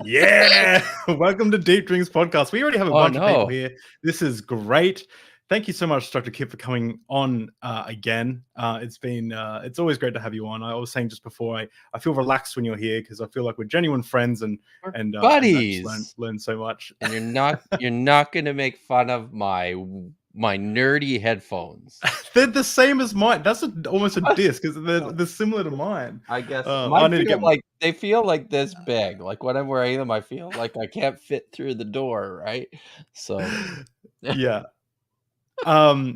Yeah, welcome to Deep Drinks Podcast. We already have a bunch of people no. here. This is great. Thank you so much, Dr. Kip, for coming on again. It's always great to have you on. I was saying just before, I feel relaxed when you're here because I feel like we're genuine friends and We're and I just buddies. learn so much. And you're not gonna make fun of my nerdy headphones. They're the same as mine. That's almost a diss because they're similar to mine. I guess I need to get they feel like this big. Like when I'm wearing them, I feel like I can't fit through the door, right? So yeah. So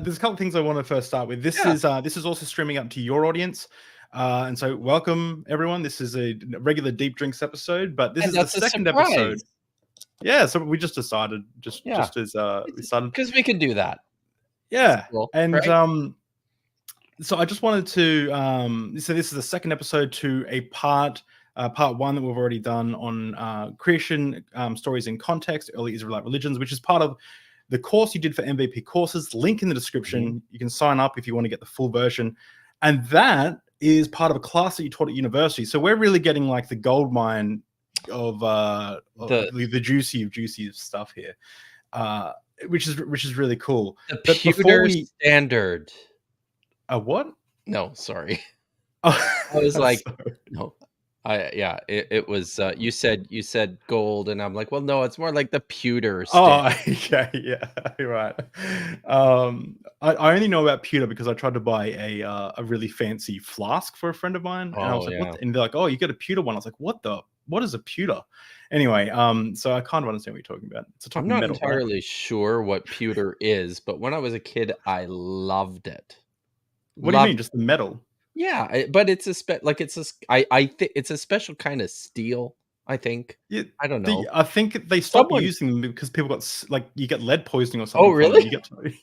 there's a couple of things I want to first start with. This is also streaming up to your audience. And so welcome everyone. This is a regular Deep Drinks episode, but this is the second episode. Yeah, so we just decided just as we started. Because we can do that. Yeah. Cool, and right? So I just wanted to so this is the second episode to a part one that we've already done on creation stories in context, early Israelite religions, which is part of the course you did for MVP courses. Link in the description. You can sign up if you want to get the full version. And that is part of a class that you taught at university. So we're really getting like the gold mine of the juicy stuff here, which is really cool. The pewter standard. A what? No, sorry. I was like, no. It was you said gold, and I'm like, well, no, it's more like the pewter standard. Yeah, you're right. I only know about pewter because I tried to buy a really fancy flask for a friend of mine, and I was like, what? And they're like, oh, you get a pewter one. I was like, what is a pewter? Anyway, so I kind of understand what you're talking about. It's a type I'm of not metal, entirely sure what pewter is, but when I was a kid, I loved it. What do you mean, just the metal? Yeah, but it's I think it's a special kind of steel. I think. Yeah, I don't know. I think they stopped using them because people got you get lead poisoning or something. Oh, really?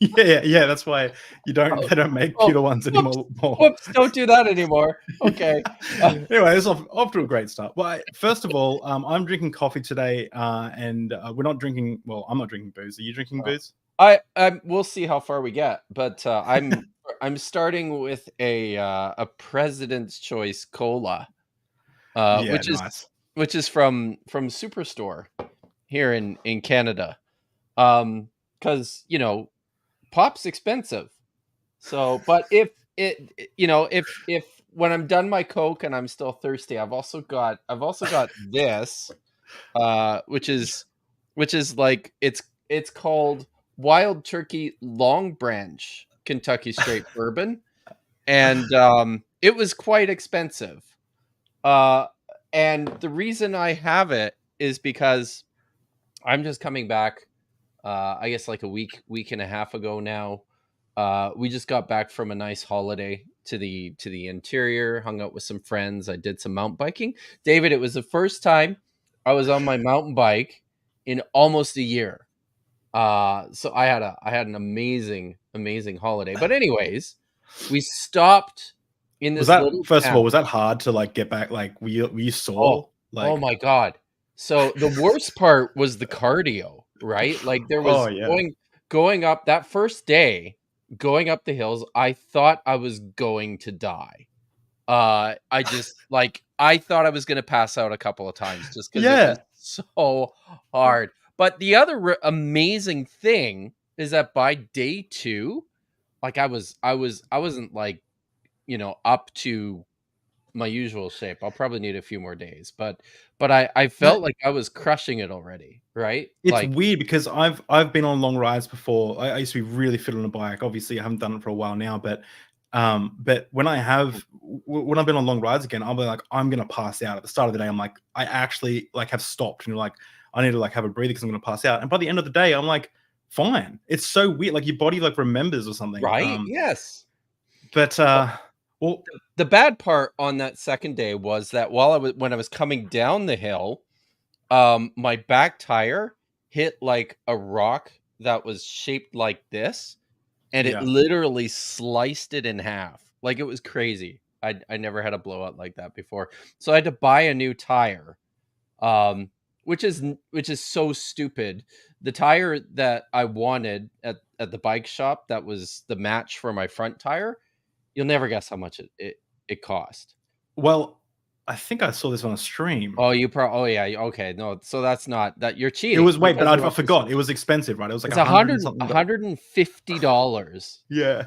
Yeah. That's why they don't make pewter ones anymore. Whoops! Don't do that anymore. Okay. Anyway, it's off to a great start. Well, first of all, I'm drinking coffee today, and we're not drinking. Well, I'm not drinking booze. Are you drinking booze? We'll see how far we get, but I'm starting with a President's Choice cola, which is from Superstore here in Canada, because pop's expensive. So, but if when I'm done my Coke and I'm still thirsty, I've also got this, which is like it's called Wild Turkey Long Branch Kentucky Straight Bourbon, and it was quite expensive. And the reason I have it is because I'm just coming back. I guess like a week and a half ago now. We just got back from a nice holiday to the interior, hung out with some friends. I did some mountain biking. David, it was the first time I was on my mountain bike in almost a year. So I had an amazing holiday. But anyways, we stopped in this little first town. of all, was that hard to like get back? Like were you sore? Oh my God. So the worst part was the cardio, right? Like there was going up that first day, going up the hills, I thought I was going to die. I thought I was going to pass out a couple of times just because it was so hard. But the other amazing thing is that by day 2, like I wasn't like, up to my usual shape. I'll probably need a few more days, but I felt like I was crushing it already. Right? It's weird because I've been on long rides before. I used to be really fit on a bike. Obviously, I haven't done it for a while now, but when I've been on long rides again, I'll be like, I'm gonna pass out at the start of the day. I'm like, I actually like have stopped and like I need to like have a breather because I'm gonna pass out. And by the end of the day, I'm like, fine. It's so weird. Like your body like remembers or something. Right? Yes. But well, the bad part on that second day was that when I was coming down the hill, my back tire hit like a rock that was shaped like this, and it literally sliced it in half. Like it was crazy. I never had a blowout like that before. So I had to buy a new tire, which is so stupid. The tire that I wanted at the bike shop that was the match for my front tire, you'll never guess how much it cost. Well, I think I saw this on a stream. Oh, oh yeah, okay. No, so that's not that you're It cheating. was wait, but because I forgot. It was expensive, right? It was like It's 100 and something. $150. Yeah.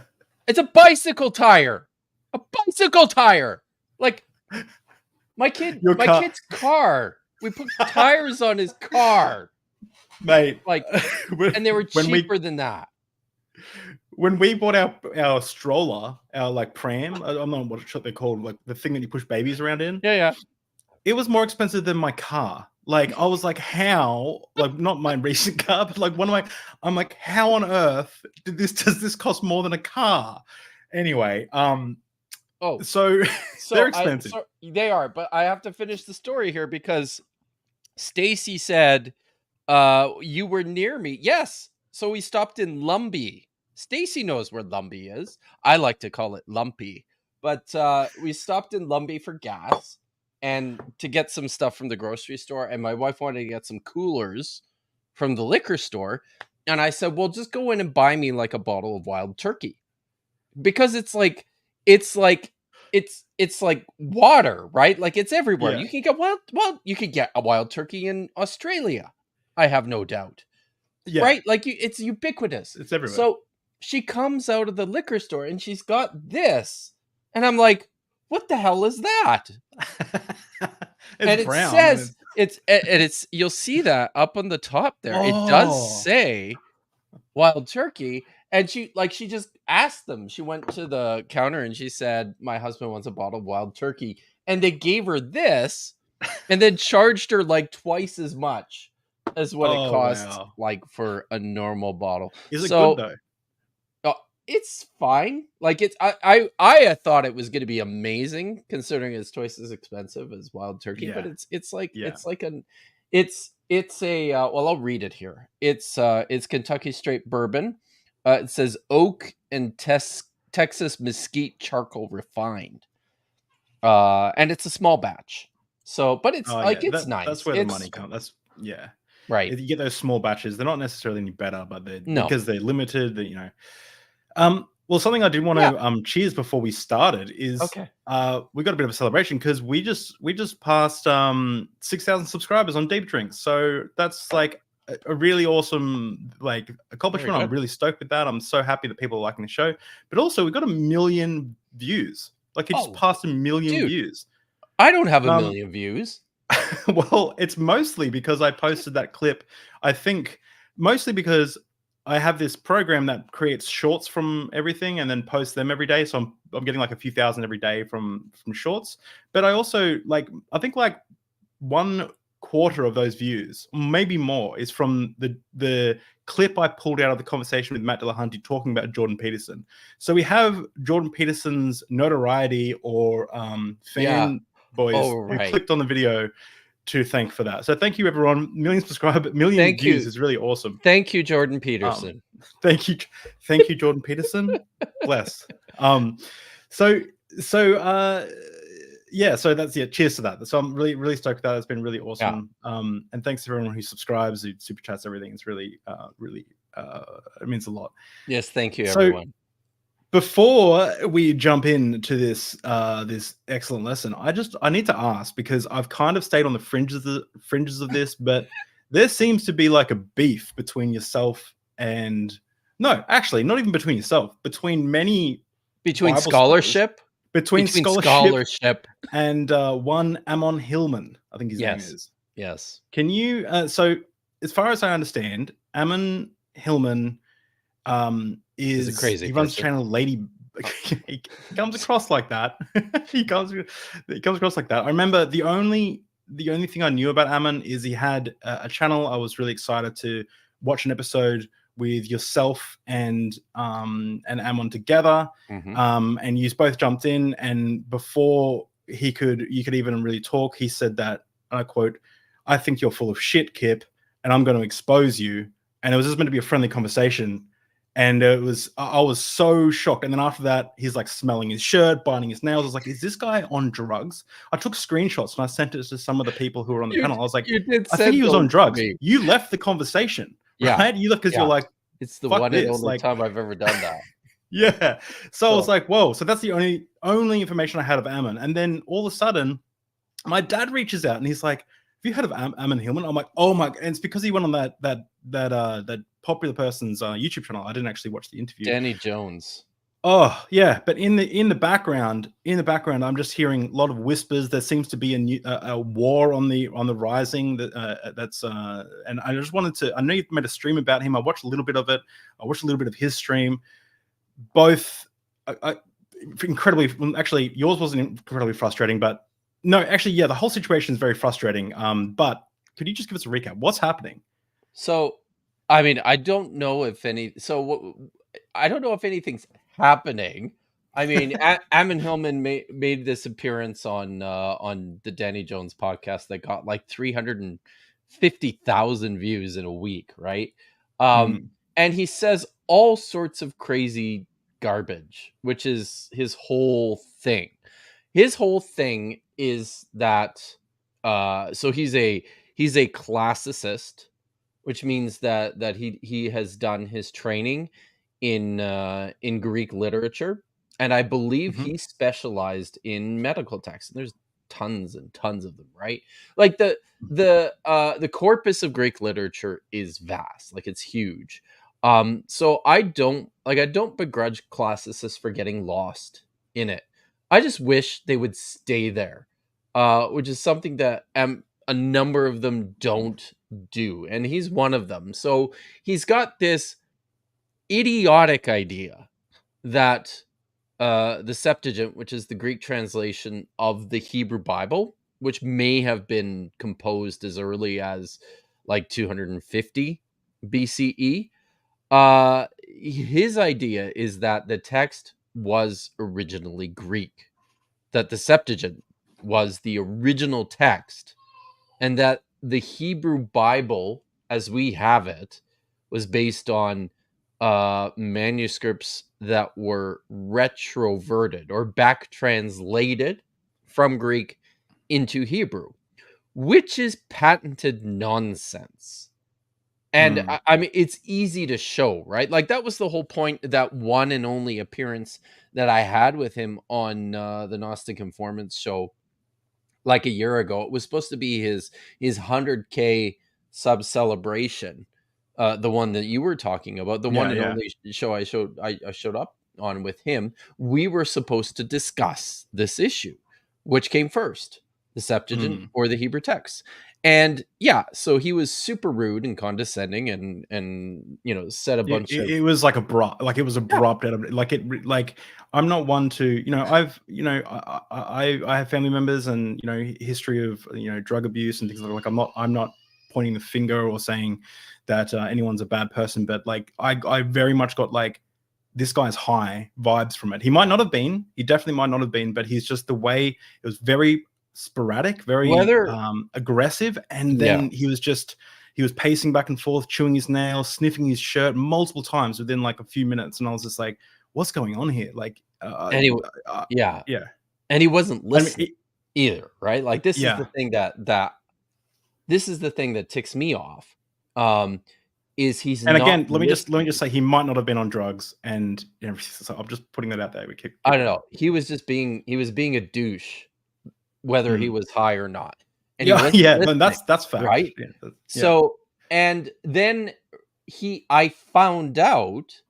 It's a bicycle tire. A bicycle tire. Like my kid's car. We put tires on his car. Mate. Like, and they were cheaper than that. When we bought our stroller, our like pram, I'm not what they're called, like the thing that you push babies around in. Yeah. It was more expensive than my car. Like I was like, how? Like not my recent car, but like I'm like, how on earth does this cost more than a car? Anyway, so they're expensive. They are, but I have to finish the story here because Stacy said, you were near me. Yes. So we stopped in Lumbee. Stacy knows where Lumbee is. I like to call it Lumpy. But we stopped in Lumbee for gas and to get some stuff from the grocery store. And my wife wanted to get some coolers from the liquor store. And I said, well, just go in and buy me like a bottle of wild turkey. Because it's like water, right? Like it's everywhere. Yeah. You can get you could get a wild turkey in Australia. I have no doubt. Yeah. Right? Like it's ubiquitous. It's everywhere. So she comes out of the liquor store and she's got this. And I'm like, what the hell is that? It's brown. It says it's you'll see that up on the top there. Oh. It does say wild turkey. And she just asked them. She went to the counter and she said, my husband wants a bottle of wild turkey. And they gave her this and then charged her like twice as much as what it costs like for a normal bottle. Is it good though? It's fine. Like I thought it was going to be amazing considering it's twice as expensive as wild turkey, but it's a well, I'll read it here. It's Kentucky straight bourbon. It says oak and Texas mesquite charcoal refined. And it's a small batch. So, but it's it's nice. That's where the money comes. Right. If you get those small batches, they're not necessarily any better, but because they're limited, well, something I did want to cheers before we started is we got a bit of a celebration because we just passed 6,000 subscribers on Deep Drinks. So that's like a really awesome like accomplishment. I'm really stoked with that. I'm so happy that people are liking the show. But also we got 1 million views. Like it just passed 1 million views. I don't have 1 million views. Well, it's mostly because I posted that clip. I think mostly because I have this program that creates shorts from everything and then posts them every day. So I'm getting like a few thousand every day from shorts. But I also I think 1/4 of those views, maybe more, is from the clip I pulled out of the conversation with Matt Delahunty talking about Jordan Peterson. So we have Jordan Peterson's notoriety or fan boys who clicked on the video to thank for that. So thank you everyone. Million views is really awesome. Thank you, Jordan Peterson. Thank you, Jordan Peterson. Bless. So that's Cheers to that. So I'm really stoked with that. It's been really awesome. And thanks to everyone who subscribes, who super chats, everything. It's really it means a lot. Yes, thank you, everyone. Before we jump into this excellent lesson, I need to ask, because I've kind of stayed on the fringes of this, but there seems to be like a beef between yourself and actually not even between yourself, between scholarship. Between scholarship and one Ammon Hillman, I think his name is. Yes. Can you? So, as far as I understand, Ammon Hillman is a crazy. He runs the channel Lady. He comes across like that. he comes across like that. I remember the only thing I knew about Ammon is he had a channel. I was really excited to watch an episode with yourself and Ammon together, and you both jumped in, and before you could even really talk, he said that, and I quote, "I think you're full of shit, Kip, and I'm going to expose you." And it was just meant to be a friendly conversation, and I was so shocked. And then after that, he's like smelling his shirt, biting his nails. I was like, is this guy on drugs? I took screenshots and I sent it to some of the people who were on the panel. I was like, I think he was on drugs. You left the conversation. Right? You left because you're like, it's the one and only time I've ever done that. Yeah. So I was like, whoa. So that's the only information I had of Ammon. And then all of a sudden, My dad reaches out and he's like, "Have you heard of Ammon Hillman?" I'm like, "Oh my!" And it's because he went on that popular person's YouTube channel. I didn't actually watch the interview. Danny Jones. Oh yeah, but in the background, I'm just hearing a lot of whispers. There seems to be a war on the rising. And I just wanted to. I know you've made a stream about him. I watched a little bit of it. I watched a little bit of his stream. Both, incredibly. Actually, yours wasn't incredibly frustrating, but no, actually, yeah, the whole situation is very frustrating. But could you just give us a recap? What's happening? So, I mean, I don't know if I don't know if anything's happening. I mean, Ammon Hillman made this appearance on the Danny Jones podcast that got like 350,000 views in a week, right? Hmm. And he says all sorts of crazy garbage, which is his whole thing. His whole thing is that so he's a classicist, which means that he has done his training in Greek literature, and I believe Hmm. he specialized in medical texts. And there's tons and tons of them, right? Like the corpus of Greek literature is vast, like it's huge. So I don't begrudge classicists for getting lost in it. I just wish they would stay there, which is something that a number of them don't do, and he's one of them. So he's got this idiotic idea that the Septuagint, which is the Greek translation of the Hebrew Bible, which may have been composed as early as like 250 BCE, his idea is that the text was originally Greek, that the Septuagint was the original text, and that the Hebrew Bible, as we have it, was based on manuscripts that were retroverted or back translated from Greek into Hebrew, which is patented nonsense. And Hmm. I mean, it's easy to show, right? Like that was the whole point. That one and only appearance that I had with him on the Gnostic Informants show like a year ago. It was supposed to be his 100K sub celebration, the one that you were talking about, the one Yeah, and yeah. only show I showed up on with him. We were supposed to discuss this issue, which came first, the Septuagint Hmm. or the Hebrew text. And yeah, so he was super rude and condescending, and said a bunch of It was like abrupt, like it was yeah, abrupt out of like like I'm not one to, I've, I have family members and, history of, drug abuse and things like I'm not pointing the finger or saying that anyone's a bad person, but like I very much got like this guy's high vibes from it. He might not have been, he definitely might not have been, but he's just the way it was very sporadic, very whether aggressive, and yeah. then he was pacing back and forth, chewing his nails, sniffing his shirt multiple times within like a few minutes, and I was just like, "What's going on here?" Like, Anyway, yeah. yeah, And he wasn't I mean, listening either, right? Like yeah. this is the thing that ticks me off. Is he's And not again, let me just listening. say he might not have been on drugs, and so I'm just putting that out there. We keep I don't going. know. He was being a douche, whether he Mm. was high or not, and he Yeah, wasn't yeah, then listening, that's fact. right? Yeah, yeah. So, and then I found out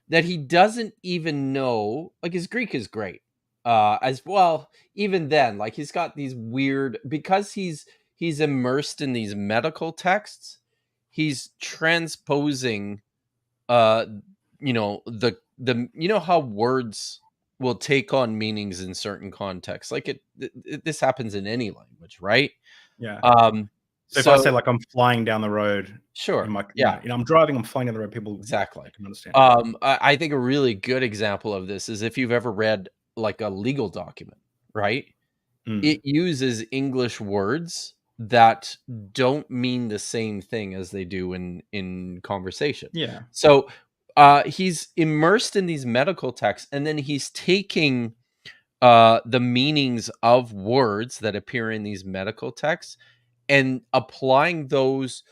that he doesn't even know, like, his Greek is great. As well, even then, like, he's got these weird, because he's immersed in these medical texts, he's transposing uh how words will take on meanings in certain contexts. Like this happens in any language, right? Yeah. Um So if I say so like I'm flying down the road in sure, my, yeah. I'm driving, I'm flying down the road, people, yeah, Exactly. they can understand. Yeah. I think a really good example of this is if you've ever read like a legal document, right? Mm. It uses English words that don't mean the same thing as they do in conversation. Yeah. So he's immersed in these medical texts, and then he's taking the meanings of words that appear in these medical texts and applying those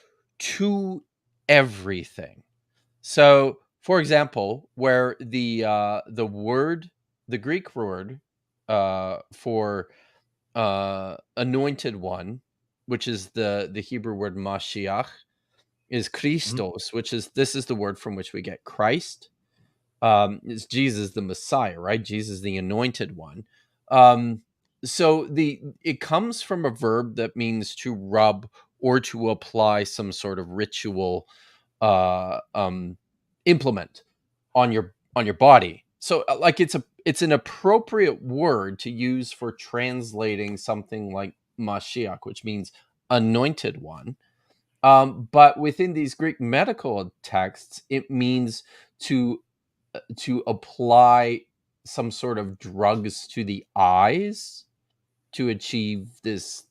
to everything. So, for example, where the Greek word for anointed one, which is the Hebrew word Mashiach, is Mhm. Christos, this is the word from which we get Christ. It's Jesus the Messiah, right? Jesus the anointed one. Um, so it comes from a verb that means to rub or to apply some sort of ritual uh, um, implement on your body. So like it's an appropriate word to use for translating something like Mashiach, which means anointed one. But within these Greek medical texts, it means to apply some sort of drugs to the eyes to achieve this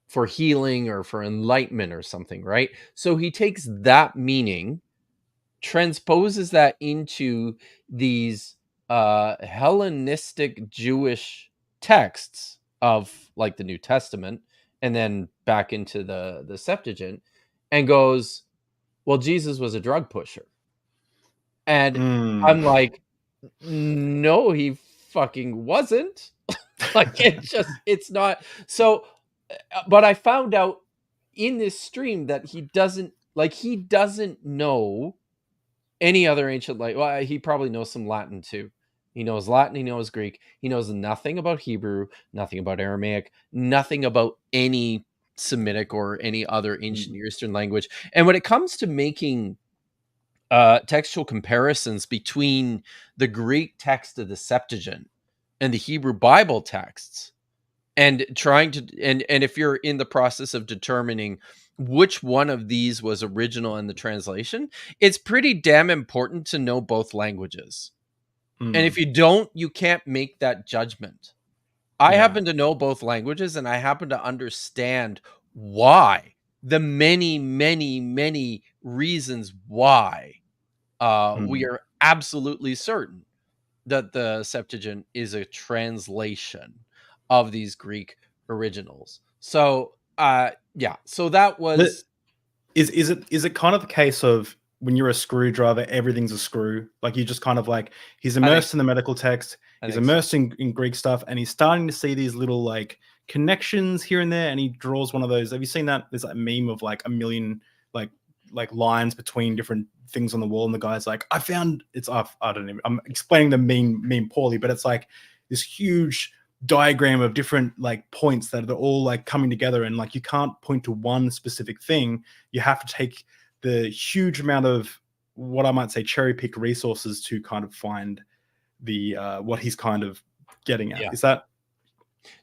for healing or for enlightenment or something, right? So he takes that meaning, transposes that into these Hellenistic Jewish texts of like the New Testament, and then back into the Septuagint, and goes, well, Jesus was a drug pusher. And Mm. I'm like, no, he fucking wasn't. Like, it's not. So, but I found out in this stream that he doesn't know any other ancient, like, well, he probably knows some Latin too. He knows Latin, he knows Greek, he knows nothing about Hebrew, nothing about Aramaic, nothing about any Semitic or any other ancient Mm. Near Eastern language. And when it comes to making textual comparisons between the Greek text of the Septuagint and the Hebrew Bible texts, and trying to and if you're in the process of determining which one of these was original in the translation, it's pretty damn important to know both languages. And if Mm. you don't, you can't make that judgment. I Yeah. happen to know both languages, and I happen to understand why, the many, many, many reasons why we Mm. are absolutely certain that the Septuagint is a translation of these Greek originals. So, yeah, so that But was, is it kind of the case of when you're a screwdriver, everything's a screw? Like you just kind of like he's I think, immersed in the medical text, I he's think so. immersed in Greek stuff, and he's starting to see these little like connections here and there, and he draws one of those. Have you seen that? There's that meme of like a million like like lines between different things on the wall, and the guy's like, I found it's off. I don't even I'm explaining the meme poorly, but it's like this huge diagram of different like points that are all like coming together, and like you can't point to one specific thing. You have to take the huge amount of what I might say cherry pick resources to kind of find the what he's kind of getting at. Yeah. Is that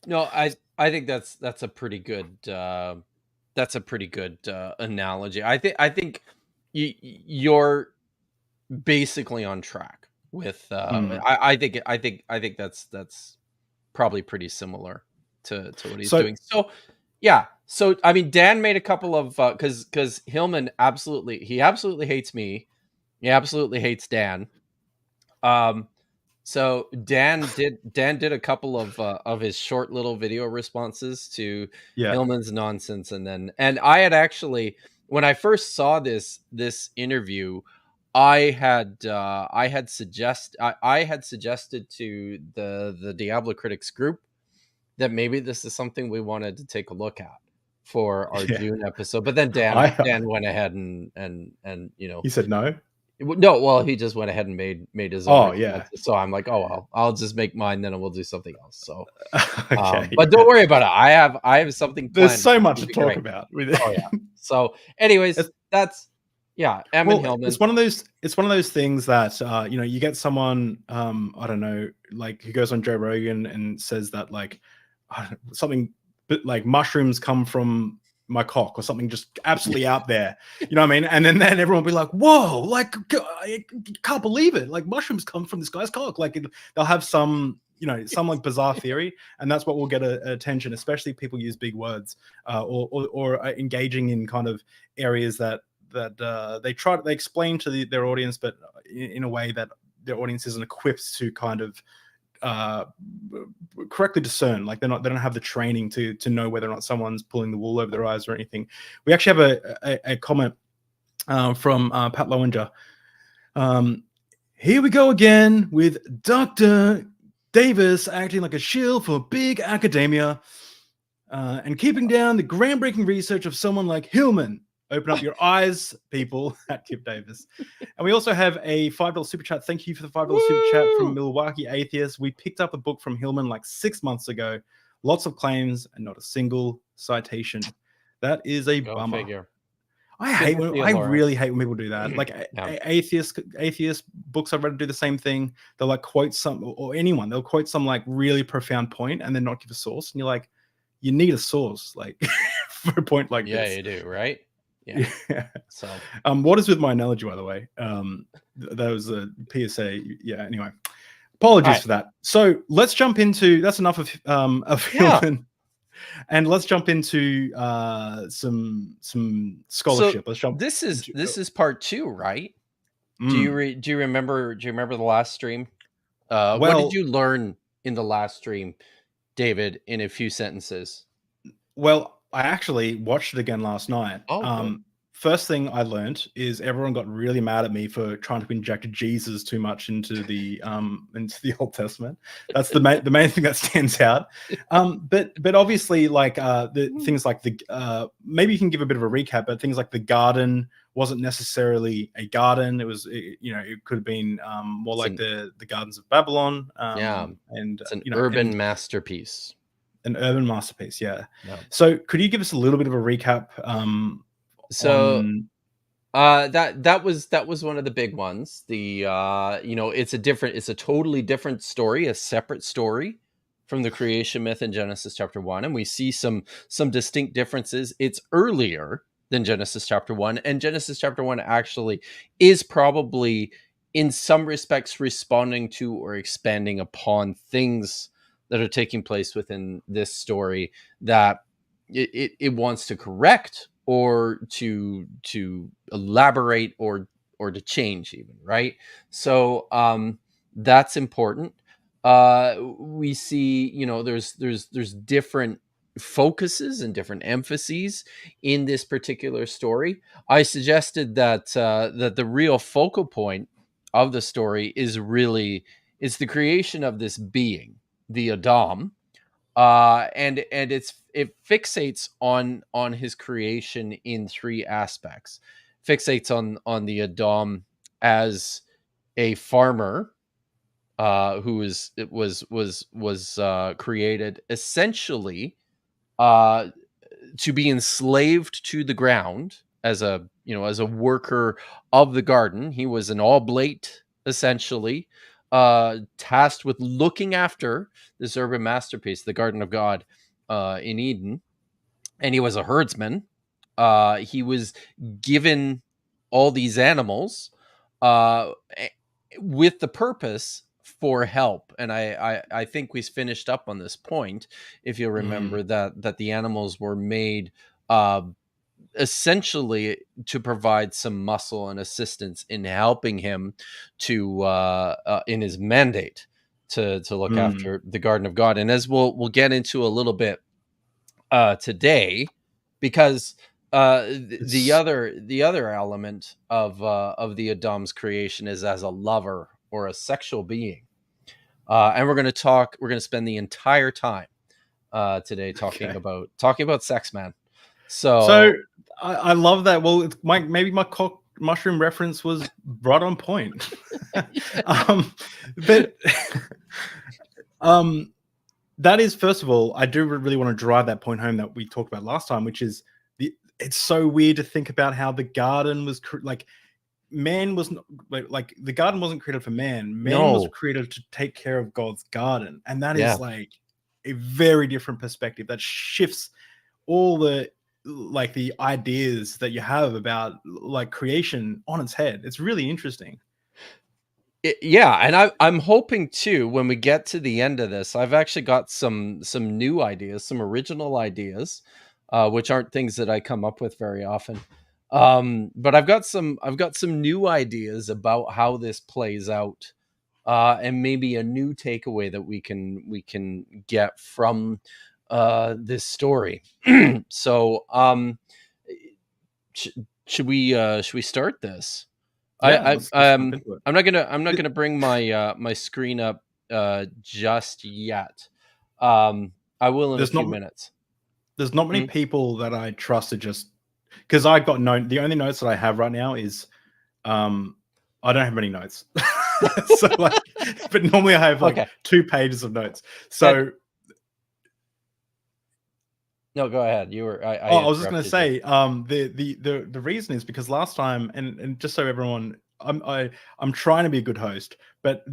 No, I think that's a pretty good analogy. I think you're basically on track with mm. I think that's probably pretty similar to what he's So doing. So, yeah. So, I mean, Dan made a couple of because Hillman absolutely hates me. He absolutely hates Dan. Um, so Dan did a couple of his short little video responses to yeah, Hillman's nonsense, and I had actually, when I first saw this interview, I had suggested to the Diablo Critics group that maybe this is something we wanted to take a look at for our yeah, June episode. But then Dan went ahead and he said no. no, well, he just went ahead and made his own Oh yeah. responses. So I'm like, oh well, I'll just make mine, then we'll do something else. So, Okay, but don't yeah. worry about it. I have something There's planned. so It's much gonna to be talk great. about with Oh yeah. So, anyways, it. that's yeah. Emin Well, Hillman. it's one of those things that you know, you get someone I don't know, like who goes on Joe Rogan and says that like something like mushrooms come from my cock or something just absolutely out there. You know what I mean? And then everyone will be like, "Whoa, like I can't believe it. Like mushrooms come from this guy's cock." Like they'll have some you know some like bizarre theory, and that's what will get attention, especially if people use big words or are engaging in kind of areas that they explain to their audience, but in a way that their audience isn't equipped to kind of uh, correctly discern. Like they don't have the training to know whether or not someone's pulling the wool over their eyes or anything. We actually have a comment from Pat Lowinger. Here we go again with Dr. Davis acting like a shill for big academia and keeping down the groundbreaking research of someone like Hillman. Open up your eyes, people, at Kip Davis. And we also have a $5 super chat. Thank you for the $5 super chat from Milwaukee Atheist. We picked up a book from Hillman like 6 months ago. Lots of claims and not a single citation. That is a Go bummer. figure. I really hate when people do that. Like Yeah. atheist books I've read do the same thing. They'll like quote some, or anyone, they'll quote some like really profound point and then not give a source. And you're like, you need a source, like for a point like Yeah, this. you do, right? Yeah. So, what is with my analogy, by the way? That was a PSA. Yeah. Anyway, apologies for that. So let's jump into. That's enough of Hillman. And let's jump into some scholarship. So let's jump. This is part 2, right? Do you remember the last stream? What did you learn in the last stream, David, in a few sentences? Well, I actually watched it again last night. Oh, first thing I learned is everyone got really mad at me for trying to inject Jesus too much into the Old Testament. That's the main thing that stands out. But obviously, like the things like the maybe you can give a bit of a recap. But things like the garden wasn't necessarily a garden. It was it could have been more like the gardens of Babylon. And it's an urban masterpiece. An urban masterpiece, yeah. So could you give us a little bit of a recap? That was one of the big ones. The it's a totally different story, a separate story from the creation myth in Genesis chapter 1, and we see some distinct differences. It's earlier than Genesis chapter 1, and Genesis chapter 1 actually is probably in some respects responding to or expanding upon things that are taking place within this story that it wants to correct or to elaborate or to change even, right? So that's important. We see, there's different focuses and different emphases in this particular story. I suggested that that the real focal point of the story is the creation of this being, the Adam, and it fixates on his creation in 3 aspects. Fixates on the Adam as a farmer who was created essentially to be enslaved to the ground as a worker of the garden. He was an oblate, essentially, tasked with looking after this urban masterpiece, the Garden of God in Eden. And he was a herdsman. He was given all these animals with the purpose for help. And I think we finished up on this point, if you remember, that the animals were made essentially to provide some muscle and assistance in helping him to in his mandate to look after the Garden of God. And as we'll get into a little bit today, because the other element of the Adam's creation is as a lover or a sexual being, and we're going to spend the entire time today talking about sex, man. So I love that. Well, maybe my cock mushroom reference was right on point. But that is, first of all, I do really want to drive that point home that we talked about last time, which is it's so weird to think about how the garden was man was like the garden wasn't created for man. Man was created to take care of God's garden, and that is like a very different perspective that shifts all the ideas that you have about like creation on its head. It's really interesting. And I'm hoping too, when we get to the end of this, I've actually got some new ideas, some original ideas, which aren't things that I come up with very often. But I've got some new ideas about how this plays out, and maybe a new takeaway that we can get from this story. So should we start this? Yeah, I'm not gonna bring my my screen up just yet. I will in a few minutes. There's not many people that I trust to just, because I got the only notes that I have right now is I don't have many notes. So like, but normally I have like 2 pages of notes. So no, go ahead. You were. I was just going to say, the reason is because last time, and just so everyone, I'm trying to be a good host, but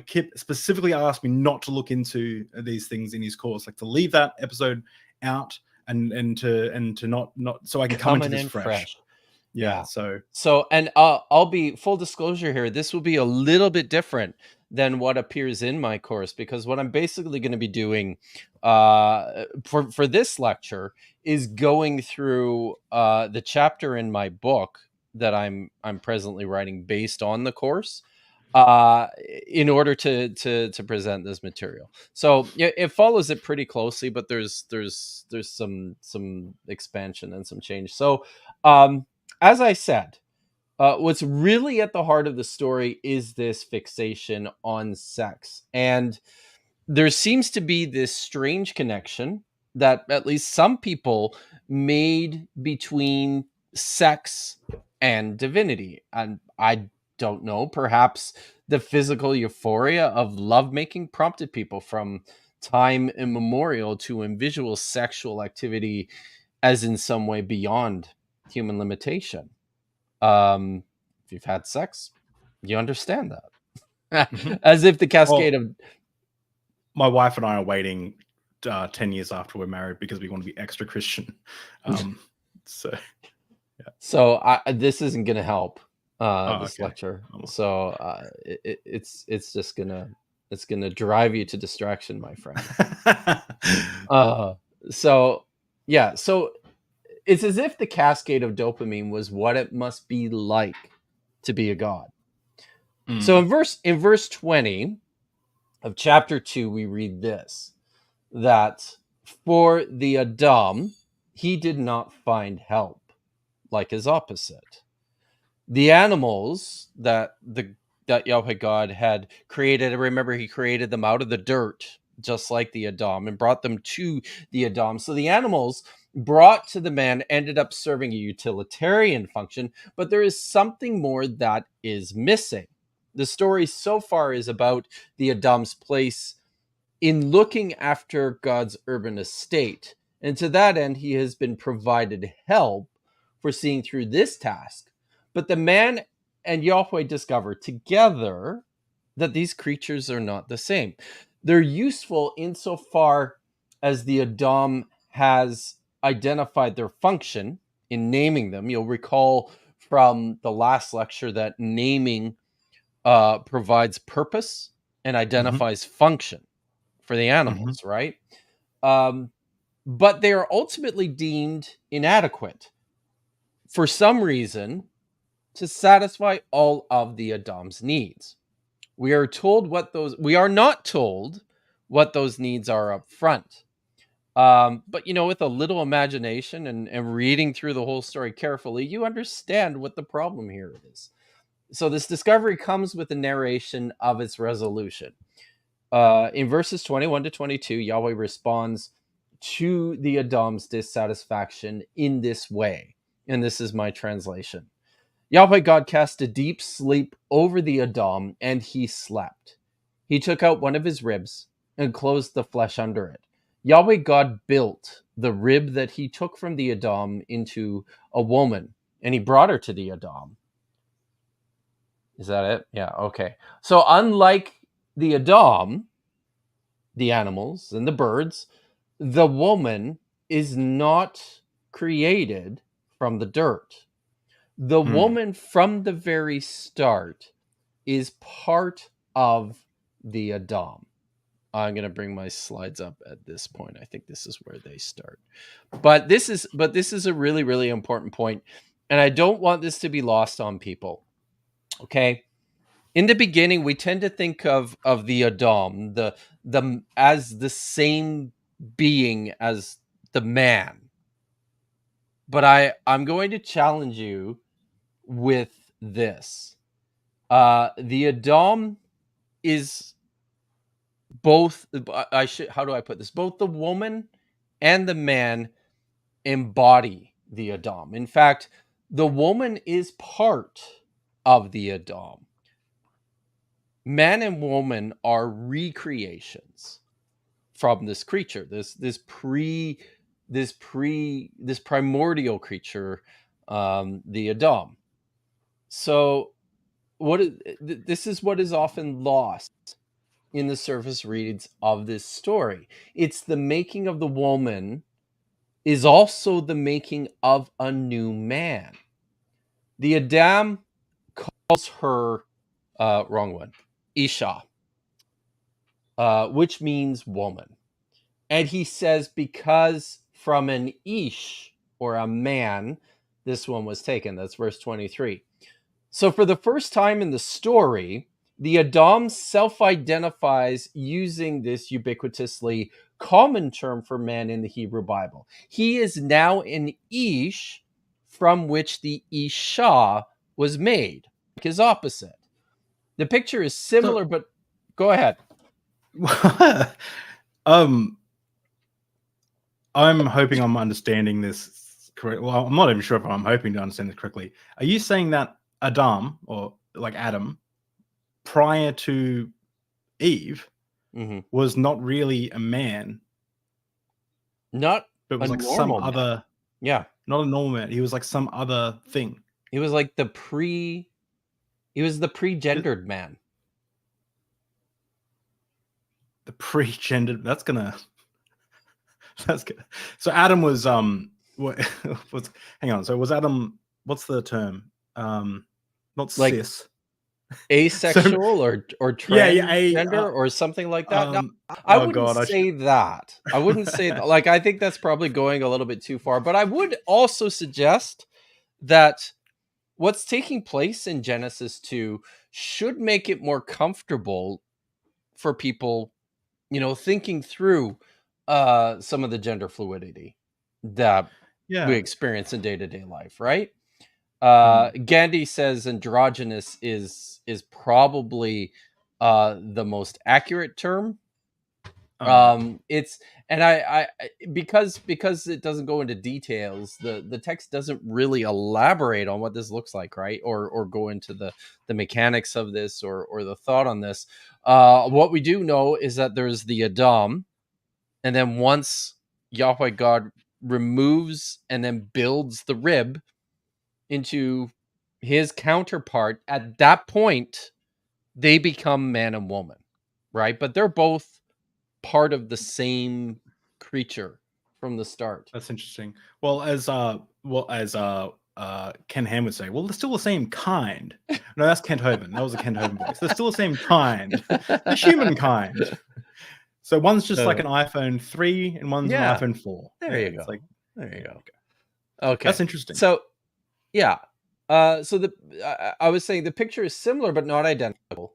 Kip specifically asked me not to look into these things in his course, like to leave that episode out, and to not so I can come into this fresh. Yeah. So, and I'll be full disclosure here. This will be a little bit different than what appears in my course, because what I'm basically going to be doing for this lecture is going through the chapter in my book that I'm presently writing based on the course in order to present this material. So it follows it pretty closely, but there's some expansion and some change. So as I said, what's really at the heart of the story is this fixation on sex. And there seems to be this strange connection that at least some people made between sex and divinity. And I don't know, perhaps the physical euphoria of lovemaking prompted people from time immemorial to envision sexual activity as in some way beyond human limitation. If you've had sex, you understand that. As if the cascade of... My wife and I are waiting 10 years after we're married because we want to be extra Christian. So this isn't going to help this lecture. So it's just gonna drive you to distraction, my friend. So it's as if the cascade of dopamine was what it must be like to be a god. So in verse 20 of chapter 2, we read this, that for the Adam, he did not find help like his opposite. The animals that Yahweh God had created, remember, he created them out of the dirt, just like the Adam, and brought them to the Adam. So the animals brought to the man ended up serving a utilitarian function, but there is something more that is missing. The story so far is about the Adam's place in looking after God's urban estate. And to that end, he has been provided help for seeing through this task. But the man and Yahweh discover together that these creatures are not the same. They're useful insofar as the Adam has identified their function in naming them. You'll recall from the last lecture that naming provides purpose and identifies function for the animals, right? But they are ultimately deemed inadequate for some reason to satisfy all of the Adam's needs. We are not told what those needs are up front. But with a little imagination and reading through the whole story carefully, you understand what the problem here is. So this discovery comes with a narration of its resolution. In verses 21 to 22, Yahweh responds to the Adam's dissatisfaction in this way. And this is my translation. Yahweh God cast a deep sleep over the Adam, and he slept. He took out one of his ribs and closed the flesh under it. Yahweh God built the rib that he took from the Adam into a woman, and he brought her to the Adam. Is that it? Yeah, okay. So unlike the Adam, the animals and the birds, the woman is not created from the dirt. The woman from the very start is part of the Adam. I'm going to bring my slides up at this point. I think this is where they start. But this is a really, really important point, and I don't want this to be lost on people. Okay? In the beginning, we tend to think of the Adam, the as the same being as the man. But I'm going to challenge you with this. The Adam is both I should how do I put this? Both the woman and the man embody the Adam. In fact, the woman is part of the Adam. Man and woman are recreations from this creature, this primordial creature, the Adam. So this is what is often lost in the surface reads of this story. It's the making of the woman is also the making of a new man. The Adam calls her wrong one, Isha, which means woman. And he says, because from an Ish, or a man, this one was taken. That's verse 23. So for the first time in the story, the Adam self-identifies using this ubiquitously common term for man in the Hebrew Bible. He is now an Ish from which the Isha was made, like his opposite. The picture is similar, but go ahead. I'm hoping I'm understanding this correctly. Well, I'm not even sure if I'm hoping to understand this correctly. Are you saying that Adam, or like Adam, prior to Eve, was not really a man? Not but was a like some normal man. other, Yeah. not a normal man. He was like some other thing. He was like he was the pre-gendered man. The pre-gendered. That's good. So Adam was what was hang on. So was Adam, what's the term? Not Like cis. Asexual or transgender or something like that. No, I wouldn't say that. I wouldn't say that. Like, I think that's probably going a little bit too far. But I would also suggest that what's taking place in Genesis 2 should make it more comfortable for people, thinking through some of the gender fluidity that we experience in day-to-day life, right? Gandhi says androgynous is probably the most accurate term. It's, and I because it doesn't go into details, the text doesn't really elaborate on what this looks like, right? Or go into the mechanics of this or the thought on this. What we do know is that there's the Adam, and then once Yahweh God removes and then builds the rib into his counterpart, at that point they become man and woman, right? But they're both part of the same creature from the start. That's interesting. Well, as Ken Ham would say, well, they're still the same kind. No, that's Kent Hovind. That was a Kent Hovind voice. They're still the same kind. The humankind. So one's just like an iPhone 3 and one's an iPhone 4. There you go. There you go. Okay. That's interesting. So, yeah. So I was saying the picture is similar but not identical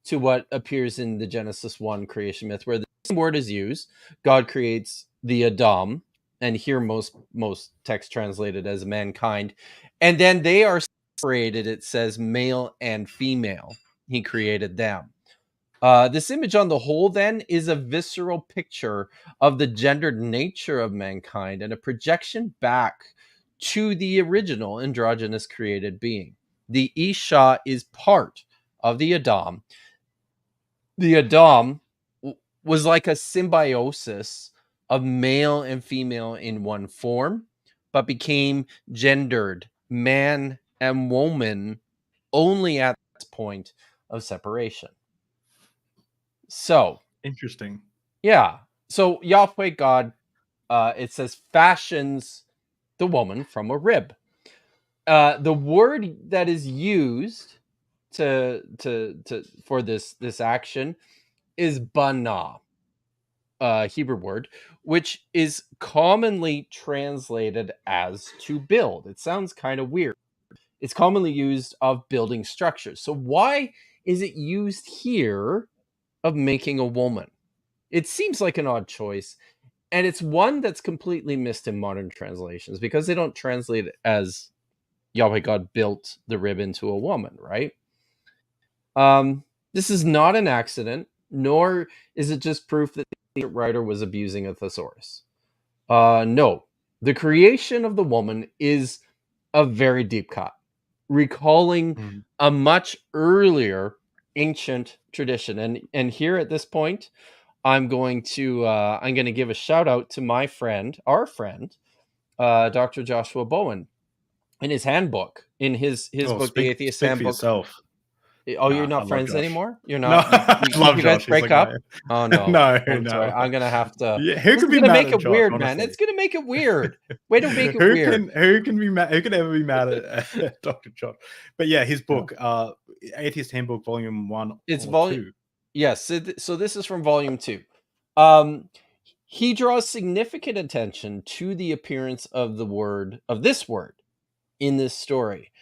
to what appears in the Genesis 1 creation myth, where the same word is used. God creates the Adam, and here most text translated as mankind, and then they are separated. It says male and female. He created them. This image on the whole then is a visceral picture of the gendered nature of mankind and a projection back to the original androgynous created being. The Isha is part of the Adam. The Adam was like a symbiosis of male and female in one form, but became gendered man and woman only at this point of separation. So interesting. Yeah. So Yahweh God, it says, fashions the woman from a rib. The word that is used to for this action is bana, Hebrew word, which is commonly translated as to build. It sounds kind of weird. It's commonly used of building structures. So why is it used here of making a woman? It seems like an odd choice, and it's one that's completely missed in modern translations because they don't translate it as Yahweh God built the rib into a woman, right? This is not an accident. nor is it just proof that the writer was abusing a thesaurus. No, the creation of the woman is a very deep cut, recalling Mm. a much earlier ancient tradition. And here at this point, I'm going to give a shout out to my friend, our friend, Dr. Joshua Bowen, in his handbook, in his Oh, book, The Atheist speak for Handbook. yourself. Oh, you're Nah, I not love friends Josh. anymore? You're No, not? I Did love you guys Josh. He's break like my up? Oh no. no, I'm sorry. no. I'm gonna have to. Yeah, who This can is be gonna mad make at it Josh? weird, man. Honestly, It's gonna make it weird. Way to make it who weird. can be mad? Who can ever be mad at Dr. Josh? But yeah, his Yeah. book, Atheist Handbook, Volume 1 It's or volume. 2. Yes. So this is from volume 2. He draws significant attention to the appearance of this word in this story.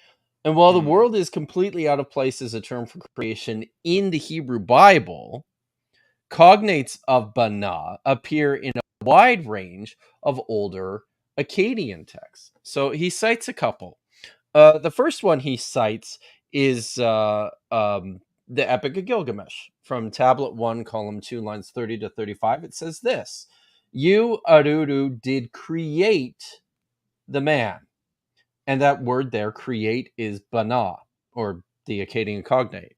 And while the world is completely out of place as a term for creation in the Hebrew Bible, cognates of Bana appear in a wide range of older Akkadian texts. So he cites a couple. The first one he cites is the Epic of Gilgamesh from Tablet 1, column 2, lines 30 to 35. It says this: You, Aruru, did create the man. And that word there, create, is Bana, or the Akkadian cognate.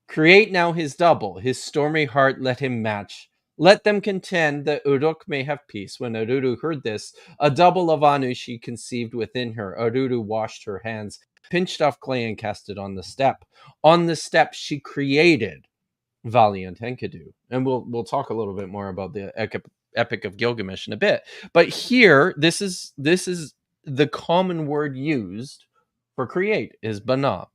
Create now his double, his stormy heart let him match. Let them contend that Uruk may have peace. When Aruru heard this, a double of Anu she conceived within her. Aruru washed her hands, pinched off clay, and cast it on the step. On the step she created valiant Enkidu. And we'll talk a little bit more about the Epic of Gilgamesh in a bit. But here, this is the common word used for create is Bana.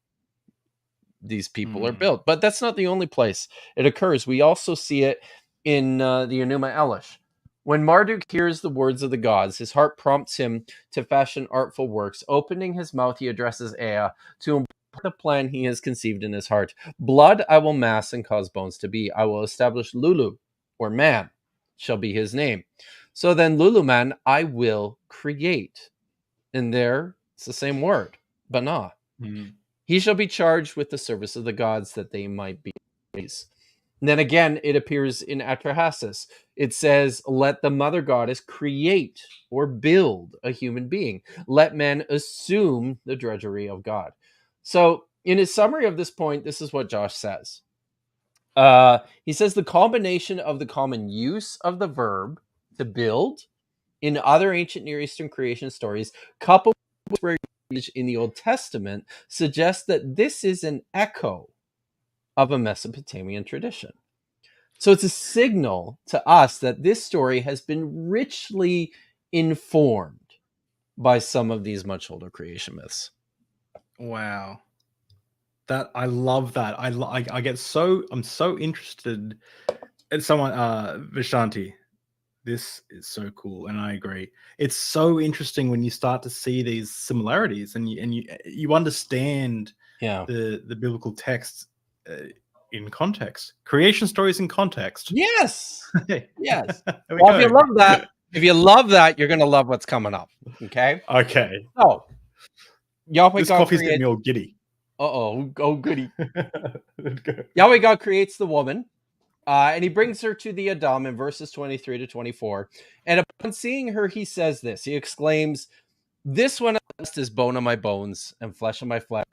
These people are built. But that's not the only place it occurs. We also see it in the Enuma Elish. When Marduk hears the words of the gods, his heart prompts him to fashion artful works. Opening his mouth, he addresses Ea to impart the plan he has conceived in his heart. Blood I will mass and cause bones to be. I will establish Lulu, or man, shall be his name. So then Luluman I will create. And there, it's the same word, Bana. He shall be charged with the service of the gods that they might be praised. And then again, it appears in Atrahasis. It says, let the mother goddess create or build a human being. Let men assume the drudgery of God. So in his summary of this point, this is what Josh says. He says the combination of the common use of the verb to build in other ancient Near Eastern creation stories, coupled with in the Old Testament, suggests that this is an echo of a Mesopotamian tradition. So it's a signal to us that this story has been richly informed by some of these much older creation myths. Wow. That I love that. I get so I'm so interested in someone Vishanti. This is so cool, and I agree. It's so interesting when you start to see these similarities, and you understand the biblical text in context. Creation stories in context. Yes, yes. Well, if you love that, you're gonna love what's coming up. Okay. Okay. So Yahweh This God coffee's creates. getting me all giddy. Oh goody. Yahweh God creates the woman. And he brings her to the Adam in verses 23 to 24. And upon seeing her, he says this. He exclaims, this one is bone of my bones and flesh of my flesh.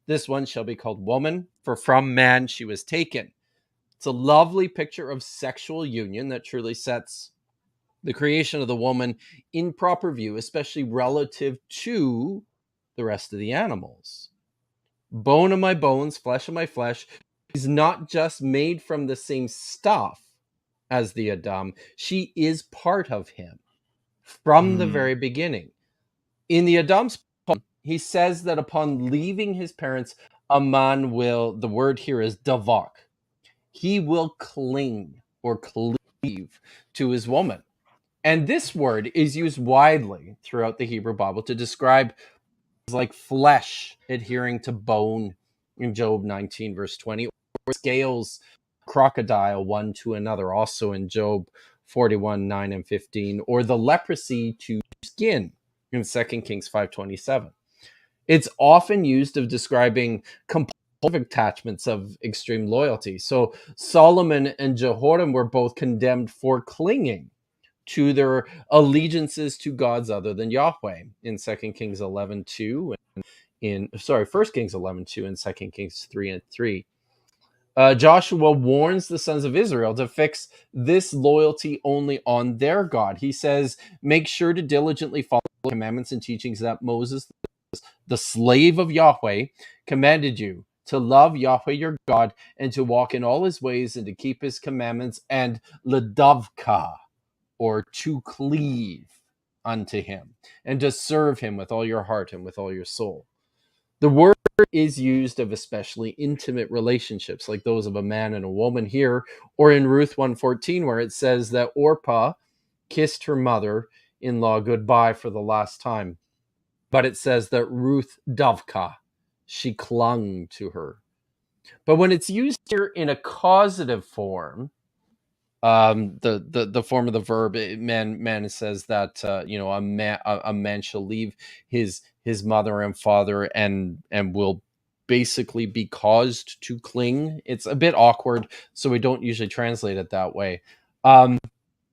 This one shall be called woman, for from man she was taken. It's a lovely picture of sexual union that truly sets the creation of the woman in proper view, especially relative to the rest of the animals. Bone of my bones, flesh of my flesh. She's not just made from the same stuff as the Adam. She is part of him from the very beginning. In the Adam's poem, he says that upon leaving his parents, a man will, the word here is davak, he will cling or cleave to his woman. And this word is used widely throughout the Hebrew Bible to describe like flesh adhering to bone in Job 19, verse 20, or scales crocodile one to another, also in Job 41, 9 and 15, or the leprosy to skin in 2 Kings 5:27. It's often used of describing compulsion attachments of extreme loyalty. So Solomon and Jehoram were both condemned for clinging to their allegiances to gods other than Yahweh in 2 Kings 11:2 and 1 Kings 11:2 and 2 Kings 3:3. Joshua warns the sons of Israel to fix this loyalty only on their God. He says, make sure to diligently follow the commandments and teachings that Moses, the slave of Yahweh, commanded you to love Yahweh your God and to walk in all his ways and to keep his commandments and ledavka, or to cleave unto him and to serve him with all your heart and with all your soul. The word is used of especially intimate relationships like those of a man and a woman here, or in Ruth 1:14 where it says that Orpah kissed her mother-in-law goodbye for the last time. But it says that Ruth Davka, she clung to her. But when it's used here in a causative form, the form of the verb, man says that a man shall leave his mother and father and will basically be caused to cling. It's a bit awkward, so we don't usually translate it that way.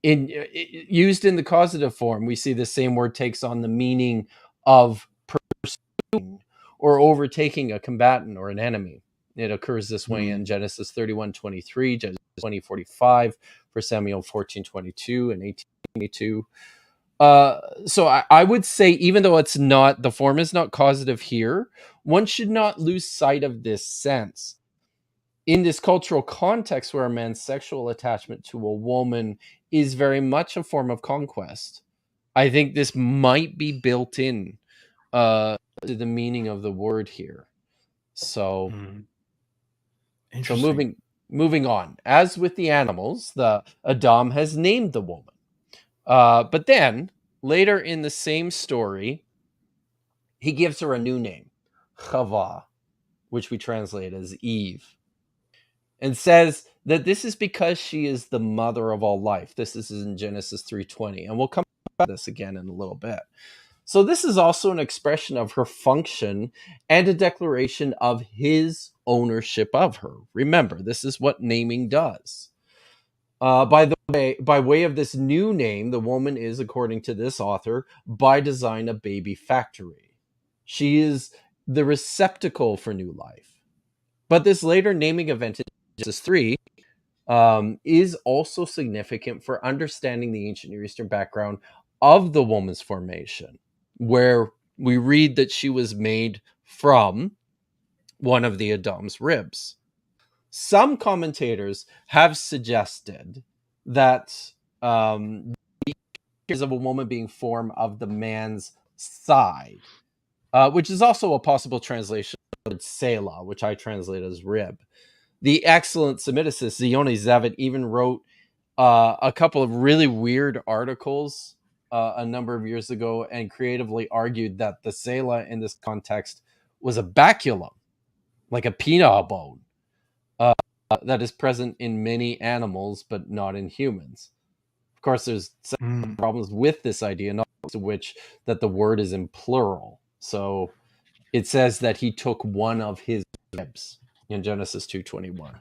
Used in the causative form, we see the same word takes on the meaning of pursuing or overtaking a combatant or an enemy. It occurs this way in Genesis 31:23, Genesis 20:45, 1 Samuel 14:22 and 18:22. So I would say, even though it's not, the form is not causative here, one should not lose sight of this sense. In this cultural context where a man's sexual attachment to a woman is very much a form of conquest, I think this might be built in to the meaning of the word here. So, moving on. As with the animals, the Adam has named the woman. But then, later in the same story, he gives her a new name, Chava, which we translate as Eve, and says that this is because she is the mother of all life. This is in Genesis 3:20, and we'll come back to this again in a little bit. So this is also an expression of her function and a declaration of his ownership of her. Remember, this is what naming does. By way of this new name, the woman is, according to this author, by design a baby factory. She is the receptacle for new life. But this later naming event in Genesis 3 is also significant for understanding the ancient Near Eastern background of the woman's formation, where we read that she was made from one of the Adam's ribs. Some commentators have suggested that the pictures of a woman being formed of the man's side, which is also a possible translation of Selah, which I translate as rib. The excellent Semiticist Zioni Zavit even wrote a couple of really weird articles a number of years ago and creatively argued that the Selah in this context was a baculum, like a penile bone, that is present in many animals but not in humans. Of course, there's some problems with this idea, not to which that the word is in plural. So it says that he took one of his ribs in Genesis 2:21.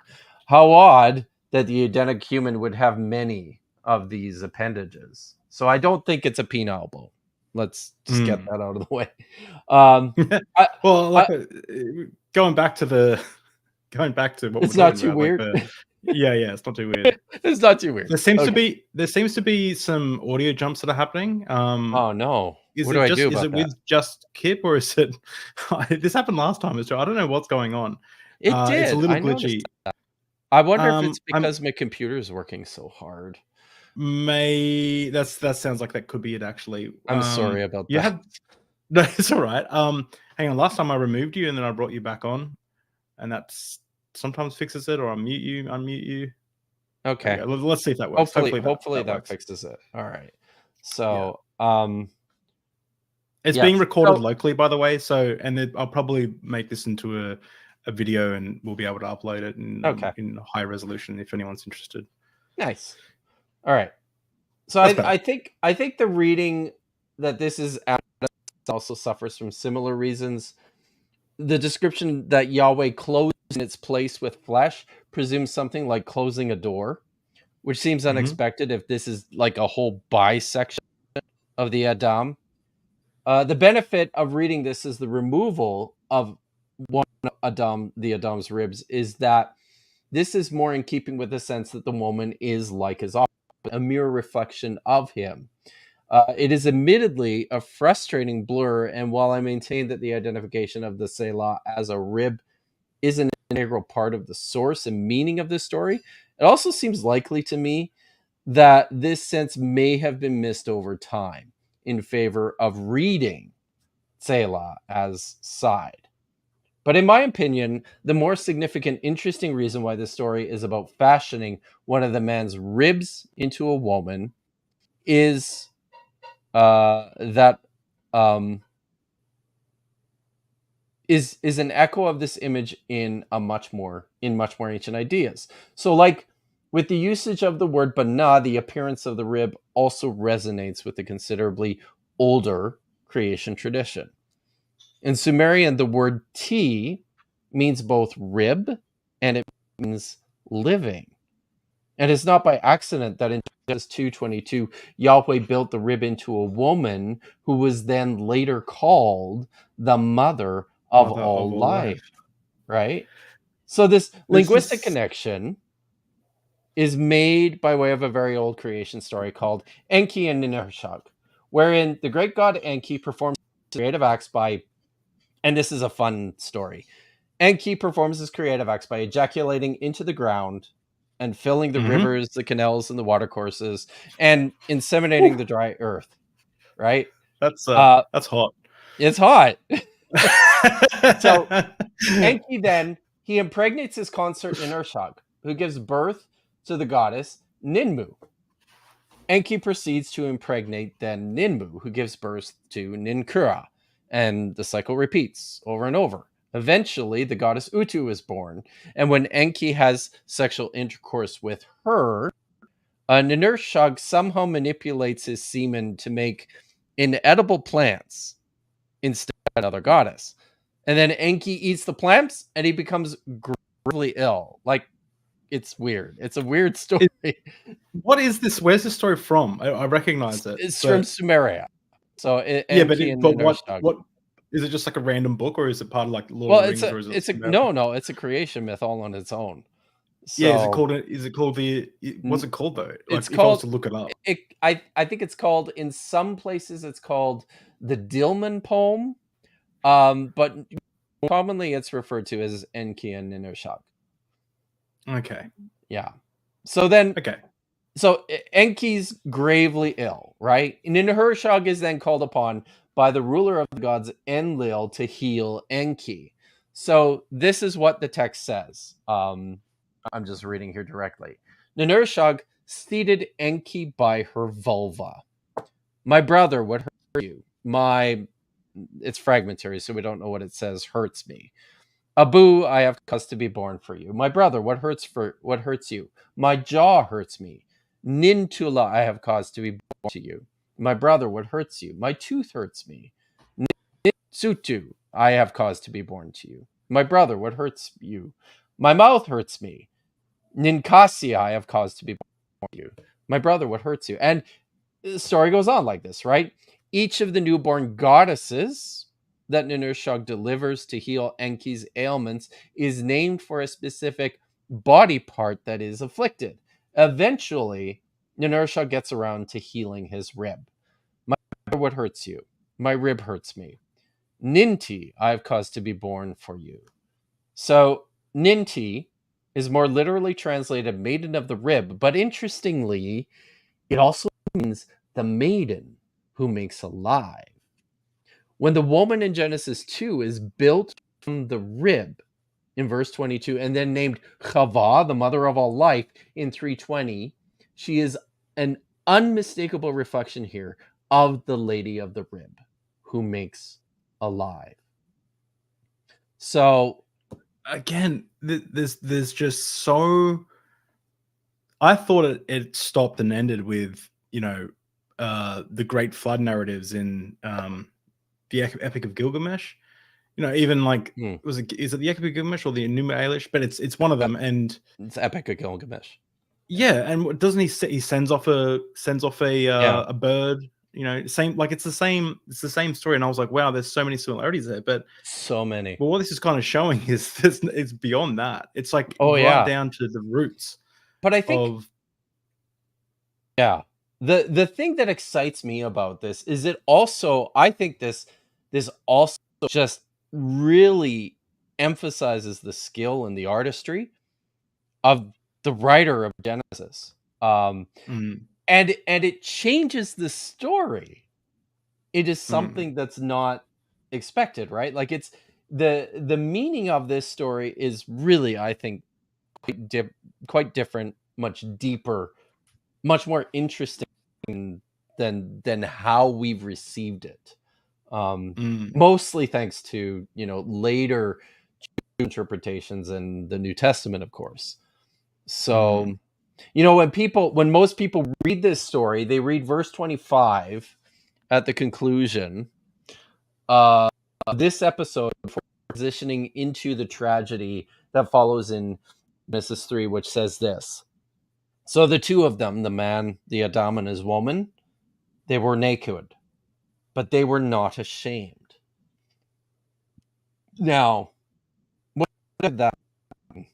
How odd that the Edenic human would have many of these appendages. So I don't think it's a penile bone. Let's just get that out of the way. Going back to what it's we're not talking too about, weird. It's not too weird. It's not too weird. There seems to be some audio jumps that are happening. Oh no! Is it with just Kip, or is it? This happened last time as well. I don't know what's going on. It did. It's a little glitchy. I wonder if it's because my computer is working so hard. That sounds like that could be it. Actually, I'm sorry about that. No, it's all right. Hang on. Last time I removed you and then I brought you back on, and that's sometimes fixes it, or unmute you. Okay. Let's see if that works. Hopefully that fixes it. All right. So, it's being recorded locally, by the way. So, and I'll probably make this into a video, and we'll be able to upload it in high resolution if anyone's interested. Nice. All right. So I think the reading that this is also suffers from similar reasons. the description that Yahweh closed in its place with flesh presumes something like closing a door, which seems unexpected if this is like a whole bisection of the Adam. The benefit of reading this is the removal of one Adam, the Adam's ribs, is that this is more in keeping with the sense that the woman is like his offspring, a mirror reflection of him. It is admittedly a frustrating blur, and while I maintain that the identification of the Selah as a rib is an integral part of the source and meaning of this story, it also seems likely to me that this sense may have been missed over time in favor of reading Selah as side. But in my opinion, the more significant, interesting reason why this story is about fashioning one of the man's ribs into a woman is that is an echo of this image in much more ancient ideas. So, like with the usage of the word bana, the appearance of the rib also resonates with the considerably older creation tradition. In Sumerian, the word ti means both rib and it means living. And it's not by accident that in Genesis 2:22, Yahweh built the rib into a woman who was then later called the mother of all life, right? So this linguistic connection is made by way of a very old creation story called Enki and Ninurshag, wherein the great god Enki performs creative acts by, and this is a fun story, Enki performs his creative acts by ejaculating into the ground and filling the rivers, the canals, and the watercourses, and inseminating the dry earth. Right? That's hot. It's hot. So Enki then he impregnates his consort Ninurshag, who gives birth to the goddess Ninmu. Enki proceeds to impregnate then Ninmu, who gives birth to Ninkura, and the cycle repeats over and over. Eventually, the goddess Utu is born, and when Enki has sexual intercourse with her, Ninurshag somehow manipulates his semen to make inedible plants instead of another goddess. And then Enki eats the plants, and he becomes gravely ill. Like, it's weird. It's a weird story. What is this? Where's this story from? I recognize it. It's from Sumeria. So Enki but what is it? Just like a random book, or is it part of like Lord of the Rings? Or is it no, it's a creation myth all on its own. So, yeah, is it called what's it called though? Like, it's if called, I was to look it up. I think it's called, in some places it's called the Dilmun poem, but commonly it's referred to as Enki and Ninurshag. Okay. Yeah. So then. Okay. So Enki's gravely ill, right? And Ninurshag is then called upon by the ruler of the gods Enlil to heal Enki. So this is what the text says. I'm just reading here directly. Ninurshag seated Enki by her vulva. My brother, what hurt you? It's fragmentary, so we don't know what it says. Hurts me. Abu, I have cause to be born for you. My brother, what hurts you? My jaw hurts me. Nintula, I have cause to be born to you. My brother, what hurts you? My tooth hurts me. Nitsutu, I have cause to be born to you. My brother, what hurts you? My mouth hurts me. Ninkasi, I have cause to be born to you. My brother, what hurts you? And the story goes on like this, right? Each of the newborn goddesses that Ninurshag delivers to heal Enki's ailments is named for a specific body part that is afflicted. Eventually, Ninurshag gets around to healing his rib. My brother, what hurts you? My rib hurts me. Ninti, I have caused to be born for you. So, Ninti is more literally translated maiden of the rib, but interestingly, it also means the maiden who makes alive. When the woman in Genesis 2 is built from the rib in verse 22 and then named Chava, the mother of all life, in 3:20, she is an unmistakable reflection here of the lady of the rib who makes alive. So again, there's just so. I thought it stopped and ended with the Great Flood narratives in the Epic of Gilgamesh, even like Hmm. is it the Epic of Gilgamesh or the Enuma Elish? But it's one of them, and It's Epic of Gilgamesh. yeah, and doesn't he sends off a Yeah. a bird? Same, like it's the same story, and I was like, wow, there's so many similarities there. But So many. what this is kind of showing is this it's beyond that. It's like Oh, right yeah. down to the roots But I think, of. yeah, the thing that excites me about this is it also, I think this also just really emphasizes the skill and the artistry of the writer of Genesis. Mm, And it changes the story. It is mm, something that's not expected, right? Like, it's the meaning of this story is really, I think, quite different, much deeper, much more interesting than how we've received it. mm, Mostly thanks to, later interpretations in the New Testament, of course. mm, So, when most people read this story, they read verse 25 at the conclusion. This episode, before transitioning into the tragedy that follows in Genesis 3, which says this. So the two of them, the man, the Adam and his woman, they were naked, but they were not ashamed. Now, what did that mean?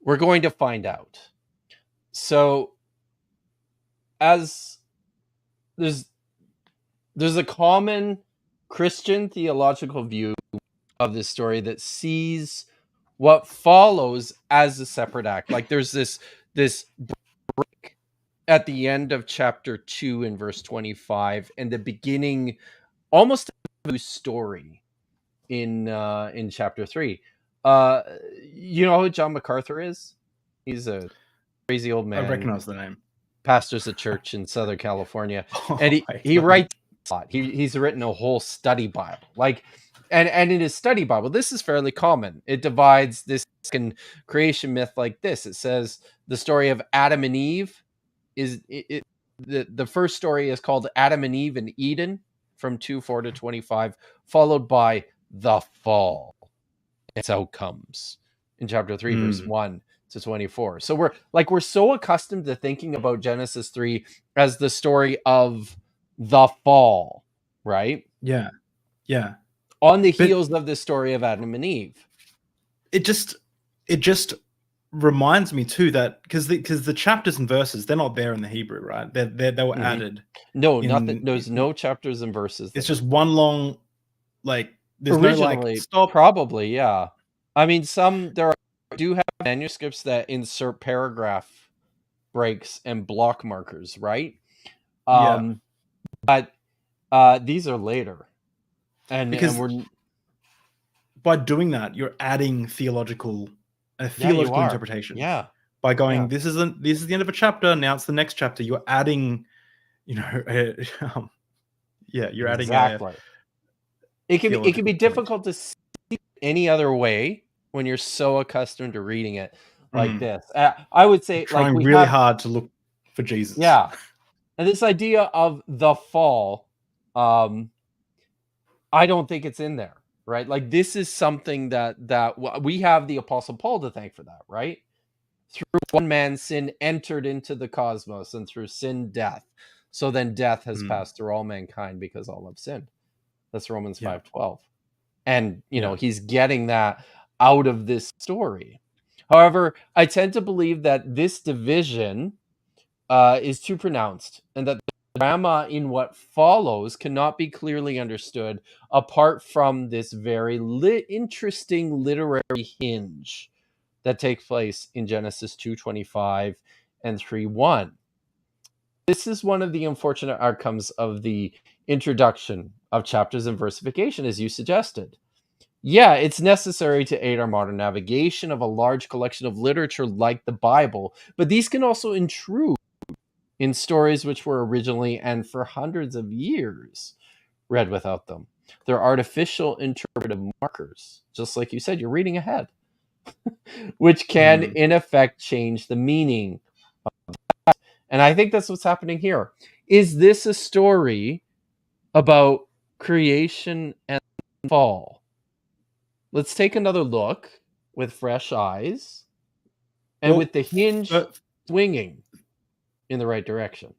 We're going to find out. So, as there's a common Christian theological view of this story that sees what follows as a separate act. Like, there's this break at the end of chapter 2 in verse 25 and the beginning almost a new story in chapter 3. You know who John MacArthur is? He's a crazy old I man, recognize the name. pastors a church in Southern California, and Oh, he writes a lot. He's written a whole study Bible, like, and in his study Bible, this is fairly common. It divides this creation myth like this. It says the story of Adam and Eve is the first story is called Adam and Eve in Eden from 2:4 to 25, followed by the fall, its outcomes in chapter 3, verse mm, 1 to 24. So we're so accustomed to thinking about Genesis 3 as the story of the fall, right? yeah, yeah. On the But heels of the story of Adam and Eve. it just reminds me too that because the chapters and verses, they're not there in the Hebrew, right? They were Mhm. added No, nothing. in. There's no chapters and verses It's there. just one long, like, there's no like Originally, stop. probably, yeah. I mean, do have manuscripts that insert paragraph breaks and block markers, right? Yeah, But these are later, and because we're by doing that, you're adding a yeah, you theological are, interpretation yeah, by yeah, going, this is the end of a chapter. Now it's the next chapter. You're adding, you know, you're adding a exactly. It can be theological point. difficult to see any other way when you're so accustomed to reading it like Mm. this. I would say, like, Trying we really have, hard to look for Jesus. yeah, and this idea of the fall, um, I don't think it's in there, right? Like, this is something that we have the Apostle Paul to thank for that, right? Through one man, sin entered into the cosmos, and through sin, death. So then death has Mm. passed through all mankind because all have sinned. That's Romans Yeah, 5:12. And, yeah. he's getting that out of this story. However, I tend to believe that this division is too pronounced, and that the drama in what follows cannot be clearly understood apart from this very interesting literary hinge that takes place in Genesis 2:25 and 3:1. This is one of the unfortunate outcomes of the introduction of chapters and versification, as you suggested. Yeah, it's necessary to aid our modern navigation of a large collection of literature like the Bible, but these can also intrude in stories which were originally and for hundreds of years read without them. They're artificial interpretive markers, just like you said, you're reading ahead, which can, Mm. in effect, change the meaning. And I think that's what's happening here. Is this a story about creation and fall. Let's take another look with fresh eyes and Well, with the hinge uh, swinging in the right direction.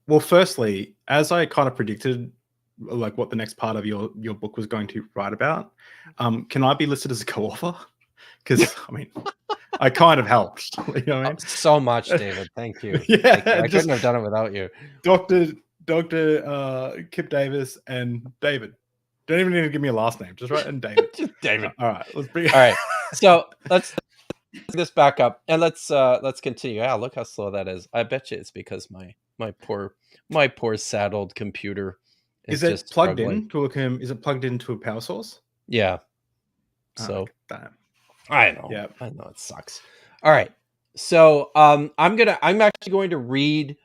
well, firstly, as I kind of predicted, like what the next part of your book was going to write about, can I be listed as a co-author? Because I mean, I kind of helped. You know what I mean? So much, David. Thank you. Yeah, Thank you. I just couldn't have done it without you. Dr. Kip Davis and David. Don't even need to give me a last name. Just write in David. Just David. All right, let's bring. All right. So let's this back up and let's continue. Yeah, look how slow that is. I bet you it's because my poor sad old computer Is just it plugged struggling. in to a? Is it plugged into a power source? Yeah. Oh, So damn. I know. Yeah. I know it sucks. All right. So I'm actually going to read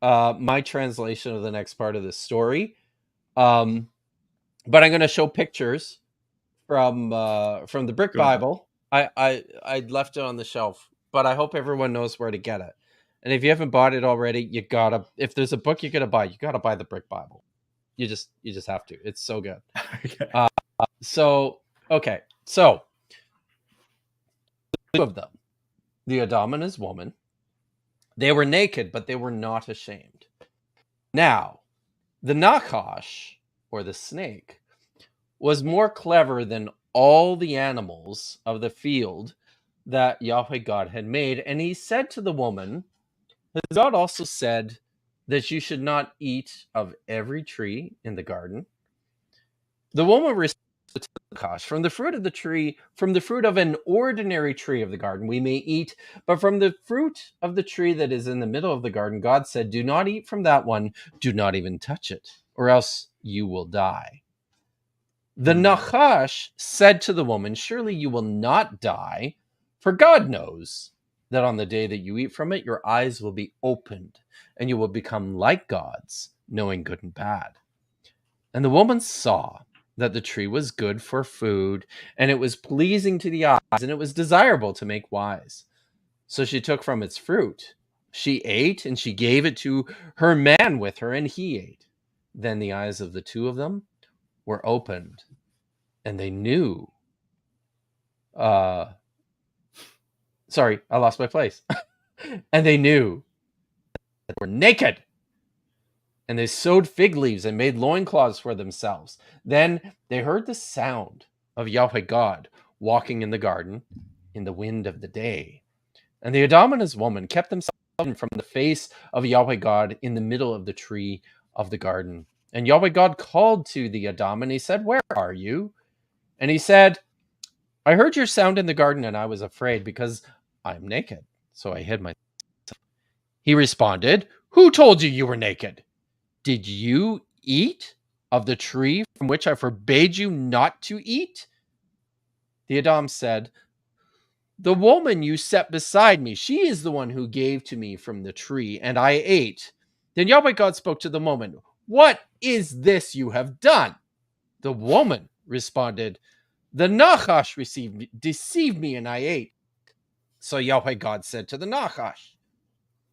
my translation of the next part of this story. But I'm going to show pictures from the Brick Good idea. Bible. I left it on the shelf, but I hope everyone knows where to get it. And if you haven't bought it already, you gotta. If there's a book you're gonna buy, you gotta buy the Brick Bible. You just have to. It's so good. Okay. So two of them, the Adam and his woman, they were naked, but they were not ashamed. Now, the Nachash, or the snake, was more clever than all the animals of the field that Yahweh God had made. And he said to the woman, God also said that you should not eat of every tree in the garden. The woman responded to Nakash, from the fruit of the tree, from the fruit of an ordinary tree of the garden, we may eat, but from the fruit of the tree that is in the middle of the garden, God said, do not eat from that one, do not even touch it, or else you will die. The Nachash said to the woman, surely you will not die, for God knows that on the day that you eat from it, your eyes will be opened, and you will become like gods, knowing good and bad. And the woman saw that the tree was good for food, and it was pleasing to the eyes, and it was desirable to make wise. So she took from its fruit. She ate, and she gave it to her man with her, and he ate. Then the eyes of the two of them were opened, and they knew. Sorry, I lost my place. And they knew that they were naked. And they sewed fig leaves and made loincloths for themselves. Then they heard the sound of Yahweh God walking in the garden in the wind of the day. And the Adam and his woman kept themselves from the face of Yahweh God in the middle of the tree of the garden. And Yahweh God called to the Adam, and he said, where are you? And he said, I heard your sound in the garden, and I was afraid because I am naked. So I hid myself. He responded, who told you you were naked? Did you eat of the tree from which I forbade you not to eat? The Adam said, the woman you set beside me, she is the one who gave to me from the tree, and I ate. Then Yahweh God spoke to the woman, what is this you have done? The woman responded, the Nachash deceived me, and I ate. So Yahweh God said to the Nachash,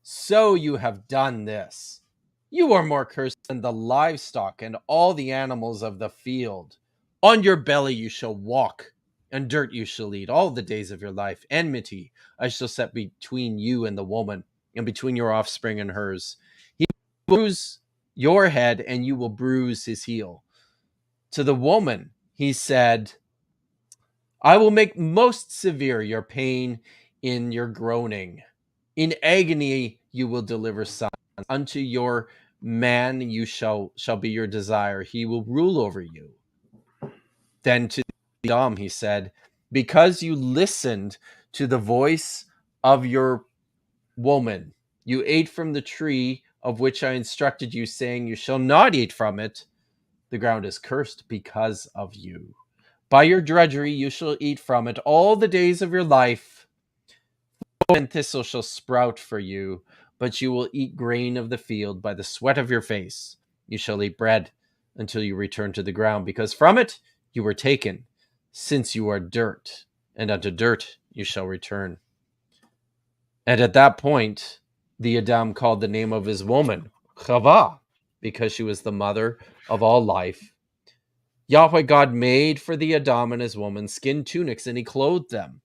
so you have done this. You are more cursed than the livestock and all the animals of the field. On your belly you shall walk, and dirt you shall eat all the days of your life. Enmity I shall set between you and the woman, and between your offspring and hers. He will bruise your head, and you will bruise his heel. To the woman he said, I will make most severe your pain in your groaning. In agony you will deliver sons. Unto your man you shall be your desire. He will rule over you. Then to the Adam he said, because you listened to the voice of your woman, you ate from the tree of which I instructed you, saying, you shall not eat from it. The ground is cursed because of you. By your drudgery you shall eat from it all the days of your life. And thistle shall sprout for you, but you will eat grain of the field by the sweat of your face. You shall eat bread until you return to the ground, because from it you were taken, since you are dirt, and unto dirt you shall return. And at that point, the Adam called the name of his woman Chava, because she was the mother of all life. Yahweh God made for the Adam and his woman skin tunics, and he clothed them.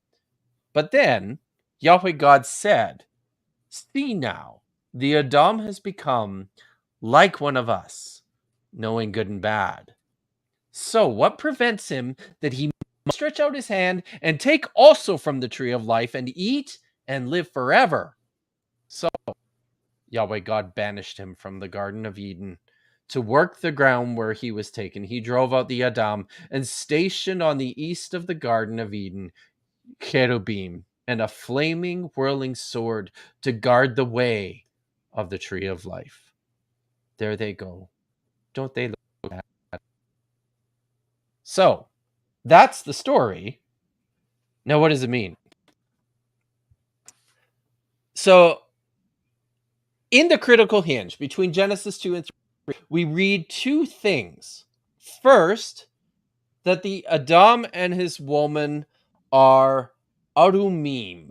But then Yahweh God said, "See now, the Adam has become like one of us, knowing good and bad. So what prevents him that he must stretch out his hand and take also from the tree of life and eat and live forever?" So Yahweh God banished him from the Garden of Eden to work the ground where he was taken. He drove out the Adam and stationed on the east of the Garden of Eden cherubim and a flaming, whirling sword to guard the way of the tree of life. There they go. Don't they look bad? So, that's the story. Now, what does it mean? So, in the critical hinge between Genesis 2 and 3, we read two things. First, that the Adam and his woman are arumim.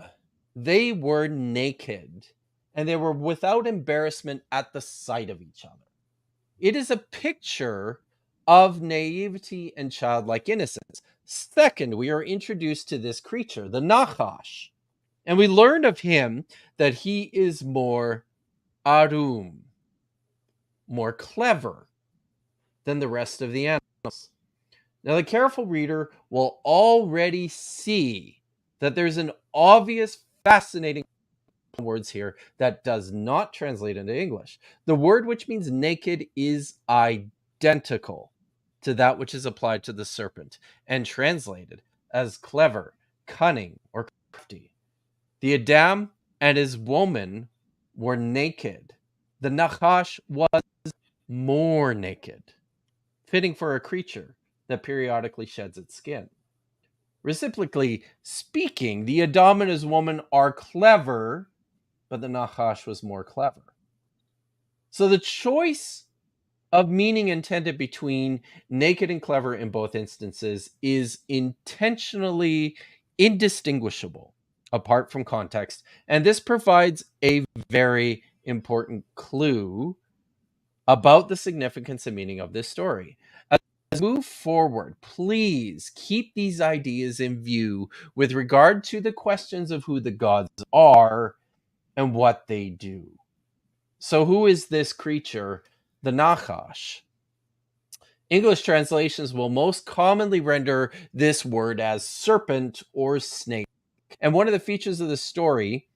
They were naked, and they were without embarrassment at the sight of each other. It is a picture of naivety and childlike innocence. Second, we are introduced to this creature, the Nachash, and we learn of him that he is more arum, more clever than the rest of the animals. Now, the careful reader will already see that there's an obvious, fascinating words here that does not translate into English. The word which means naked is identical to that which is applied to the serpent and translated as clever, cunning, or crafty. The Adam and his woman were naked. The Nachash was more naked, fitting for a creature that periodically sheds its skin. Reciprocally speaking, the Adam and his woman are clever, but the Nachash was more clever. So the choice of meaning intended between naked and clever in both instances is intentionally indistinguishable apart from context, and this provides a very important clue about the significance and meaning of this story. As we move forward, please keep these ideas in view with regard to the questions of who the gods are and what they do. So, who is this creature, the Nachash? English translations will most commonly render this word as serpent or snake. And one of the features of this story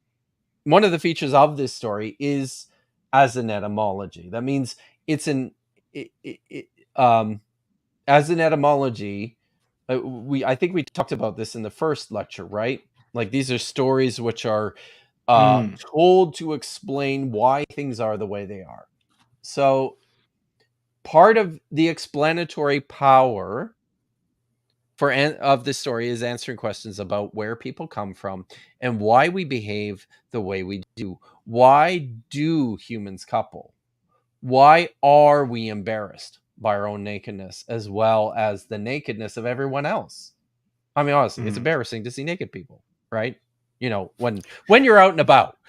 is as an etymology. That means it's as an etymology. I think we talked about this in the first lecture, right? Like, these are stories which are told to explain why things are the way they are. So part of the explanatory power of this story is answering questions about where people come from and why we behave the way we do. Why do humans couple? Why are we embarrassed by our own nakedness as well as the nakedness of everyone else? I mean, honestly, it's embarrassing to see naked people, right? You know, when you're out and about.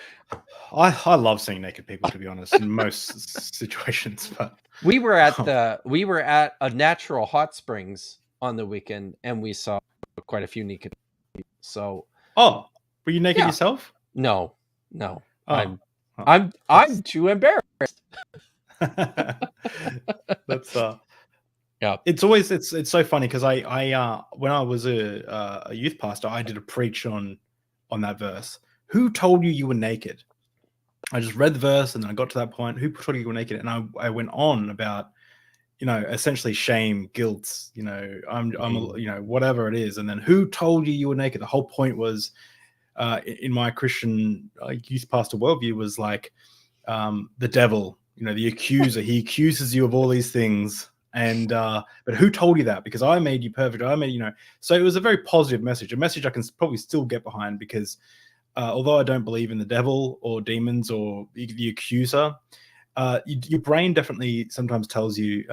I love seeing naked people, to be honest, in most situations. But we were at a natural hot springs on the weekend, and we saw quite a few naked people. So, were you naked yourself? No. I'm too embarrassed. That's yeah. It's so funny because I when I was a youth pastor, I did a preach on that verse. Who told you were naked? I just read the verse and then I got to that point. Who told you were naked? And I went on about, essentially shame, guilt, I'm whatever it is. And then who told you were naked? The whole point was, in my Christian youth pastor worldview, was like the devil, the accuser. He accuses you of all these things. And but who told you that? Because I made you perfect. I made, so it was a very positive message, a message I can probably still get behind, because although I don't believe in the devil or demons or the accuser, your brain definitely sometimes tells you,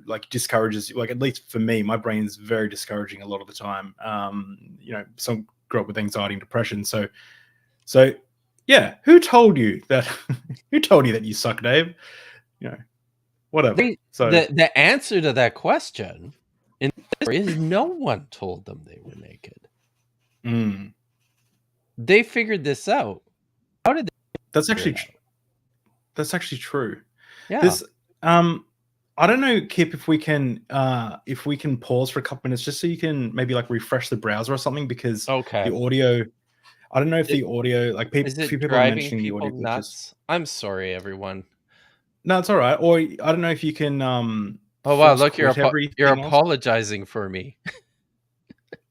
like discourages you. Like, at least for me, my brain is very discouraging a lot of the time. Some grew up with anxiety and depression. So yeah, who told you that? Who told you that you suck, Dave? whatever. So The answer to that question in this story is no one told them they were naked. They figured this out. How did they? That's actually true. Yeah. There's I don't know, Kip, if we can pause for a couple minutes just so you can maybe like refresh the browser or something, because the audio, I don't know if the audio, like a few people are mentioning the audio glitches. Nuts? I'm sorry, everyone. No, it's all right. Or I don't know if you can oh wow, look, you're apologizing for me.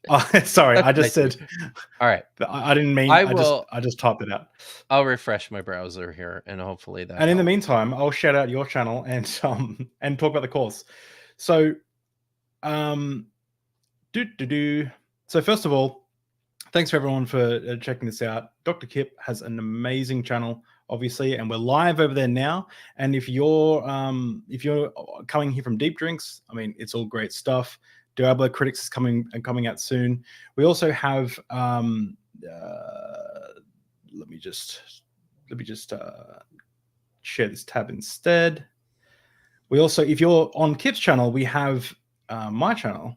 Oh, sorry, I just said. All right, I didn't mean. I just typed it out. I'll refresh my browser here, and hopefully that. And in the meantime, I'll shout out your channel and talk about the course. So, So first of all, thanks for everyone for checking this out. Dr. Kip has an amazing channel, obviously, and we're live over there now. And if you're coming here from Deep Drinks, I mean, it's all great stuff. Diablo Critics is coming out soon. We also have let me just share this tab instead. We also, if you're on Kip's channel, we have my channel,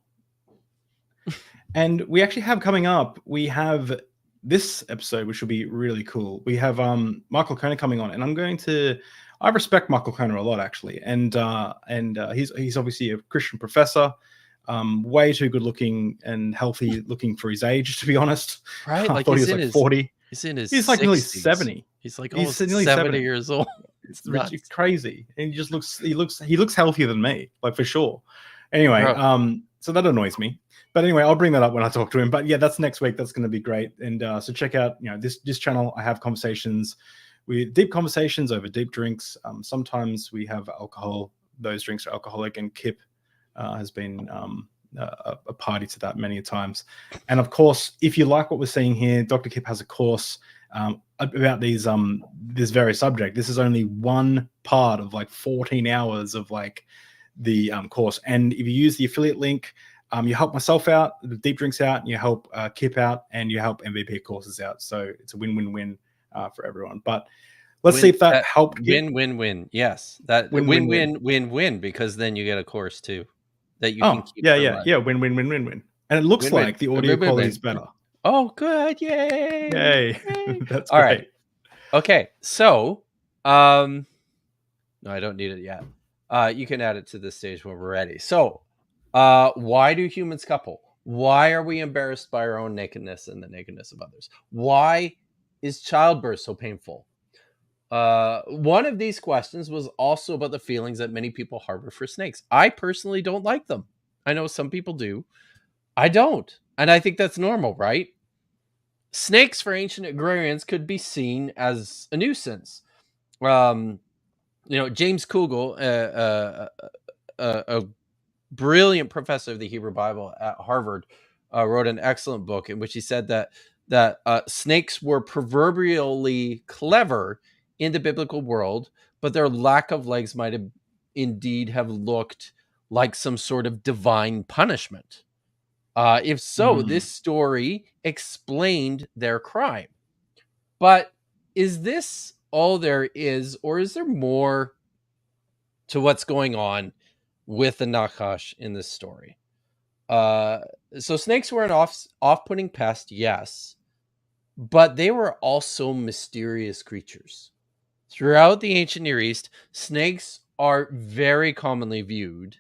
and we actually have coming up. We have this episode, which will be really cool. We have Michael Kona coming on, and I respect Michael Kona a lot, actually, and he's obviously a Christian professor. Way too good looking and healthy looking for his age, to be honest. Right, I thought he was like 40. He's like nearly 70. He's like almost nearly 70 years old. It's crazy, and he looks healthier than me, like for sure. Anyway, so that annoys me. But anyway, I'll bring that up when I talk to him. But yeah, that's next week. That's going to be great. And so check out this channel. I have conversations, deep conversations over deep drinks. Sometimes we have alcohol. Those drinks are alcoholic, and Kip has been a party to that many times. And of course, if you like what we're seeing here, Dr. Kip has a course about this very subject. This is only one part of like 14 hours of like the course. And if you use the affiliate link, you help myself out, the Deep Drinks out, and you help Kip out, and you help MVP courses out. So it's a win-win-win for everyone. But let's see if that helped. Win-win-win. Yes, that win-win-win-win, because then you get a course too that you can keep. Yeah. Win-win-win-win-win. And it looks like the audio quality is better. Oh, good! Yay! That's all great. Right. Okay, so no, I don't need it yet. You can add it to this stage when we're ready. So, why do humans couple? Why are we embarrassed by our own nakedness and the nakedness of others? Why is childbirth so painful? One of these questions was also about the feelings that many people harbor for snakes. I personally don't like them. I know some people do. I don't. And I think that's normal, right? Snakes for ancient agrarians could be seen as a nuisance. James Kugel, a brilliant professor of the Hebrew Bible at Harvard, wrote an excellent book in which he said that snakes were proverbially clever in the biblical world, but their lack of legs might have indeed have looked like some sort of divine punishment. If so, this story explained their crime. But is this all there is, or is there more to what's going on with the Nachash in this story? So snakes were an off-putting pest, yes, but they were also mysterious creatures. Throughout the ancient Near East, snakes are very commonly viewed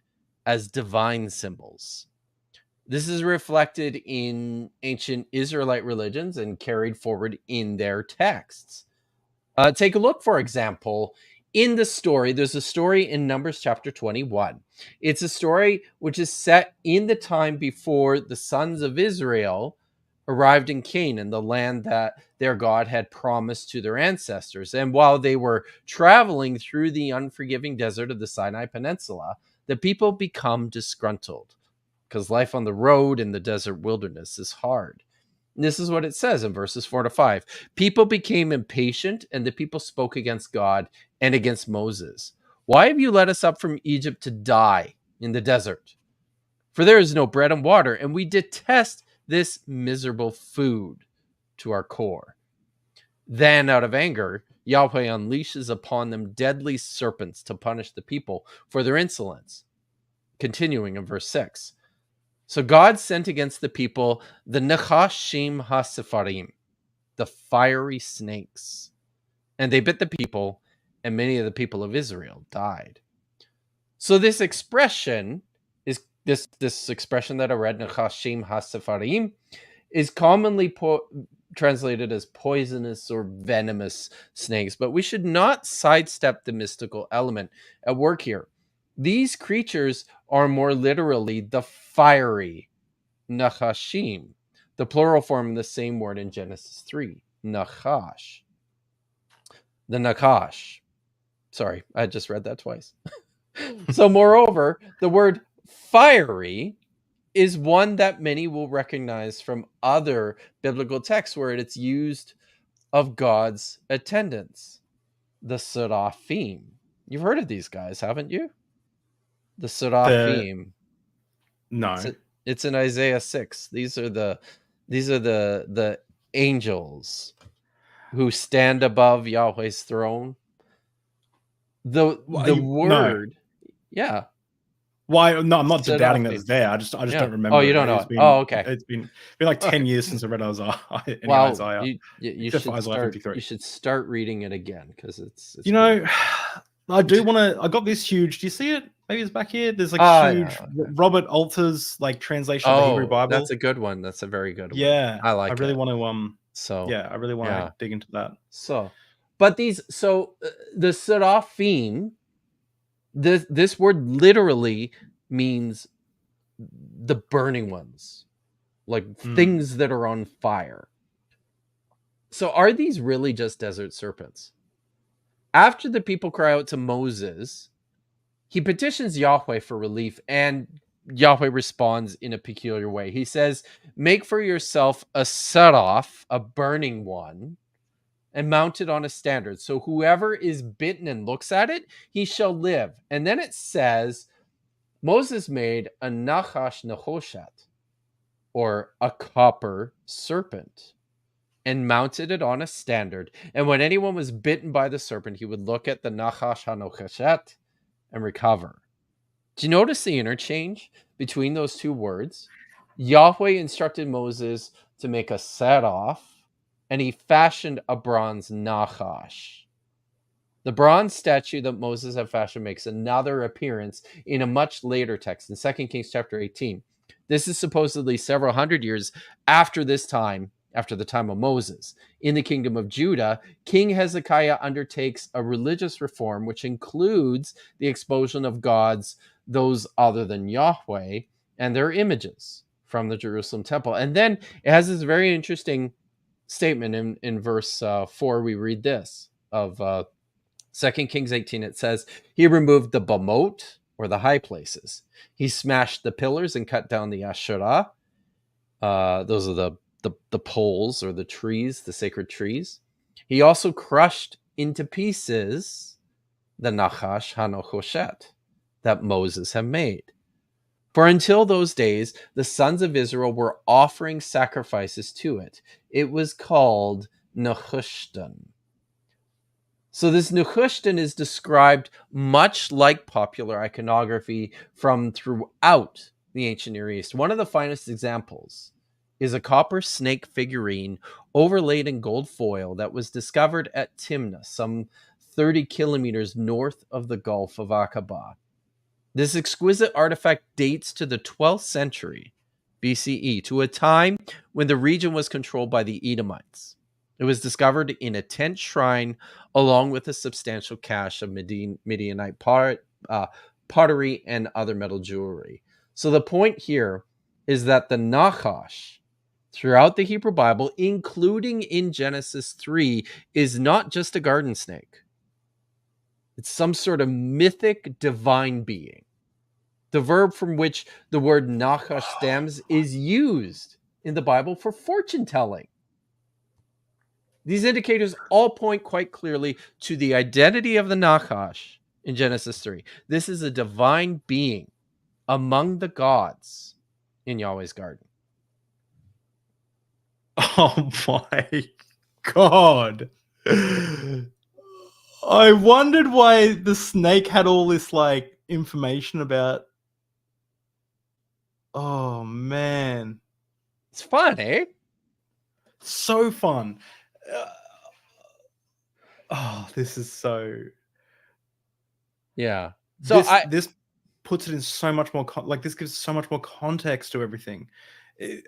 as divine symbols. This is reflected in ancient Israelite religions and carried forward in their texts. Take a look, for example, in the story. There's a story in Numbers chapter 21. It's a story which is set in the time before the sons of Israel arrived in Canaan, the land that their God had promised to their ancestors. And while they were traveling through the unforgiving desert of the Sinai Peninsula, the people become disgruntled, because life on the road in the desert wilderness is hard. And this is what it says in verses 4-5. People became impatient, and the people spoke against God and against Moses. Why have you led us up from Egypt to die in the desert? For there is no bread and water, and we detest this miserable food to our core. Then, out of anger, Yahweh unleashes upon them deadly serpents to punish the people for their insolence. Continuing in verse 6. So God sent against the people the Nechashim HaSepharim, the fiery snakes, and they bit the people, and many of the people of Israel died. So this expression is this expression that I read, Nechashim HaSepharim, is commonly translated as poisonous or venomous snakes, but we should not sidestep the mystical element at work here. These creatures are more literally the fiery Nachashim, the plural form of the same word in Genesis 3, Nachash. The Nakash. Sorry, I just read that twice. So moreover, the word fiery is one that many will recognize from other biblical texts where it's used of God's attendants, the Seraphim. You've heard of these guys, haven't you? The Seraphim. No. It's in Isaiah 6. These are the angels who stand above Yahweh's throne. The word, no. yeah. Why? No, I'm not doubting that it's there. I just don't remember. Oh, you don't know it. Okay. It's been like 10 years since I read Isaiah. Well, you should start reading it again because it's I do want to. I got this huge. Do you see it? Maybe it's back here. There's like huge Robert Alter's like translation of the Hebrew Bible. That's a good one. That's a very good one. Yeah, I like it. I really want to. I really want to dig into that. But the Seraphim. This word literally means the burning ones, like things that are on fire. So are these really just desert serpents? After the people cry out to Moses, he petitions Yahweh for relief, and Yahweh responds in a peculiar way. He says, make for yourself a seraph, a burning one, and mount it on a standard. So whoever is bitten and looks at it, he shall live. And then it says, Moses made a Nachash Nehoshet, or a copper serpent, and mounted it on a standard. And when anyone was bitten by the serpent, he would look at the Nachash HaNocheshet and recover. Do you notice the interchange between those two words? Yahweh instructed Moses to make a seraph, and he fashioned a bronze Nachash. The bronze statue that Moses had fashioned makes another appearance in a much later text in 2 Kings chapter 18. This is supposedly several hundred years after the time of Moses. In the kingdom of Judah, King Hezekiah undertakes a religious reform which includes the expulsion of gods, those other than Yahweh, and their images from the Jerusalem temple. And then it has this very interesting statement in verse 4. We read this of 2 Kings 18. It says, he removed the bamot, or the high places. He smashed the pillars and cut down the Asherah. Those are the poles, or the trees, the sacred trees. He also crushed into pieces the Nachash HaNochoshet that Moses had made. For until those days, the sons of Israel were offering sacrifices to it. It was called Nehushtan. So this Nehushtan is described much like popular iconography from throughout the ancient Near East. One of the finest examples is a copper snake figurine overlaid in gold foil that was discovered at Timnah, some 30 kilometers north of the Gulf of Aqaba. This exquisite artifact dates to the 12th century BCE, to a time when the region was controlled by the Edomites. It was discovered in a tent shrine along with a substantial cache of Midianite pottery and other metal jewelry. So the point here is that the Nachash, throughout the Hebrew Bible, including in Genesis 3, is not just a garden snake. It's some sort of mythic divine being. The verb from which the word Nachash stems is used in the Bible for fortune telling. These indicators all point quite clearly to the identity of the Nachash in Genesis 3. This is a divine being among the gods in Yahweh's garden. Oh my God. I wondered why the snake had all this like information about. Oh man, It's fun, eh? so fun. Uh, oh, this is so. Yeah. So This puts it in so much more like this gives so much more context to everything.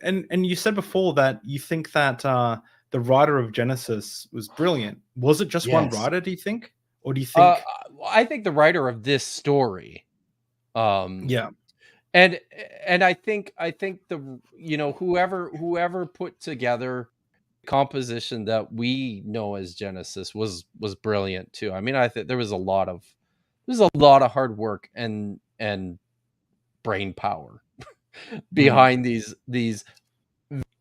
And you said before that you think that the writer of Genesis was brilliant. Was it just one yes. writer, do you think? Or do you think I think the writer of this story, um, yeah. and I think the whoever put together the composition that we know as Genesis was brilliant too. I mean, I think there was a lot of hard work and brain power Mm, behind these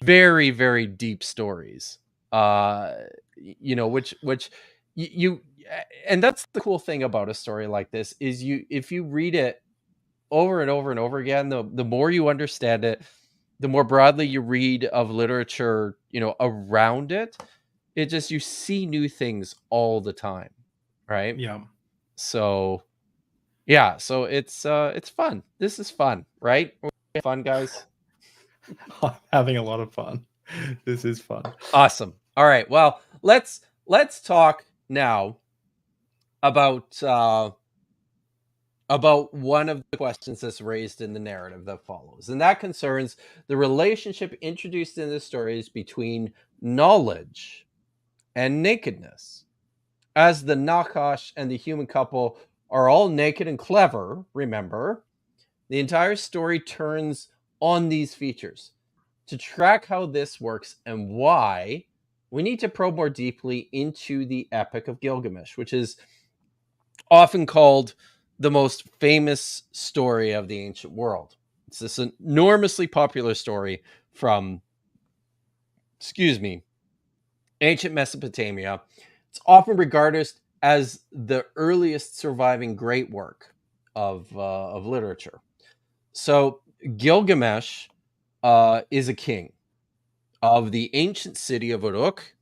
very very deep stories. Uh, which you and that's the cool thing about a story like this is if you read it over and over and over again, the more you understand it, the more broadly you read of literature, around it, it just you see new things all the time, right? yeah. So yeah, so it's fun. This is fun, right? We're fun, guys. I'm having a lot of fun. This is fun. Awesome. All right. Well, let's talk now about one of the questions that's raised in the narrative that follows, and that concerns the relationship introduced in the stories between knowledge and nakedness. As the Nakash and the human couple are all naked and clever, remember, the entire story turns on these features. To track how this works and why, we need to probe more deeply into the Epic of Gilgamesh, which is often called the most famous story of the ancient world. It's this enormously popular story from, ancient Mesopotamia. It's often regarded as the earliest surviving great work of literature. So Gilgamesh is a king of the ancient city of Uruk,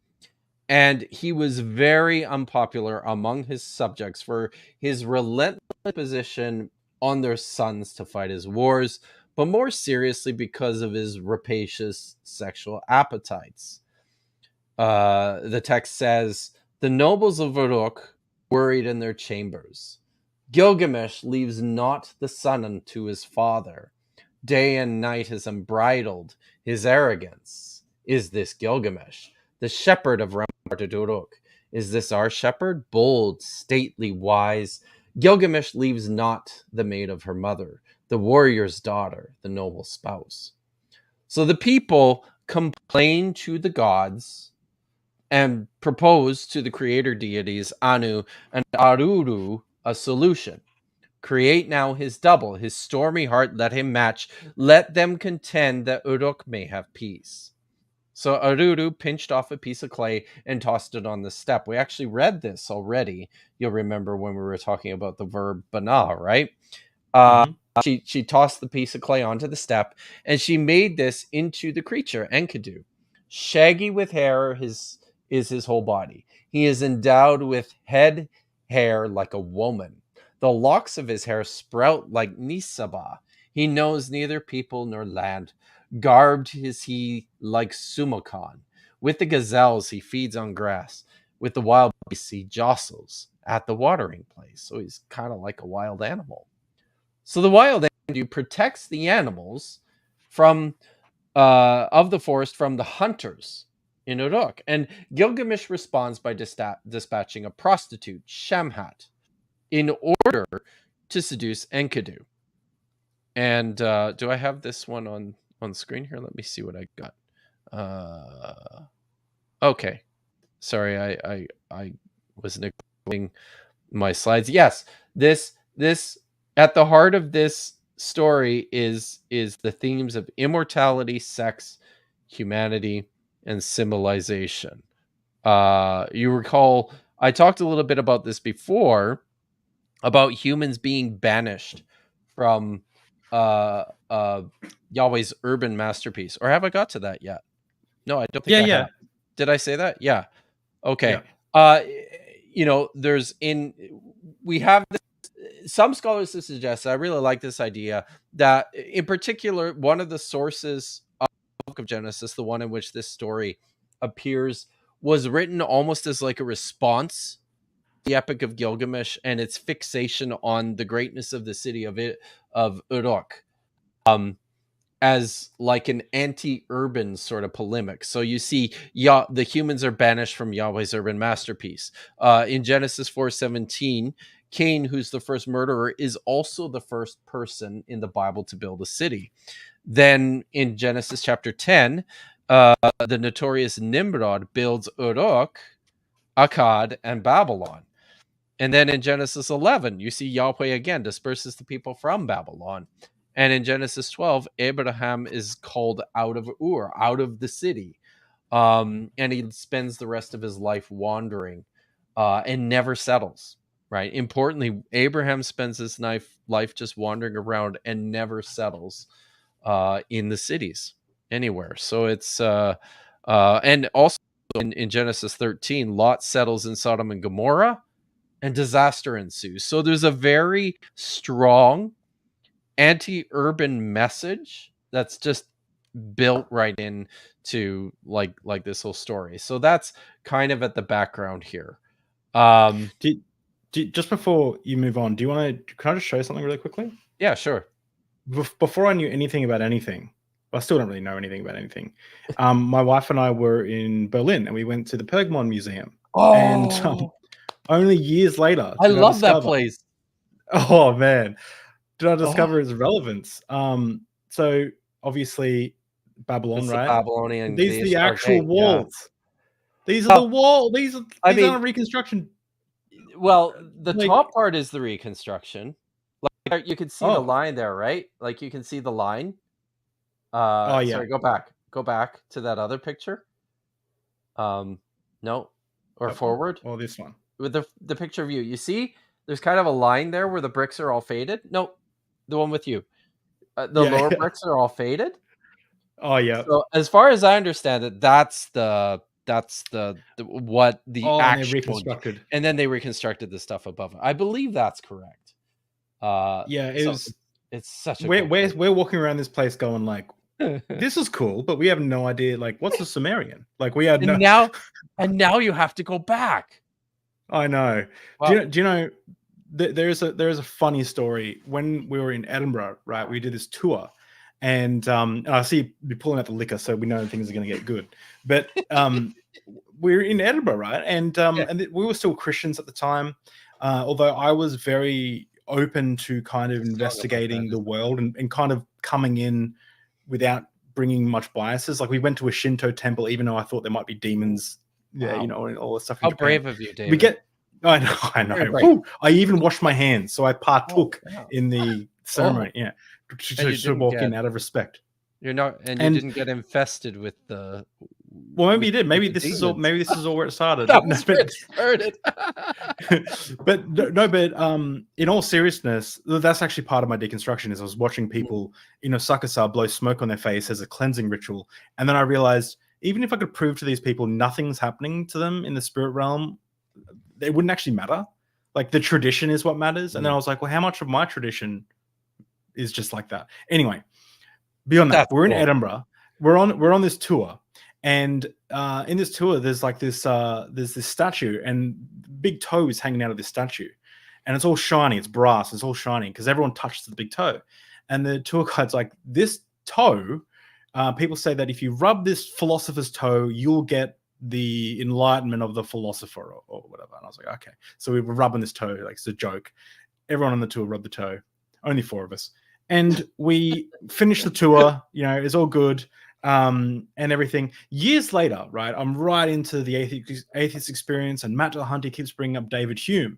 and he was very unpopular among his subjects for his relentless position on their sons to fight his wars, but more seriously because of his rapacious sexual appetites. The text says, "The nobles of Uruk worried in their chambers. Gilgamesh leaves not the son unto his father. Day and night is unbridled. His arrogance. Is this Gilgamesh, the shepherd of ramparted Uruk? Is this our shepherd, bold, stately, wise? Gilgamesh leaves not the maid of her mother, the warrior's daughter, the noble spouse." So the people complain to the gods and propose to the creator deities Anu and Aruru a solution. Create now his double, his stormy heart, let him match. Let them contend that Uruk may have peace. So Aruru pinched off a piece of clay and tossed it on the step. We actually read this already. You'll remember when we were talking about the verb bana, right? Uh, Hmm. she tossed the piece of clay onto the step, and she made this into the creature Enkidu. Shaggy with hair is his whole body. He is endowed with head hair like a woman. The locks of his hair sprout like Nisaba. He knows neither people nor land. Garbed is he like Sumokan. With the gazelles he feeds on grass. With the wild beasts he jostles at the watering place. So he's kind of like a wild animal. So the wild Enkidu protects the animals from of the forest from the hunters in Uruk. And Gilgamesh responds by dispatching a prostitute, Shamhat, in order to seduce Enkidu. And do I have this one on screen here? Let me see what I got. Okay, sorry, I was neglecting my slides. Yes, this at the heart of this story is the themes of immortality, sex, humanity, and civilization. You recall I talked a little bit about this before about humans being banished from uh uh Yahweh's urban masterpiece. Or have I got to that yet? No, I don't think Yeah, I yeah, have. Did I say that? Yeah. yeah. Okay. we have this, some scholars to suggest, I really like this idea, that in particular, one of the sources of the book of Genesis, the one in which this story appears, was written almost as like a response to the Epic of Gilgamesh and its fixation on the greatness of the city of Uruk. As like an anti-urban sort of polemic. So you see, the humans are banished from Yahweh's urban masterpiece. In Genesis 4:17, Cain, who's the first murderer, is also the first person in the Bible to build a city. Then in Genesis chapter 10, the notorious Nimrod builds Uruk, Akkad, and Babylon. And then in Genesis 11, you see Yahweh again disperses the people from Babylon. And in Genesis 12, Abraham is called out of Ur, out of the city. And he spends the rest of his life wandering and never settles, right? Importantly, Abraham spends his life just wandering around and never settles in the cities anywhere. So it's, and also in Genesis 13, Lot settles in Sodom and Gomorrah, and disaster ensues. So there's a very strong anti-urban message that's just built right into like this whole story. So that's kind of at the background here. Just before you move on, can I just show you something really quickly? Yeah, sure. Before I knew anything about anything, I still don't really know anything about anything. My wife and I were in Berlin, and we went to the Pergamon Museum. Oh, and only years later, I love that place. Oh man, did I discover its relevance? So obviously Babylon, right? Babylonian. These are the actual walls. Yeah. These are the walls. These aren't a reconstruction. Well, the top part is the reconstruction. Like you can see the line there, right? Like you can see the line. Yeah. Sorry, go back to that other picture. No, or forward. Or this one. With the picture of you. You see, there's kind of a line there where the bricks are all faded. No, the one with you. Lower bricks are all faded. Oh yeah. So as far as I understand it, that's the what the actual reconstructed, and then they reconstructed the stuff above it. I believe that's correct. It's such a we're walking around this place going like, this is cool, but we have no idea like what's the Sumerian. Like we had now you have to go back. I know. Wow. Do you know there is a funny story. When we were in Edinburgh, right? We did this tour, and I see you pulling out the liquor, so we know things are going to get good. But we're in Edinburgh, right? And we were still Christians at the time, although I was very open to kind of investigating the world and kind of coming in without bringing much biases. Like we went to a Shinto temple, even though I thought there might be demons. Yeah, wow. You know, and all the stuff. How brave of you, David. I know. Ooh, I even washed my hands, so I partook in the ceremony. Yeah, to walk in out of respect. You didn't get infested with the. Well, maybe you did. Maybe this is all. Maybe this is all where it started. That was where it started. but in all seriousness, that's actually part of my deconstruction. Is I was watching people, Sakasa blow smoke on their face as a cleansing ritual, and then I realized, even if I could prove to these people nothing's happening to them in the spirit realm, it wouldn't actually matter. Like the tradition is what matters. And then I was like, well, how much of my tradition is just like that? Anyway, beyond that, we're in Edinburgh. We're on this tour, and in this tour, there's like this statue, and big toe is hanging out of this statue, and it's all shiny. It's brass. It's all shiny because everyone touches the big toe, and the tour guide's like, this toe. People say that if you rub this philosopher's toe, you'll get the enlightenment of the philosopher or whatever. And I was like, okay. So we were rubbing this toe, like it's a joke. Everyone on the tour rubbed the toe. Only 4 of us. And we finished the tour, it's all good. And everything. Years later, right, I'm right into the atheist experience, and Matt Dillahunty keeps bringing up David Hume.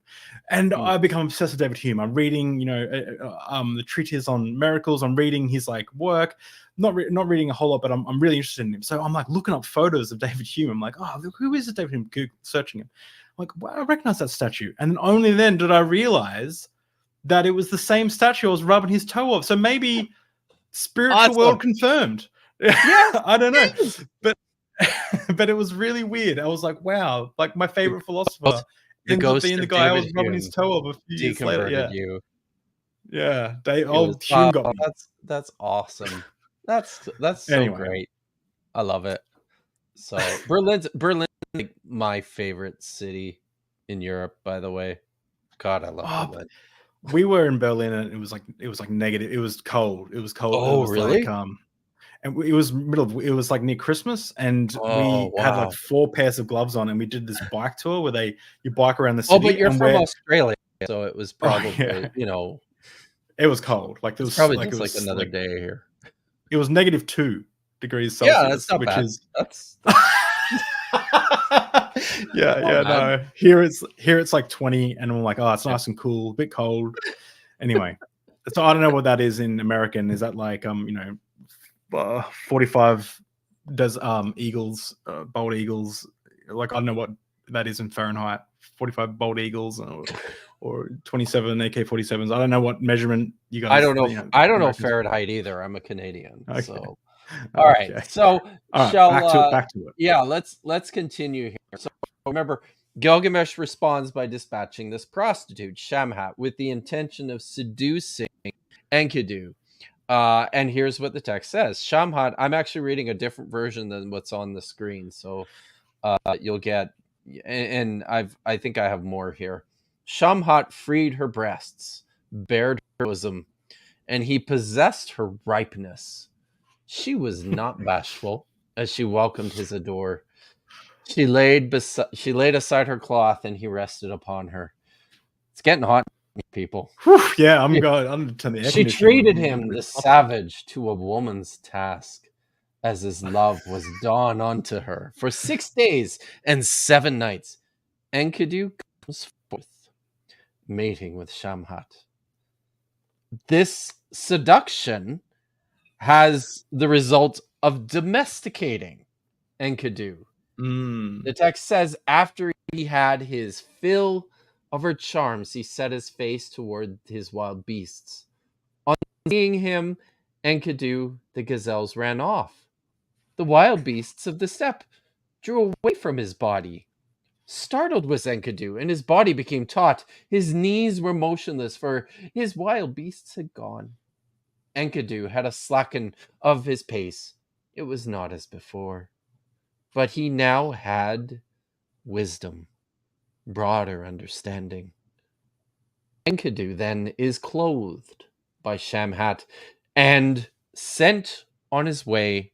And I become obsessed with David Hume. I'm reading, the treatise on miracles. I'm reading his work. Not reading a whole lot, but I'm really interested in him. So I'm looking up photos of David Hume. I'm like, oh, who is this David Hume? Google, searching him. I'm like, well, I recognize that statue. And only then did I realize that it was the same statue I was rubbing his toe off. So maybe spiritual world confirmed. Yeah, I don't know. But it was really weird. I was like, wow, like my favorite philosopher The ends up ghost being the of guy I was David rubbing his Hume toe of a few years later. deconverted Yeah, you. yeah. It was Old Hume got me. that's awesome. That's so Anyway, great. I love it. So Berlin's like my favorite city in Europe, by the way. God, I love oh, Berlin. we were in Berlin and it was like negative. It was cold. It was cold. It Oh, was like really? and it was it was like near Christmas, and Oh, we had like wow. 4 pairs of gloves on, and we did this bike tour where you bike around the Oh, but city, you're and from we're Australia, so it was oh yeah, probably, it was cold. Like it's probably just like another day here. it was -2 degrees Yeah, that's Celsius, not which bad. is That's not yeah, bad. no. Here it's like 20, and I'm like, oh, it's nice and cool, a bit cold. Anyway, so I don't know what that is in American. Is that like 45 does eagles, bald eagles? Like I don't know what that is in Fahrenheit. 45 bald eagles or 27 AK-47s. I don't know what measurement you I guys, don't know. I don't know Americans. Fahrenheit either. I'm a Canadian, Okay, so all right. okay. So All right, shall back to it. yeah, let's continue here. So remember, Gilgamesh responds by dispatching this prostitute, Shamhat, with the intention of seducing Enkidu. And here's what the text says. Shamhat, I'm actually reading a different version than what's on the screen, so you'll get and I think I have more here. Shamhat freed her breasts, bared her bosom, and he possessed her ripeness. She was not bashful as she welcomed his adore. She laid aside her cloth, and he rested upon her. It's getting hot, people. Whew, yeah, I'm going. I'm gonna turn the air She conditioning on. treated I'm getting him, a the bit frosty. savage, to a woman's task, as his love was dawn unto her. For 6 days and 7 nights, Enkidu comes forth, mating with Shamhat. This seduction has the result of domesticating Enkidu. The text says, after he had his fill of her charms, he set his face toward his wild beasts. On seeing him, Enkidu, the gazelles ran off. The wild beasts of the steppe drew away from his body. Startled was Enkidu, and his body became taut. His knees were motionless, for his wild beasts had gone. Enkidu had a slacken of his pace. It was not as before, but he now had wisdom, broader understanding. Enkidu then is clothed by Shamhat and sent on his way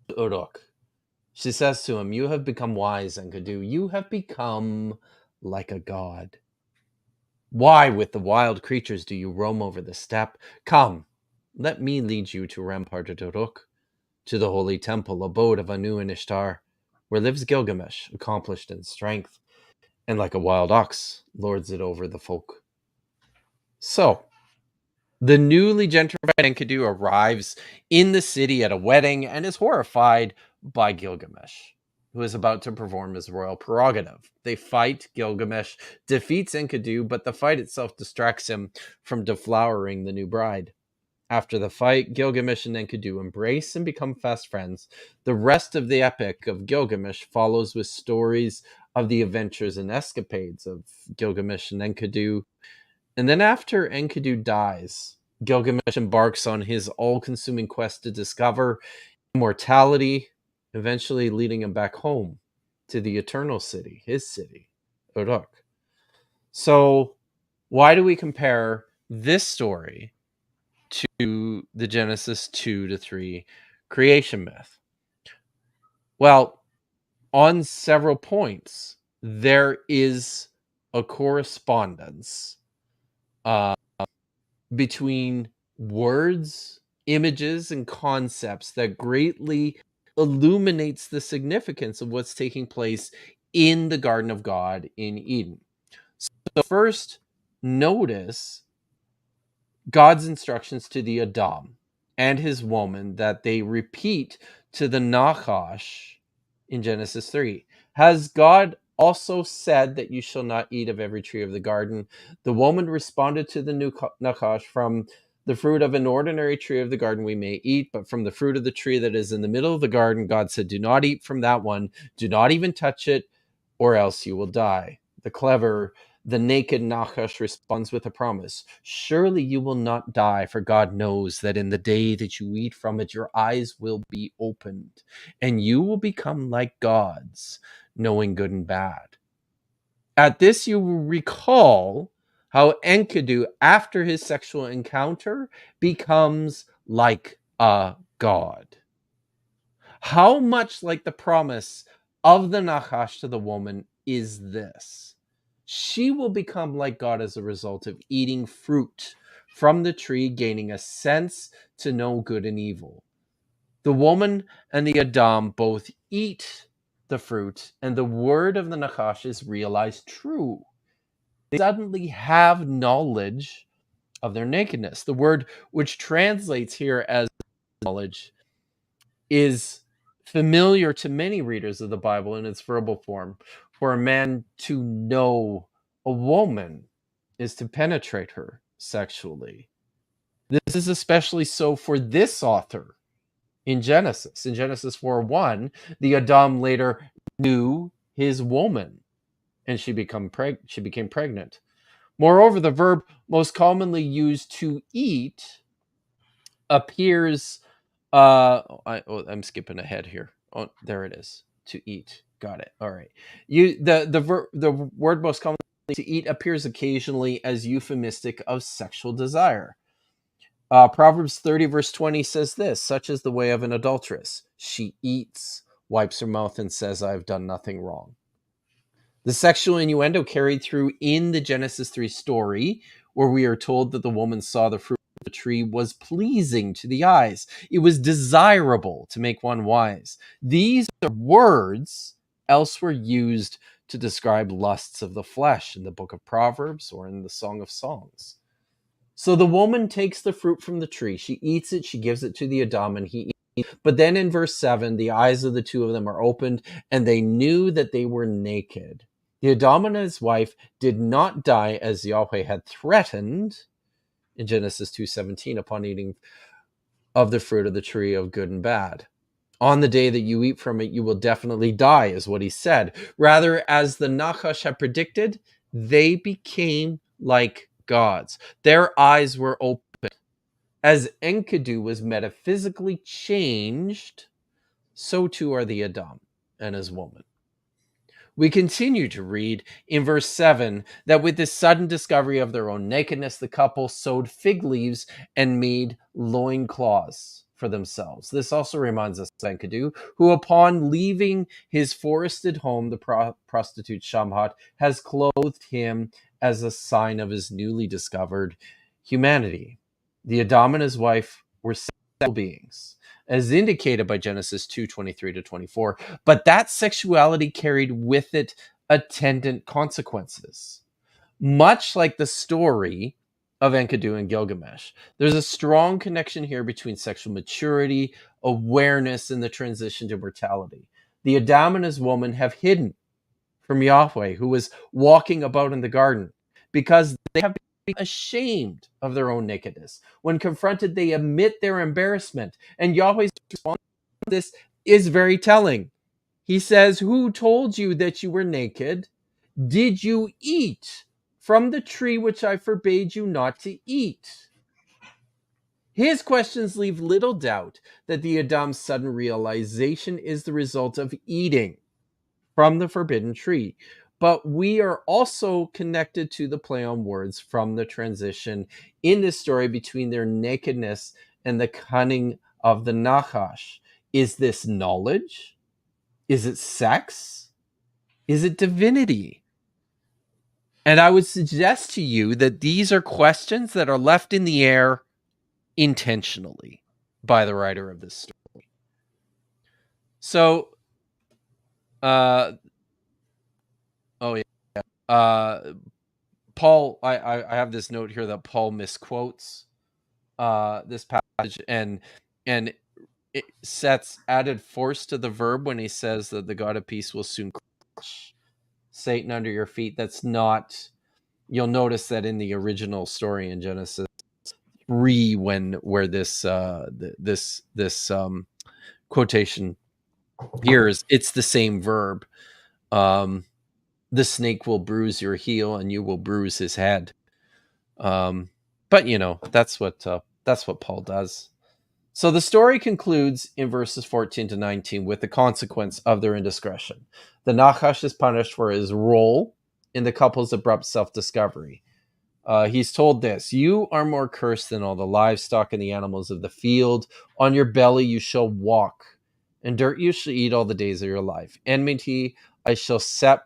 to Uruk. She says to him, "You have become wise, Enkidu. You have become like a god. Why, with the wild creatures, do you roam over the steppe? Come, let me lead you to Rampart of Uruk, to the holy temple, abode of Anu and Ishtar, where lives Gilgamesh, accomplished in strength, and like a wild ox, lords it over the folk." So, the newly gentrified Enkidu arrives in the city at a wedding and is horrified by Gilgamesh, who is about to perform his royal prerogative. They fight. Gilgamesh defeats Enkidu, but the fight itself distracts him from deflowering the new bride. After the fight, Gilgamesh and Enkidu embrace and become fast friends. The rest of the epic of Gilgamesh follows with stories of the adventures and escapades of Gilgamesh and Enkidu. And then after Enkidu dies, Gilgamesh embarks on his all-consuming quest to discover immortality, eventually leading him back home to the eternal city, his city, Uruk. So why do we compare this story to the Genesis 2 to 3 creation myth? Well, on several points, there is a correspondence between words, images, and concepts that greatly illuminates the significance of what's taking place in the Garden of God in Eden. So first, notice God's instructions to the Adam and his woman that they repeat to the Nachash in Genesis 3. Has God also said that you shall not eat of every tree of the garden? The woman responded to the Nachash, from the fruit of an ordinary tree of the garden we may eat, but from the fruit of the tree that is in the middle of the garden, God said, do not eat from that one. Do not even touch it, or else you will die. the clever, the naked Nachash responds with a promise. Surely you will not die, for God knows that in the day that you eat from it, your eyes will be opened, and you will become like gods, knowing good and bad. At this, you will recall how Enkidu, after his sexual encounter, becomes like a god. How much like the promise of the Nachash to the woman is this? She will become like God as a result of eating fruit from the tree, gaining a sense to know good and evil. The woman and the Adam both eat the fruit, and the word of the Nachash is realized true. They suddenly have knowledge of their nakedness. The word which translates here as knowledge is familiar to many readers of the Bible in its verbal form. For a man to know a woman is to penetrate her sexually. This is especially so for this author in Genesis. In Genesis 4:1, the Adam later knew his woman, and she became pregnant. Moreover, the verb most commonly used to eat appears I'm skipping ahead here. Oh, there it is. To eat. Got it. All right. The word most commonly to eat appears occasionally as euphemistic of sexual desire. Proverbs 30 verse 20 says this: such is the way of an adulteress. She eats, wipes her mouth, and says, I've done nothing wrong. The sexual innuendo carried through in the Genesis 3 story, where we are told that the woman saw the fruit of the tree, was pleasing to the eyes. It was desirable to make one wise. These are words elsewhere used to describe lusts of the flesh in the book of Proverbs or in the Song of Songs. So the woman takes the fruit from the tree. She eats it. She gives it to the Adam, and he eats. But then in verse 7, the eyes of the two of them are opened, and they knew that they were naked. The Adam and his wife did not die as Yahweh had threatened in Genesis 2:17 upon eating of the fruit of the tree of good and bad. On the day that you eat from it, you will definitely die, is what he said. Rather, as the Nachash had predicted, they became like gods. Their eyes were opened. As Enkidu was metaphysically changed, so too are the Adam and his woman. We continue to read in verse 7 that with this sudden discovery of their own nakedness, the couple sewed fig leaves and made loincloths for themselves. This also reminds us of Enkidu, who upon leaving his forested home, the prostitute Shamhat, has clothed him as a sign of his newly discovered humanity. The Adam and his wife were sexual beings, as indicated by Genesis 2:23-24, but that sexuality carried with it attendant consequences. Much like the story of Enkidu and Gilgamesh, there's a strong connection here between sexual maturity, awareness, and the transition to mortality. The Adam and his woman have hidden from Yahweh, who was walking about in the garden, because they have been ashamed of their own nakedness. When confronted, they admit their embarrassment, and Yahweh's response to this is very telling. He says, who told you that you were naked? Did you eat from the tree which I forbade you not to eat? His questions leave little doubt that the Adam's sudden realization is the result of eating from the forbidden tree. But we are also connected to the play on words from the transition in this story between their nakedness and the cunning of the Nachash. Is this knowledge? Is it sex? Is it divinity? And I would suggest to you that these are questions that are left in the air intentionally by the writer of this story. So, Paul, I have this note here that Paul misquotes this passage, and it sets added force to the verb when he says that the God of peace will soon crush Satan under your feet. That's not. You'll notice that in the original story in Genesis 3, where this quotation appears, it's the same verb. the snake will bruise your heel and you will bruise his head. But that's what Paul does. So the story concludes in verses 14 to 19 with the consequence of their indiscretion. The Nachash is punished for his role in the couple's abrupt self-discovery. He's told this: "You are more cursed than all the livestock and the animals of the field. On your belly you shall walk, and dirt you shall eat all the days of your life. Enmity I shall set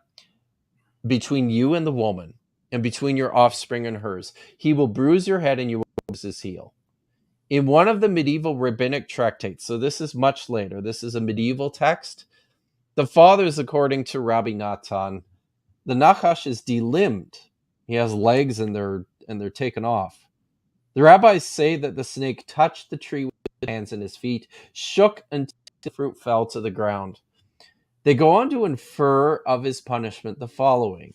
between you and the woman, and between your offspring and hers. He will bruise your head, and you will bruise his heel." In one of the medieval rabbinic tractates, so this is much later, this is a medieval text, the fathers, according to Rabbi Natan, the Nachash is delimbed. He has legs and they're taken off. The rabbis say that the snake touched the tree with his hands and his feet, shook until the fruit fell to the ground. They go on to infer of his punishment the following: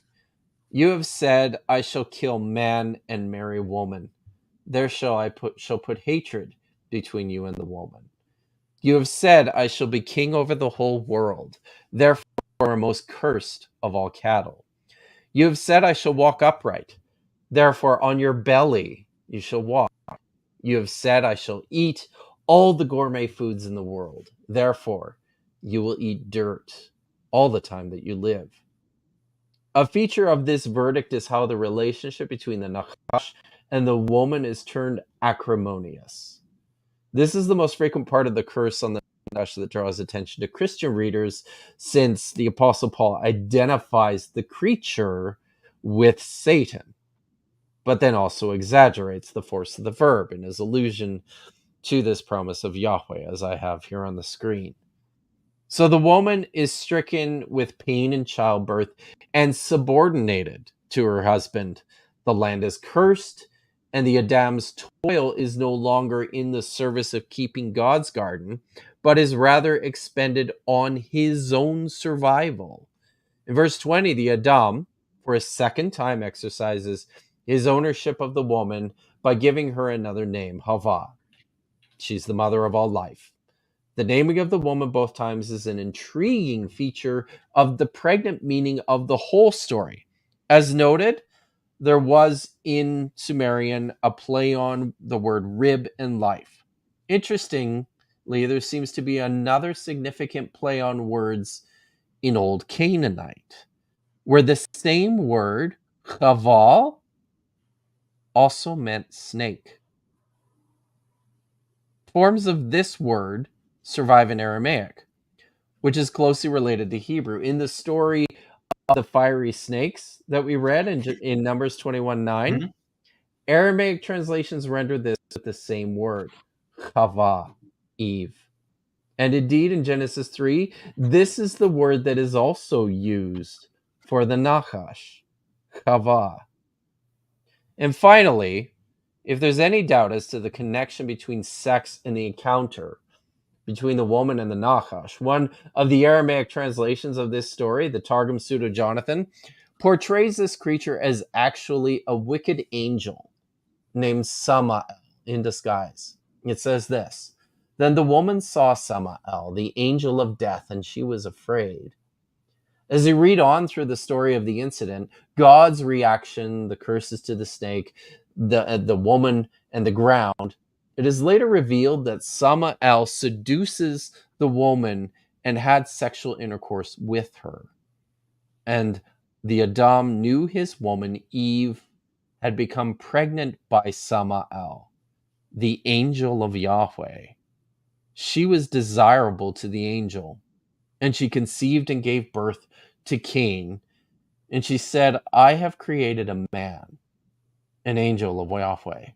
"You have said, I shall kill man and marry woman. There shall put hatred between you and the woman. You have said, I shall be king over the whole world. Therefore, you are most cursed of all cattle. You have said, I shall walk upright. Therefore, on your belly you shall walk. You have said, I shall eat all the gourmet foods in the world. Therefore, you will eat dirt all the time that you live." A feature of this verdict is how the relationship between the Nachash and the woman is turned acrimonious. This is the most frequent part of the curse on the Nachash that draws attention to Christian readers, since the Apostle Paul identifies the creature with Satan, but then also exaggerates the force of the verb in his allusion to this promise of Yahweh, as I have here on the screen. So the woman is stricken with pain in childbirth and subordinated to her husband. The land is cursed, and the Adam's toil is no longer in the service of keeping God's garden, but is rather expended on his own survival. In verse 20, the Adam, for a second time, exercises his ownership of the woman by giving her another name, Havah. She's the mother of all life. The naming of the woman both times is an intriguing feature of the pregnant meaning of the whole story. As noted, there was in Sumerian a play on the word rib and life. Interestingly, there seems to be another significant play on words in Old Canaanite, where the same word, chaval, also meant snake. Forms of this word survive in Aramaic, which is closely related to Hebrew. In the story of the fiery snakes that we read in Numbers 21:9, Mhm. Aramaic translations render this with the same word, Chava, Eve. And indeed, in Genesis 3, this is the word that is also used for the Nachash, Chava. And finally, if there's any doubt as to the connection between sex and the encounter between the woman and the Nachash, one of the Aramaic translations of this story, the Targum Pseudo Jonathan, portrays this creature as actually a wicked angel named Samael in disguise. It says this: "Then the woman saw Samael, the angel of death, and she was afraid." As you read on through the story of the incident, God's reaction, the curses to the snake, the woman, and the ground, it is later revealed that Samael seduces the woman and had sexual intercourse with her. And the Adam knew his woman, Eve, had become pregnant by Samael, the angel of Yahweh. She was desirable to the angel, and she conceived and gave birth to Cain. And she said, I have created a man, an angel of Yahweh.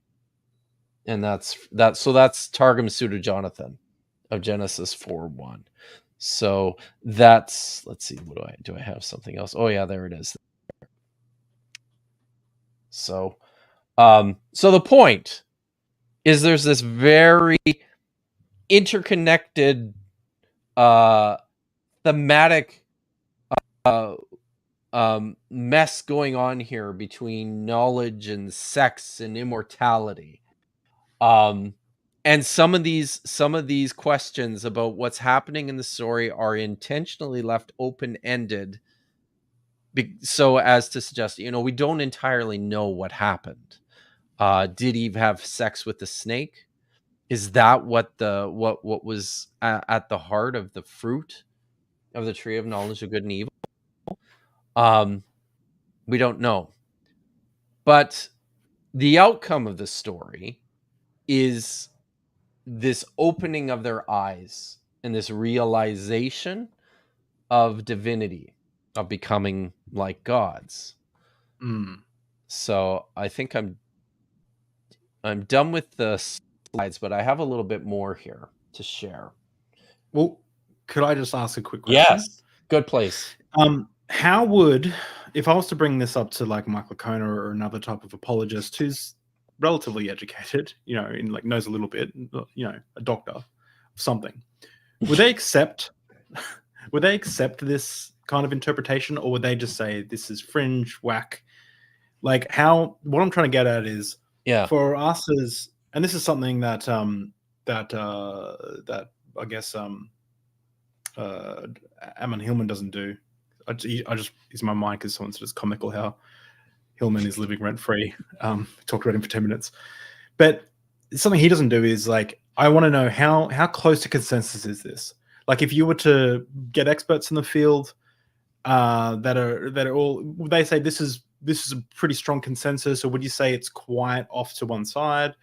And that's Targum Pseudo Jonathan of Genesis 4:1. So that's, let's see, do I have something else? Oh yeah, there it is. So so the point is there's this very interconnected thematic mess going on here between knowledge and sex and immortality. And some of these questions about what's happening in the story are intentionally left open-ended so as to suggest, we don't entirely know what happened. Did Eve have sex with the snake? Is that what was at the heart of the fruit of the tree of knowledge of good and evil? We don't know. But the outcome of the story is this opening of their eyes and this realization of divinity, of becoming like gods. So I think I'm done with the slides, but I have a little bit more here to share. Well, could I just ask a quick question? Yes, good place. How would, if I was to bring this up to like Michael Licona or another type of apologist who's relatively educated, in like knows a little bit, a doctor of something, would they accept this kind of interpretation, or would they just say this is fringe whack? Like what I'm trying to get at is, for us as, and this is something that that I guess Amon Hillman doesn't do. I just use my mind because someone said it's comical how Hillman is living rent free. Talked about him for 10 minutes, but something he doesn't do is like, I want to know how close to consensus is this? Like, if you were to get experts in the field that are all, would they say this is a pretty strong consensus, or would you say it's quite off to one side?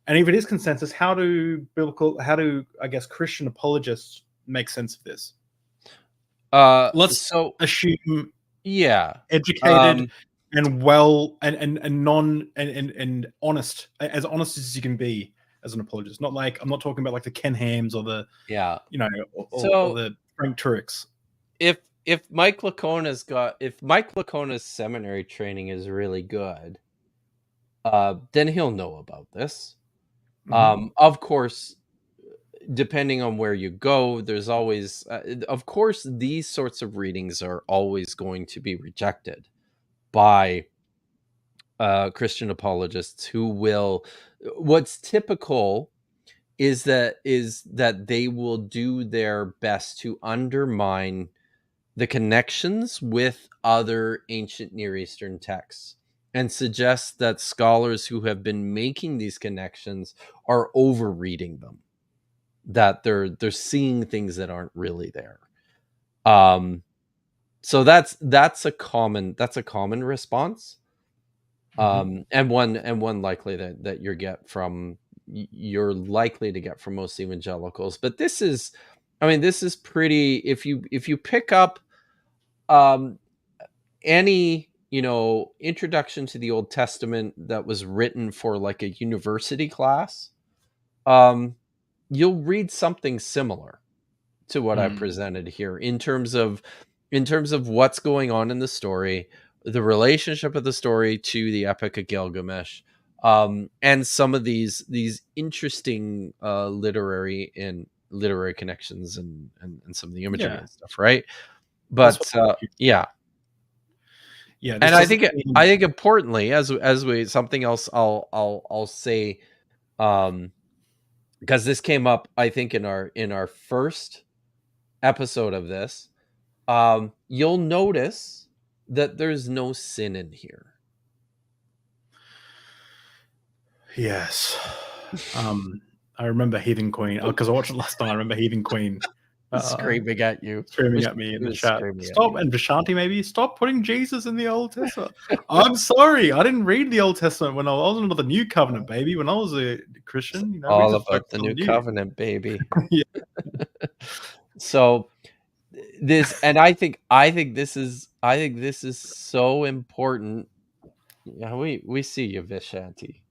And if it is consensus, how do I guess Christian apologists make sense of this? Let's assume educated and well and non and honest, as honest as you can be as an apologist. Not like, I'm not talking about like the Ken Hams or the or the Frank Turek's. If Mike Licona's seminary training is really good, then he'll know about this. Of course, depending on where you go, there's always, of course, these sorts of readings are always going to be rejected by Christian apologists who will. What's typical is that they will do their best to undermine the connections with other ancient Near Eastern texts and suggest that scholars who have been making these connections are overreading them, that they're seeing things that aren't really there. So that's a common response, and one likely that you're likely to get from most evangelicals. But this is pretty. If you pick up any introduction to the Old Testament that was written for like a university class, you'll read something similar to what I presented here in terms of what's going on in the story, the relationship of the story to the Epic of Gilgamesh, and some of these interesting literary connections and some of the imagery and stuff, right? But and I think importantly, as we, something else I'll say, because this came up, I think, in our first episode of this, you'll notice that there's no sin in here. Yes. I remember Heathen Queen, because I watched it last night. I remember Heathen Queen screaming at you, screaming at me in the chat. Stop, and Vishanti, maybe stop putting Jesus in the Old Testament. I'm sorry, I didn't read the Old Testament when I was under the New Covenant, baby. When I was a Christian, all about the New Covenant, baby. So this, and I think this is so important. Yeah, we see you, Vishanti.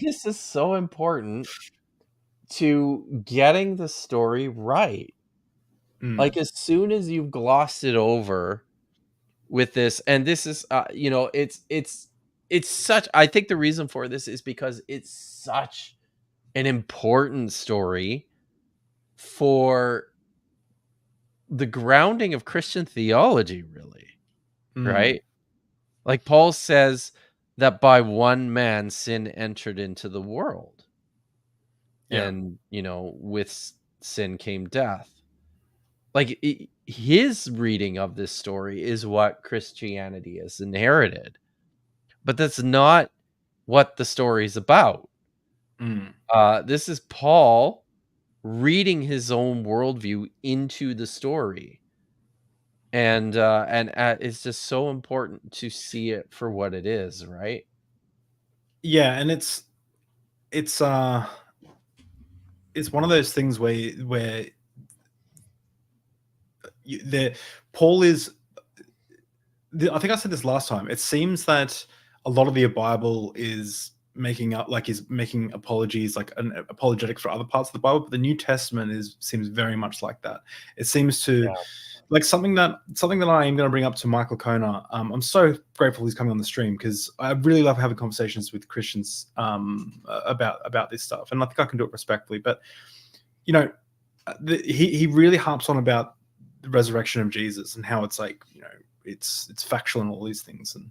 This is so important to getting the story right. Like, as soon as you've glossed it over with this, and this is it's such, I think the reason for this is because it's such an important story for the grounding of Christian theology, really. Right? Like, Paul says that by one man sin entered into the world. And with sin came death. like his reading of this story is what Christianity has inherited, but that's not what the story is about. Mm. This is Paul reading his own worldview into the story, and it's just so important to see it for what it is, right? Yeah, and it's it's one of those things where the Paul is. I think I said this last time. It seems that a lot of the Bible is making up, like, is making apologies, like an apologetic for other parts of the Bible, but the New Testament seems very much like that. It seems to, Yeah. like, something that I am going to bring up to Michael Kona. I'm so grateful he's coming on the stream, because I really love having conversations with Christians about this stuff, and I think I can do it respectfully. But you know, he really harps on about the resurrection of Jesus and how it's like, it's factual and all these things, and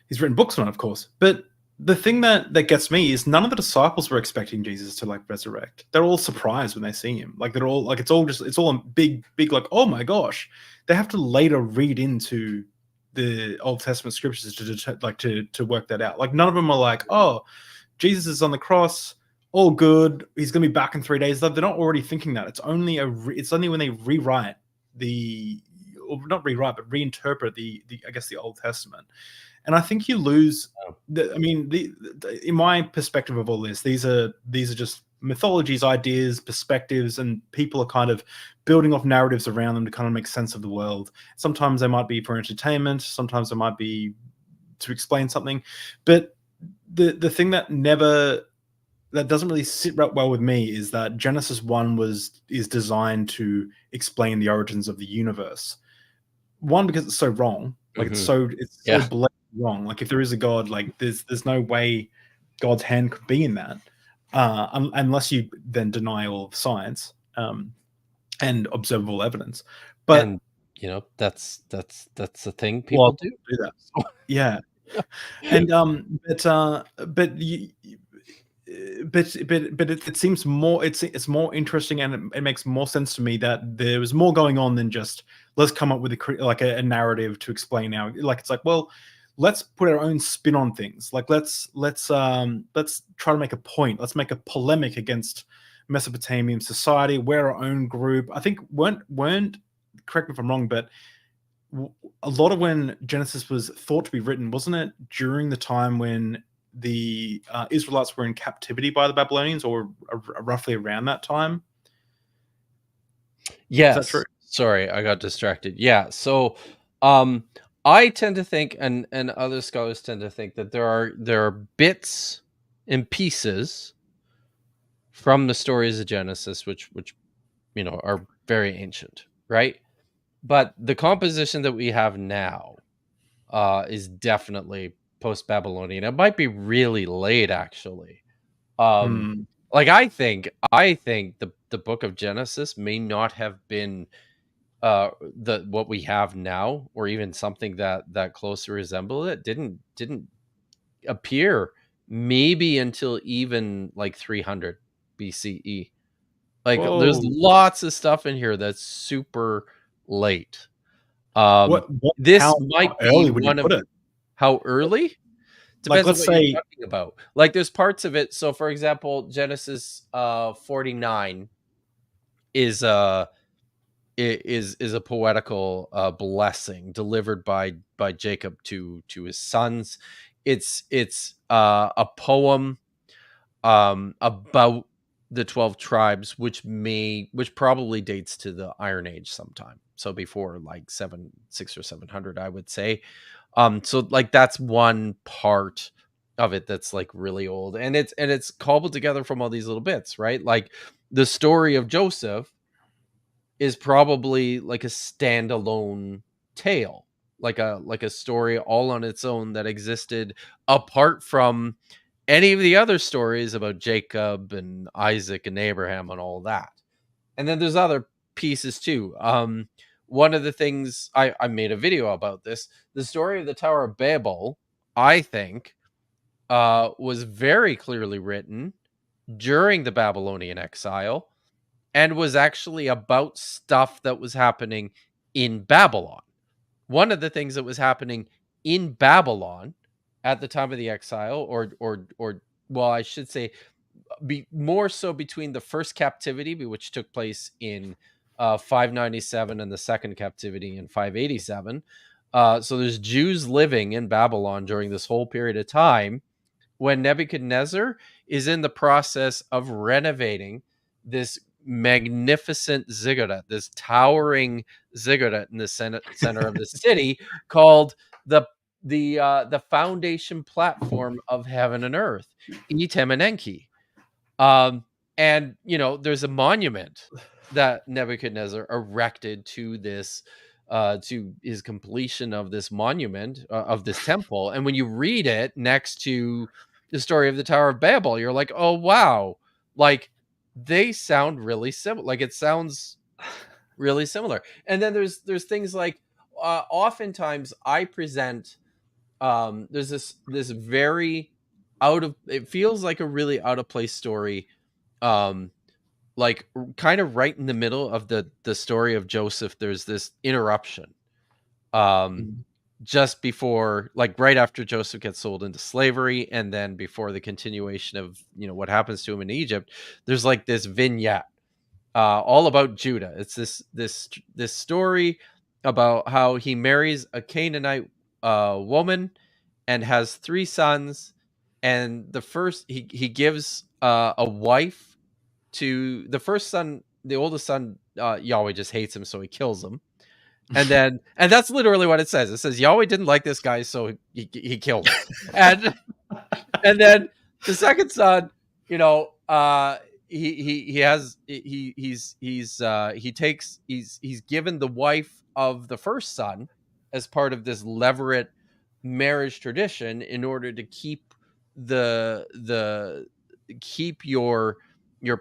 he's written books on it, of course. But the thing that gets me is none of the disciples were expecting Jesus to, like, resurrect. They're all surprised when they see him. Like, they're all like, it's all a big like, oh my gosh. They have to later read into the Old Testament scriptures to work that out. Like, none of them are like, oh, Jesus is on the cross, all good, he's going to be back in 3 days. They're not already thinking that. It's only when they rewrite or not rewrite, but reinterpret the I guess the Old Testament. And I think you lose. I mean, in my perspective of all this, these are just mythologies, ideas, perspectives, and people are kind of building off narratives around them to kind of make sense of the world. Sometimes they might be for entertainment, sometimes they might be to explain something, but the thing that doesn't really sit right well with me is that Genesis 1 is designed to explain the origins of the universe. One, because it's so wrong, like, it's so Yeah. blatantly wrong. Like, if there is a God, like, there's no way God's hand could be in that, unless you then deny all of science and observable evidence. But And that's the thing well, people do. do that. Yeah. And but it seems more, it's more interesting, and it makes more sense to me that there was more going on than just, let's come up with a narrative to explain our, like, it's like, well, let's put our own spin on things. Like, let's try to make a point. Let's make a polemic against Mesopotamian society. We're our own group. I think weren't correct me if I'm wrong, but a lot of when Genesis was thought to be written, wasn't it during the time when the Israelites were in captivity by the Babylonians, or roughly around that time? Is that true? Yes. Sorry, I got distracted. Yeah. So, um, I tend to think, and other scholars tend to think that there are bits and pieces from the stories of Genesis, which are very ancient, right? But the composition that we have now is definitely post Babylonian. It might be really late, actually. Um, Hmm. like I think the book of Genesis may not have been the what we have now, or even something that closely resembled it, didn't appear maybe until even like 300 BCE. Like, there's Whoa! lots of stuff in here that's super late. Um, What? this How might be early would you one of put it? how early? Like, Depends on let's what you're say, talking about. Like, there's parts of it. So, for example, Genesis 49 is is a poetical blessing delivered by Jacob to his sons. It's a poem about the 12 tribes, which probably dates to the Iron Age sometime. So before like 6 or 700, I would say. So like that's one part of it that's like really old, and it's cobbled together from all these little bits, right? Like the story of Joseph is probably like a standalone tale, like a story all on its own that existed apart from any of the other stories about Jacob and Isaac and Abraham and all that. And then there's other pieces too. One of the things I made a video about this, the story of the Tower of Babel, I think, was very clearly written during the Babylonian exile, and was actually about stuff that was happening in Babylon. One of the things that was happening in Babylon at the time of the exile, or well, I should say, be more so between the first captivity, which took place in 597, and the second captivity in 587. So there's Jews living in Babylon during this whole period of time, when Nebuchadnezzar is in the process of renovating this magnificent ziggurat, this towering ziggurat in the center of the city, called the foundation platform of heaven and earth, Etemenenki. Um, and there's a monument that Nebuchadnezzar erected to this, to his completion of this monument, of this temple. And when you read it next to the story of the Tower of Babel, you're like, oh wow, like they sound really similar. Like it sounds really similar. And then there's things like, oftentimes I present, there's this very it feels like a really out of place story, um like kind of right in the middle of the story of Joseph. There's this interruption, um Mhm. just before, like right after Joseph gets sold into slavery, and then before the continuation of what happens to him in Egypt. There's like this vignette, all about Judah. It's this story about how he marries a Canaanite woman and has three sons. And the first, he gives a wife to the first son. The oldest son, Yahweh just hates him, so he kills him. And that's literally what it says. It says Yahweh didn't like this guy, so he killed him. And then the second son, you know, he has he takes he's given the wife of the first son as part of this levirate marriage tradition, in order to keep the keep your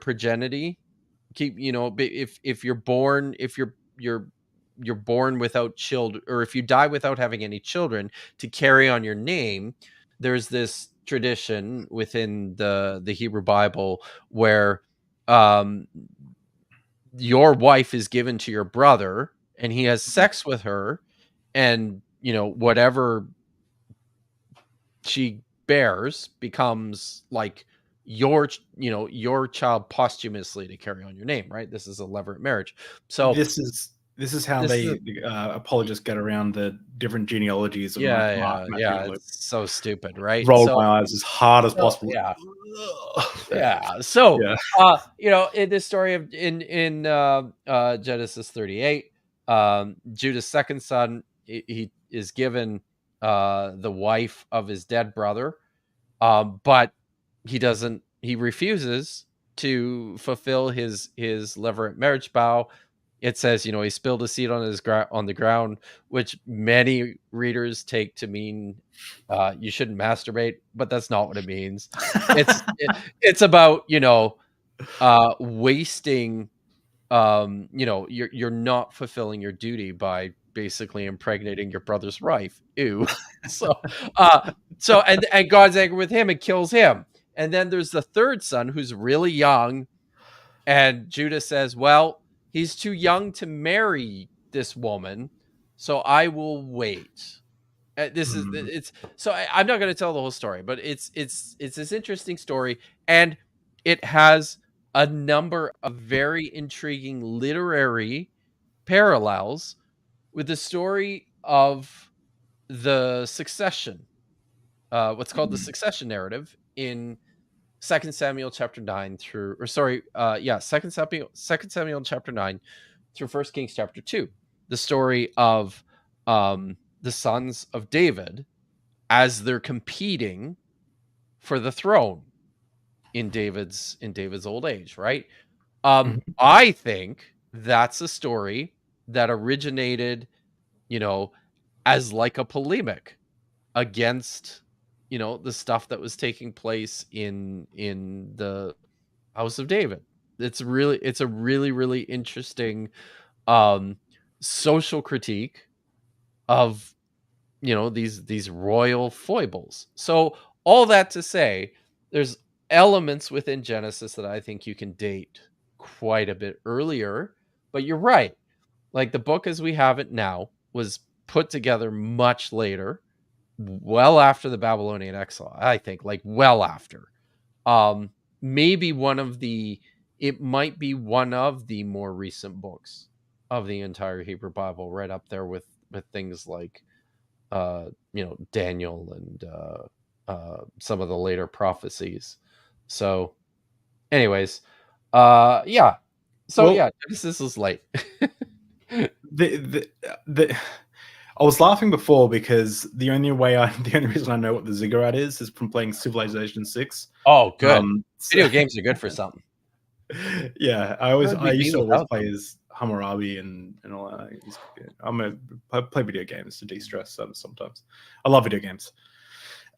progeny, keep, if you're born, if you're born without children, or if you die without having any children, to carry on your name. There's this tradition within the Hebrew Bible where, um your wife is given to your brother, and he has sex with her, and whatever she bears becomes like your child posthumously, to carry on your name, right? This is a levirate marriage. So This is how this is they apologists get around the different genealogies of yeah, Mark, yeah, Matthew, yeah, and Luke. it's so stupid, right? Rolled my eyes as hard as So possible. yeah, Yeah, yeah. So, yeah. in this story of in Genesis 38, Judah's second son, he is given the wife of his dead brother, but he refuses to fulfill his levirate marriage vow. It says, he spilled a seed on on the ground, which many readers take to mean, you shouldn't masturbate, but that's not what it means. It's about, wasting, you're not fulfilling your duty by basically impregnating your brother's wife. Ew. So, uh and God's angry with him and kills him. And then there's the third son, who's really young, and Judah says, well, he's too young to marry this woman, so I will wait. This is Mm. it's so I'm not going to tell the whole story, but it's this interesting story, and it has a number of very intriguing literary parallels with the story of the succession, what's called the Mm. succession narrative in Second Samuel chapter 9 through, or sorry, Second Samuel chapter 9 through First Kings chapter 2. The story of the sons of David as they're competing for the throne in David's old age, right? Mhm. I think that's a story that originated, you know, as like a polemic against, the stuff that was taking place in the House of David. It's a really, really interesting, um social critique of, these royal foibles. So all that to say, there's elements within Genesis that I think you can date quite a bit earlier. But you're right. Like, the book as we have it now was put together much later, well after the Babylonian exile, I think, like well after. Um, maybe it might be one of the more recent books of the entire Hebrew Bible, right up there with things like Daniel and some of the later prophecies. So, anyways, yeah. So Well, yeah, Genesis is late. the I was laughing before because the only reason I know what the ziggurat is from playing Civilization 6. Oh, good. So, Video games are good for something. yeah, Where would we I be used to always without play them? as Hammurabi and all that. I play video games to de-stress sometimes. I love video games.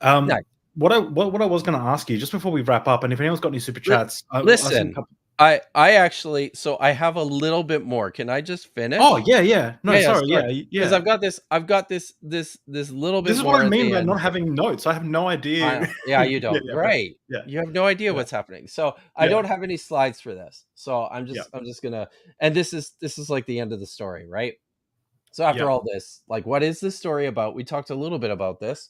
Nice. What I was going to ask you just before we wrap up, and if anyone's got any super chats, I'll see a Listen, couple. I actually, so I have a little bit more. Can I just finish? Oh yeah. No, Yeah, sorry. sorry. Because Yeah. I've got this little This bit is what more I at mean the about end not here. having notes. I have no idea. Yeah, you don't. Yeah, but Right. yeah, You have no idea yeah, what's happening. So I yeah, don't have any slides for this. So yeah, I'm just gonna, and this is like the end of the story, right? So after yeah. all this, like, what is this story about? We talked a little bit about this.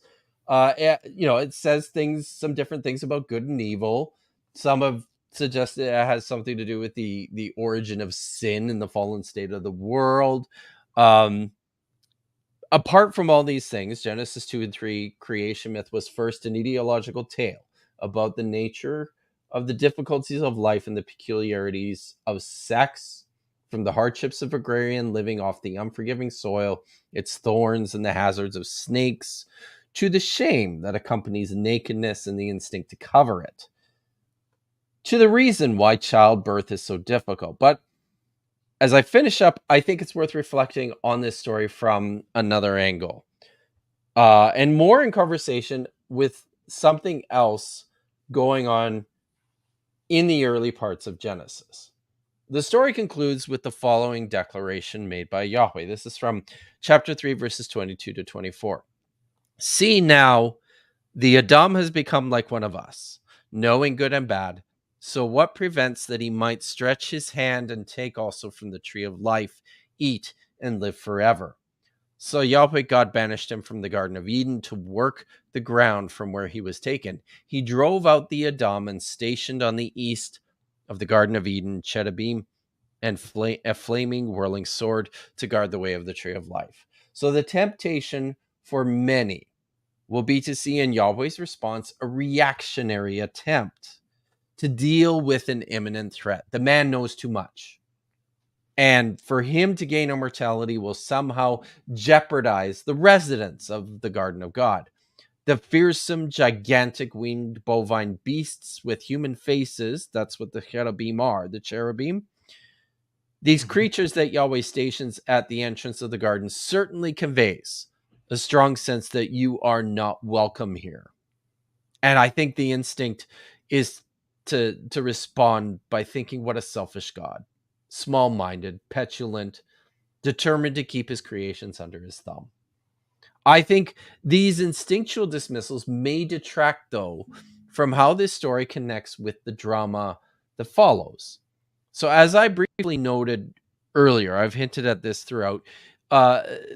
It says some different things about good and evil. Some have suggested it has something to do with the origin of sin in the fallen state of the world. Um, Apart from all these things, Genesis 2 and 3 creation myth was first an ideological tale about the nature of the difficulties of life and the peculiarities of sex, from the hardships of agrarian living off the unforgiving soil, its thorns and the hazards of snakes, to the shame that accompanies nakedness and the instinct to cover it, to the reason why childbirth is so difficult. But as I finish up, I think it's worth reflecting on this story from another angle, and more in conversation with something else going on in the early parts of Genesis. The story concludes with the following declaration made by Yahweh. This is from chapter 3, verses 22 to 24. See now, the Adam has become like one of us, knowing good and bad. So what prevents that he might stretch his hand and take also from the tree of life, eat, and live forever? So Yahweh God banished him from the Garden of Eden to work the ground from where he was taken. He drove out the Adam and stationed on the east of the Garden of Eden cherubim and a flaming, whirling sword to guard the way of the tree of life. So the temptation for many will be to see in Yahweh's response a reactionary attempt to deal with an imminent threat. The man knows too much. And for him to gain immortality will somehow jeopardize the residents of the garden of God. The fearsome, gigantic winged bovine beasts with human faces, that's what the cherubim are, the cherubim. These creatures that Yahweh stations at the entrance of the garden certainly conveys a strong sense that you are not welcome here. And I think the instinct is to respond by thinking, what a selfish God, small-minded, petulant, determined to keep his creations under his thumb. I think these instinctual dismissals may detract, though, from how this story connects with the drama that follows. So, as I briefly noted earlier, I've hinted at this throughout.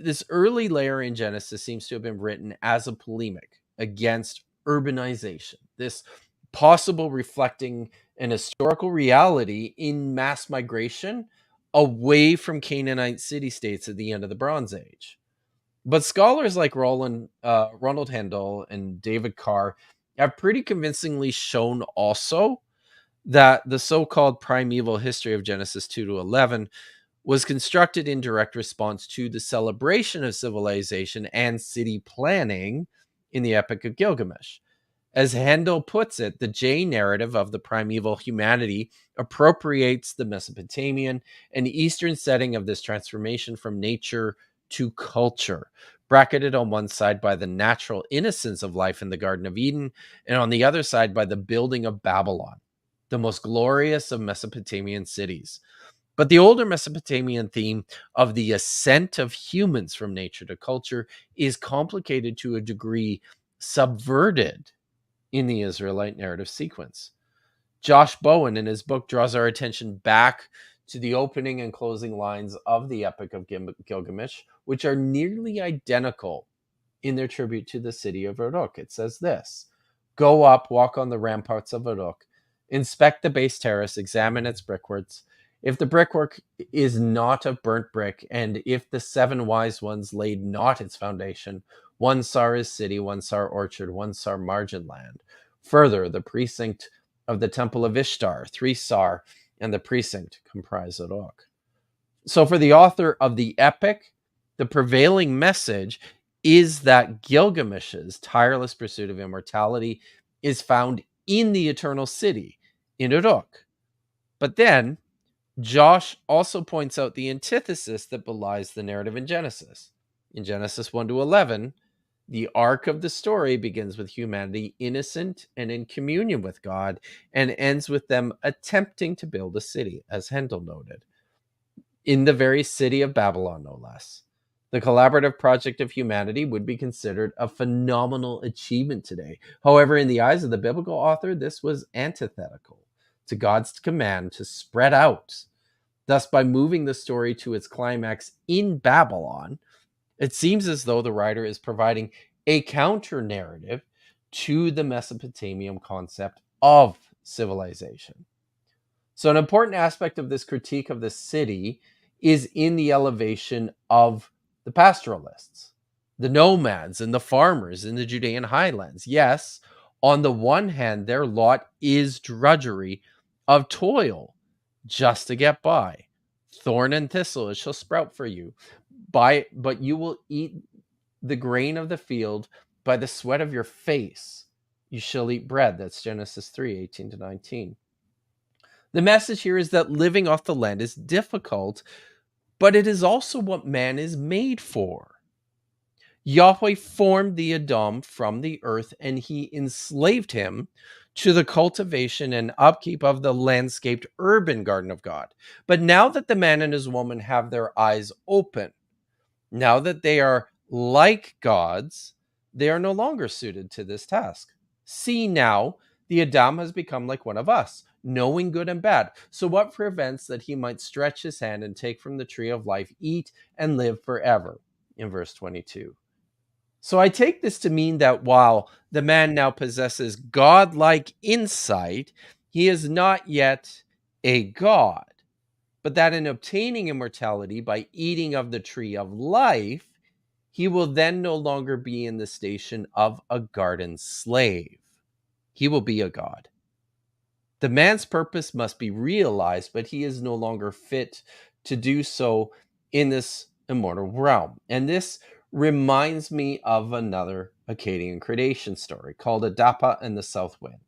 This early layer in Genesis seems to have been written as a polemic against urbanization, this possible reflecting an historical reality in mass migration away from Canaanite city states at the end of the Bronze Age. But scholars like Ronald Handel and David Carr have pretty convincingly shown also that the so-called primeval history of Genesis 2 to 11 was constructed in direct response to the celebration of civilization and city planning in the Epic of Gilgamesh. As Handel puts it, the J narrative of the primeval humanity appropriates the Mesopotamian and Eastern setting of this transformation from nature to culture, bracketed on one side by the natural innocence of life in the Garden of Eden, and on the other side by the building of Babylon, the most glorious of Mesopotamian cities. But the older Mesopotamian theme of the ascent of humans from nature to culture is complicated to a degree, subverted in the Israelite narrative sequence. Josh Bowen in his book draws our attention back to the opening and closing lines of the Epic of Gilgamesh, which are nearly identical in their tribute to the city of Uruk. It says this: "Go up, walk on the ramparts of Uruk, inspect the base terrace, examine its brickworks. If the brickwork is not of burnt brick, and if the 7 wise ones laid not its foundation, 1 sar is city, 1 sar orchard, 1 sar margin land. Further, the precinct of the temple of Ishtar, 3 sar, and the precinct comprise Uruk." So for the author of the epic, the prevailing message is that Gilgamesh's tireless pursuit of immortality is found in the eternal city, in Uruk. But then Josh also points out the antithesis that belies the narrative in Genesis. In Genesis 1 to 11, the arc of the story begins with humanity innocent and in communion with God, and ends with them attempting to build a city, as Hendel noted, in the very city of Babylon, no less. The collaborative project of humanity would be considered a phenomenal achievement today. However, in the eyes of the biblical author, this was antithetical to God's command to spread out. Thus, by moving the story to its climax in Babylon, it seems as though the writer is providing a counter narrative to the Mesopotamian concept of civilization. So, an important aspect of this critique of the city is in the elevation of the pastoralists, the nomads, and the farmers in the Judean highlands. Yes, on the one hand, their lot is drudgery of toil just to get by. Thorn and thistle it shall sprout for you, but you will eat the grain of the field by the sweat of your face. You shall eat bread. That's Genesis 3:18 to 19. The message here is that living off the land is difficult, but it is also what man is made for. Yahweh formed the Adam from the earth, and he enslaved him to the cultivation and upkeep of the landscaped urban garden of God. But now that the man and his woman have their eyes open, now that they are like gods, they are no longer suited to this task. See now, the Adam has become like one of us, knowing good and bad. So what prevents that he might stretch his hand and take from the tree of life, eat, and live forever? In verse 22. So I take this to mean that while the man now possesses godlike insight, he is not yet a god, but that in obtaining immortality by eating of the tree of life, he will then no longer be in the station of a garden slave. He will be a god. The man's purpose must be realized, but he is no longer fit to do so in this immortal realm. And this reminds me of another Akkadian creation story called Adapa and the South Wind.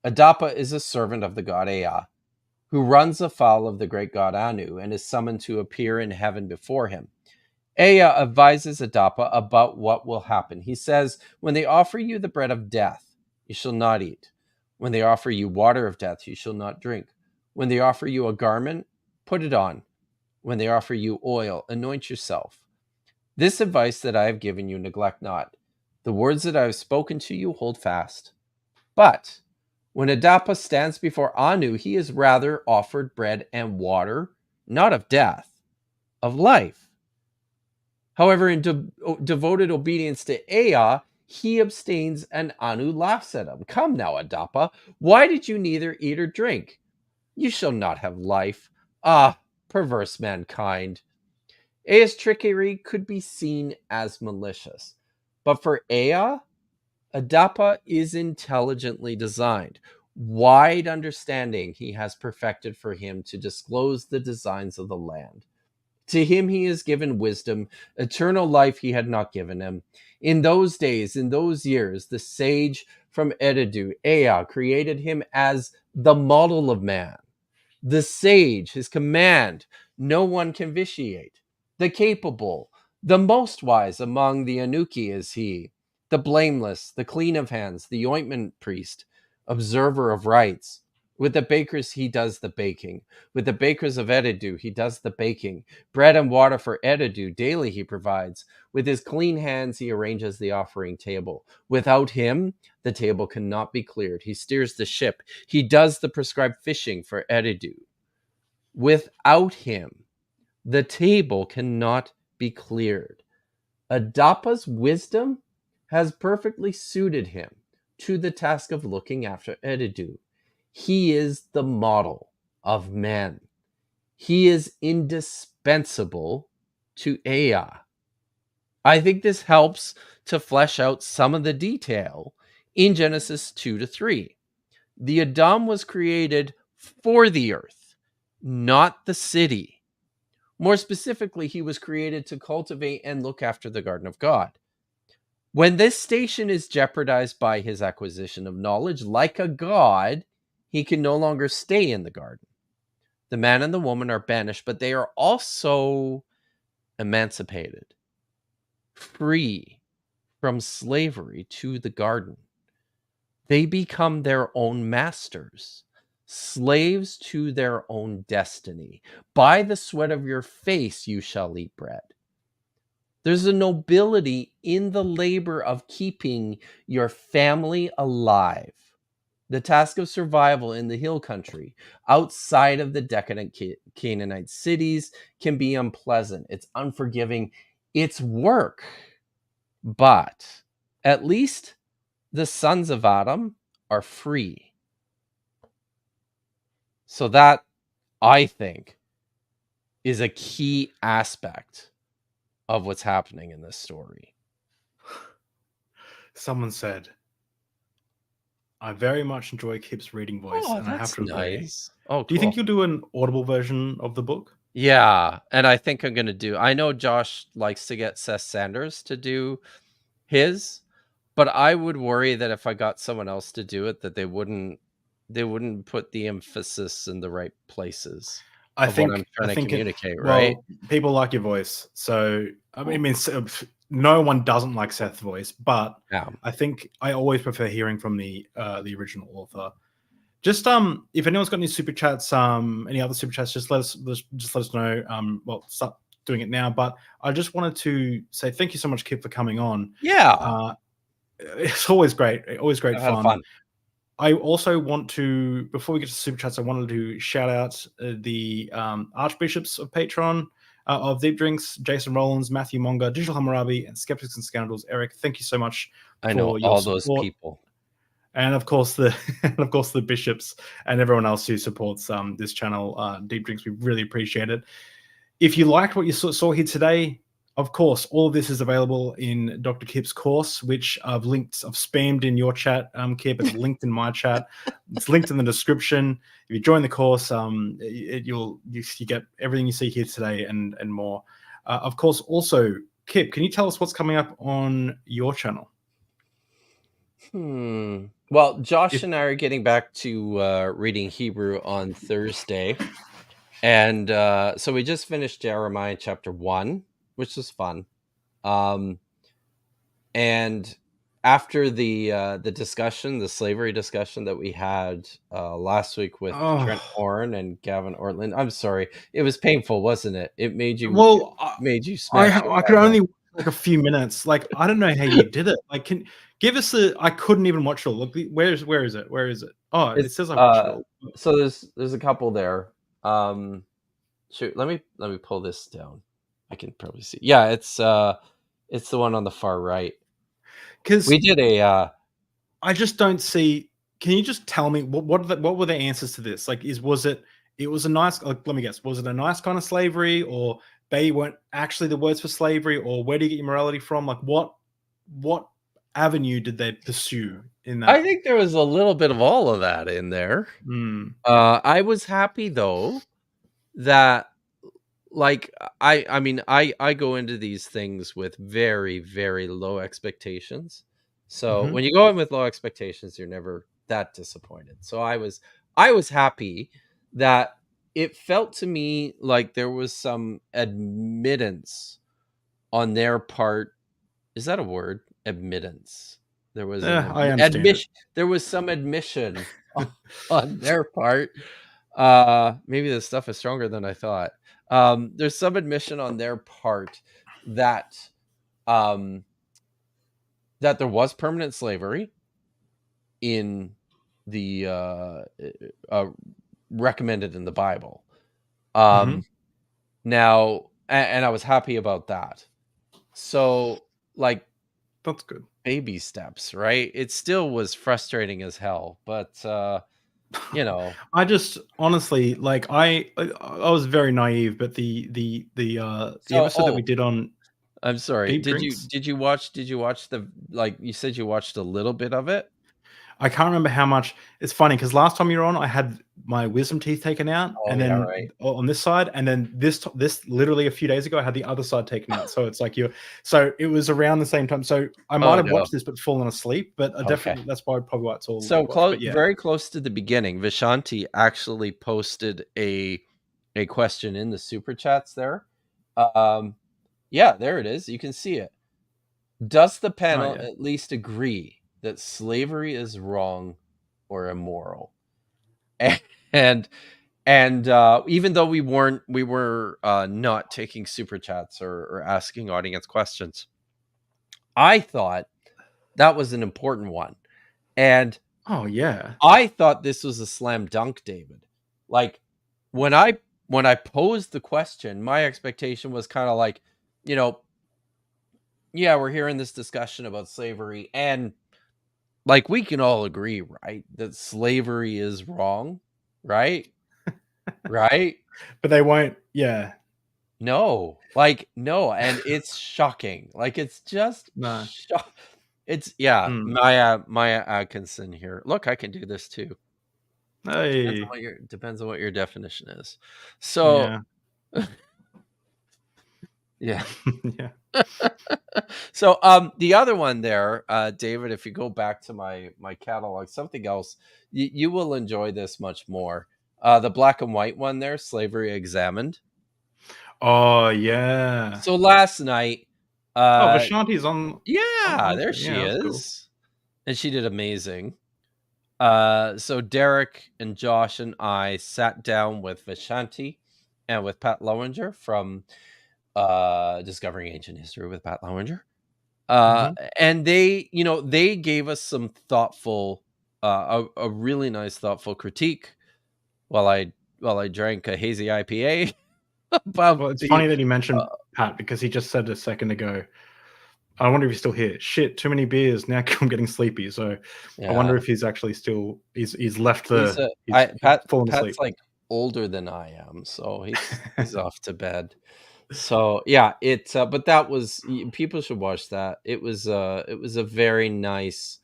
Adapa is a servant of the god Ea, who runs afoul of the great god Anu and is summoned to appear in heaven before him. Ea advises Adapa about what will happen. He says, "When they offer you the bread of death, you shall not eat. When they offer you water of death, you shall not drink. When they offer you a garment, put it on. When they offer you oil, anoint yourself. This advice that I have given you, neglect not. The words that I have spoken to you, hold fast." But when Adapa stands before Anu, he is rather offered bread and water, not of death, of life. However, in devoted obedience to Ea, he abstains and Anu laughs at him. "Come now, Adapa, why did you neither eat or drink? You shall not have life. Ah, perverse mankind." Ea's trickery could be seen as malicious, but for Ea, Adapa is intelligently designed. Wide understanding he has perfected for him to disclose the designs of the land. To him he is given wisdom, eternal life he had not given him. In those days, in those years, the sage from Eridu, Ea, created him as the model of man. The sage, his command, no one can vitiate. The capable, the most wise among the Anuki is he. The blameless, the clean of hands, the ointment priest, observer of rites, With the bakers, he does the baking. With the bakers of Eridu, he does the baking. Bread and water for Eridu daily he provides. With his clean hands, he arranges the offering table. Without him, the table cannot be cleared. He steers the ship. He does the prescribed fishing for Eridu. Without him, the table cannot be cleared. Adapa's wisdom has perfectly suited him to the task of looking after Eridu. He is the model of man. He is indispensable to Ea. I think this helps to flesh out some of the detail in Genesis 2 to 3. The Adam was created for the earth, not the city. More specifically, he was created to cultivate and look after the garden of God. When this station is jeopardized by his acquisition of knowledge like a god, he can no longer stay in the garden. The man and the woman are banished, but they are also emancipated, free from slavery to the garden. They become their own masters, slaves to their own destiny. By the sweat of your face you shall eat bread. There's a nobility in the labor of keeping your family alive. The task of survival in the hill country, outside of the decadent Canaanite cities, can be unpleasant. It's unforgiving. It's work. But at least the sons of Adam are free. So that, I think, is a key aspect of what's happening in this story. Someone said, I very much enjoy Kip's reading voice, Oh, and I have that's to agree. nice. Oh, Do you cool. think you'll do an audible version of the book? Yeah, and I think I'm gonna do. I know Josh likes to get Seth Sanders to do his, but I would worry that if I got someone else to do it, that they wouldn't put the emphasis in the right places of what I'm trying to communicate, right? Well, people like your voice, so I mean, no one doesn't like Seth's voice, but Yeah. I think I always prefer hearing from the original author. Just if anyone's got any super chats, any other super chats, just let us know. Well, start doing it now. But I just wanted to say thank you so much, Kip, for coming on. Yeah. It's always great, I've had fun. I also want to, before we get to super chats, I wanted to shout out the archbishops of Patreon of Deep Drinks, Jason Rollins, Matthew Monga, Digital Hammurabi, and Skeptics and Scoundrels. Eric, thank you so much I know for your all support. those people. And of course the bishops and everyone else who supports this channel, Deep Drinks. We really appreciate it. If you liked what you saw here today, of course, all of this is available in Dr. Kip's course, which I've spammed in your chat, Kip. It's linked in my chat. It's linked in the description. If you join the course, you get everything you see here today and more. Of course, also, Kip, can you tell us what's coming up on your channel? Well, Josh and I are getting back to reading Hebrew on Thursday. And so we just finished Jeremiah chapter 1, which was fun. And after the discussion, the slavery discussion that we had last week with Trent Horn and Gavin Ortland, I'm sorry, it was painful, wasn't it? It made you smash your I could only like a few minutes. Like I don't know how you did it. Like can give us I couldn't even watch it all. Look, where is it? Oh, it says I watched it all. So there's a couple there. Shoot, let me pull this down. I can probably see. Yeah, it's the one on the far right. Because we did a I just don't see. Can you just tell me what were the answers to this? Like, was it a nice? Like, let me guess. Was it a nice kind of slavery, or they weren't actually the words for slavery, or where do you get your morality from? Like, what avenue did they pursue in that? I think there was a little bit of all of that in there. I was happy though that, like, I mean, I go into these things with very, very low expectations. So when you go in with low expectations, you're never that disappointed. So I was happy that it felt to me like there was some admittance on their part. Is that a word? Admittance. There was I understand admission. There was some admission on their part. Maybe this stuff is stronger than I thought. There's some admission on their part that um, that there was permanent slavery in the recommended in the Bible. Mhm. Now, and I was happy about that. So, like, That's good. baby steps, right? It still was frustrating as hell, but you know, I just honestly like I was very naive, but the so episode that we did on I'm sorry. deep drinks, Did you watch the, like, you said you watched a little bit of it? I can't remember how much. It's funny because last time you were on, I had my wisdom teeth taken out, Oh and yeah, then right. on this side, and then this literally a few days ago, I had the other side taken out. So it's like so it was around the same time. So I might Oh have no. watched this but fallen asleep, but I Okay. definitely that's probably why it's all So watched. close, But yeah, very close to the beginning, Vishanti actually posted a question in the super chats there. Um, yeah, there it is. You can see it. Does the oh panel yeah, at least agree that slavery is wrong or immoral? And even though we were not taking super chats or asking audience questions, I thought that was an important one. And oh yeah. I thought this was a slam dunk, David. Like, when I posed the question, my expectation was kind of like, you know, yeah, we're hearing this discussion about slavery, and like, we can all agree, right, that slavery is wrong, right? Right? But they won't. Yeah, No, like, no, and it's shocking. Like, it's just no. it's, yeah, Mm. Maya Atkinson here. Look, I can do this too. Hey, Depends on what your definition is. So, yeah, yeah. yeah. So, the other one there, David, if you go back to my catalog, something else, you will enjoy this much more. The black and white one there, Slavery Examined. Oh yeah. So last night, Oh, uh, Vishanti's on. yeah, there Okay, she yeah, that's cool. is, and she did amazing. So Derek and Josh and I sat down with Vishanti and with Pat Lowinger from Discovering Ancient History with Pat Lowinger. Mhm. And they, they gave us some thoughtful, a really nice thoughtful critique while I drank a hazy IPA about Well, it's the funny that you mentioned Pat because he just said a second ago, I wonder if he's still here. Shit, too many beers. Now I'm getting sleepy. So I yeah. wonder if he's actually still he's left He's the he's fallen Pat's asleep. like older than I am, so he's off to bed. So yeah, but that was, people should watch that. It was a very nice,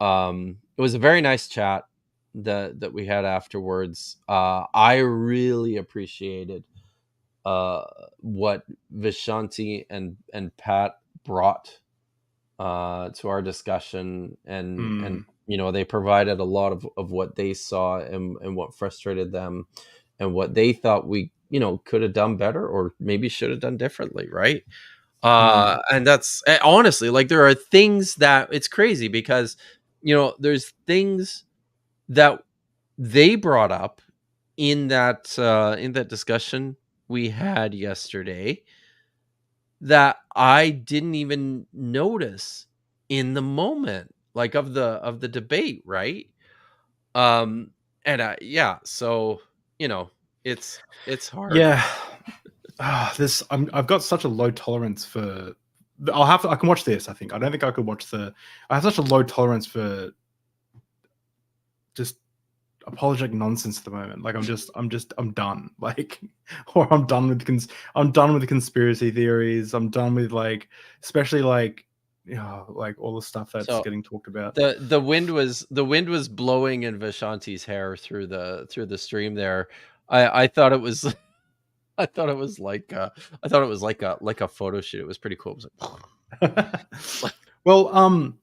it was a very nice chat that we had afterwards. I really appreciated uh what Vishanti and Pat brought to our discussion, and Mm, they provided a lot of what they saw, and what frustrated them, and what they thought we could have done better, or maybe should have done differently, right? mm. And that's, honestly, like, there are things that, it's crazy because there's things that they brought up in that discussion we had yesterday that I didn't even notice in the moment, like, of the debate, right? Um, and yeah, so it's hard. Yeah. This I've got such a low tolerance for. I can watch this. I think I don't think I could watch the. I have such a low tolerance for just apologetic nonsense at the moment. Like I'm done. Like, or I'm done with the conspiracy theories. I'm done with especially like all the stuff that's So getting talked about. the wind was blowing in Vishanti's hair through the stream there. I thought it was I thought it was like I thought it was like a photo shoot. It was pretty cool. It was Well,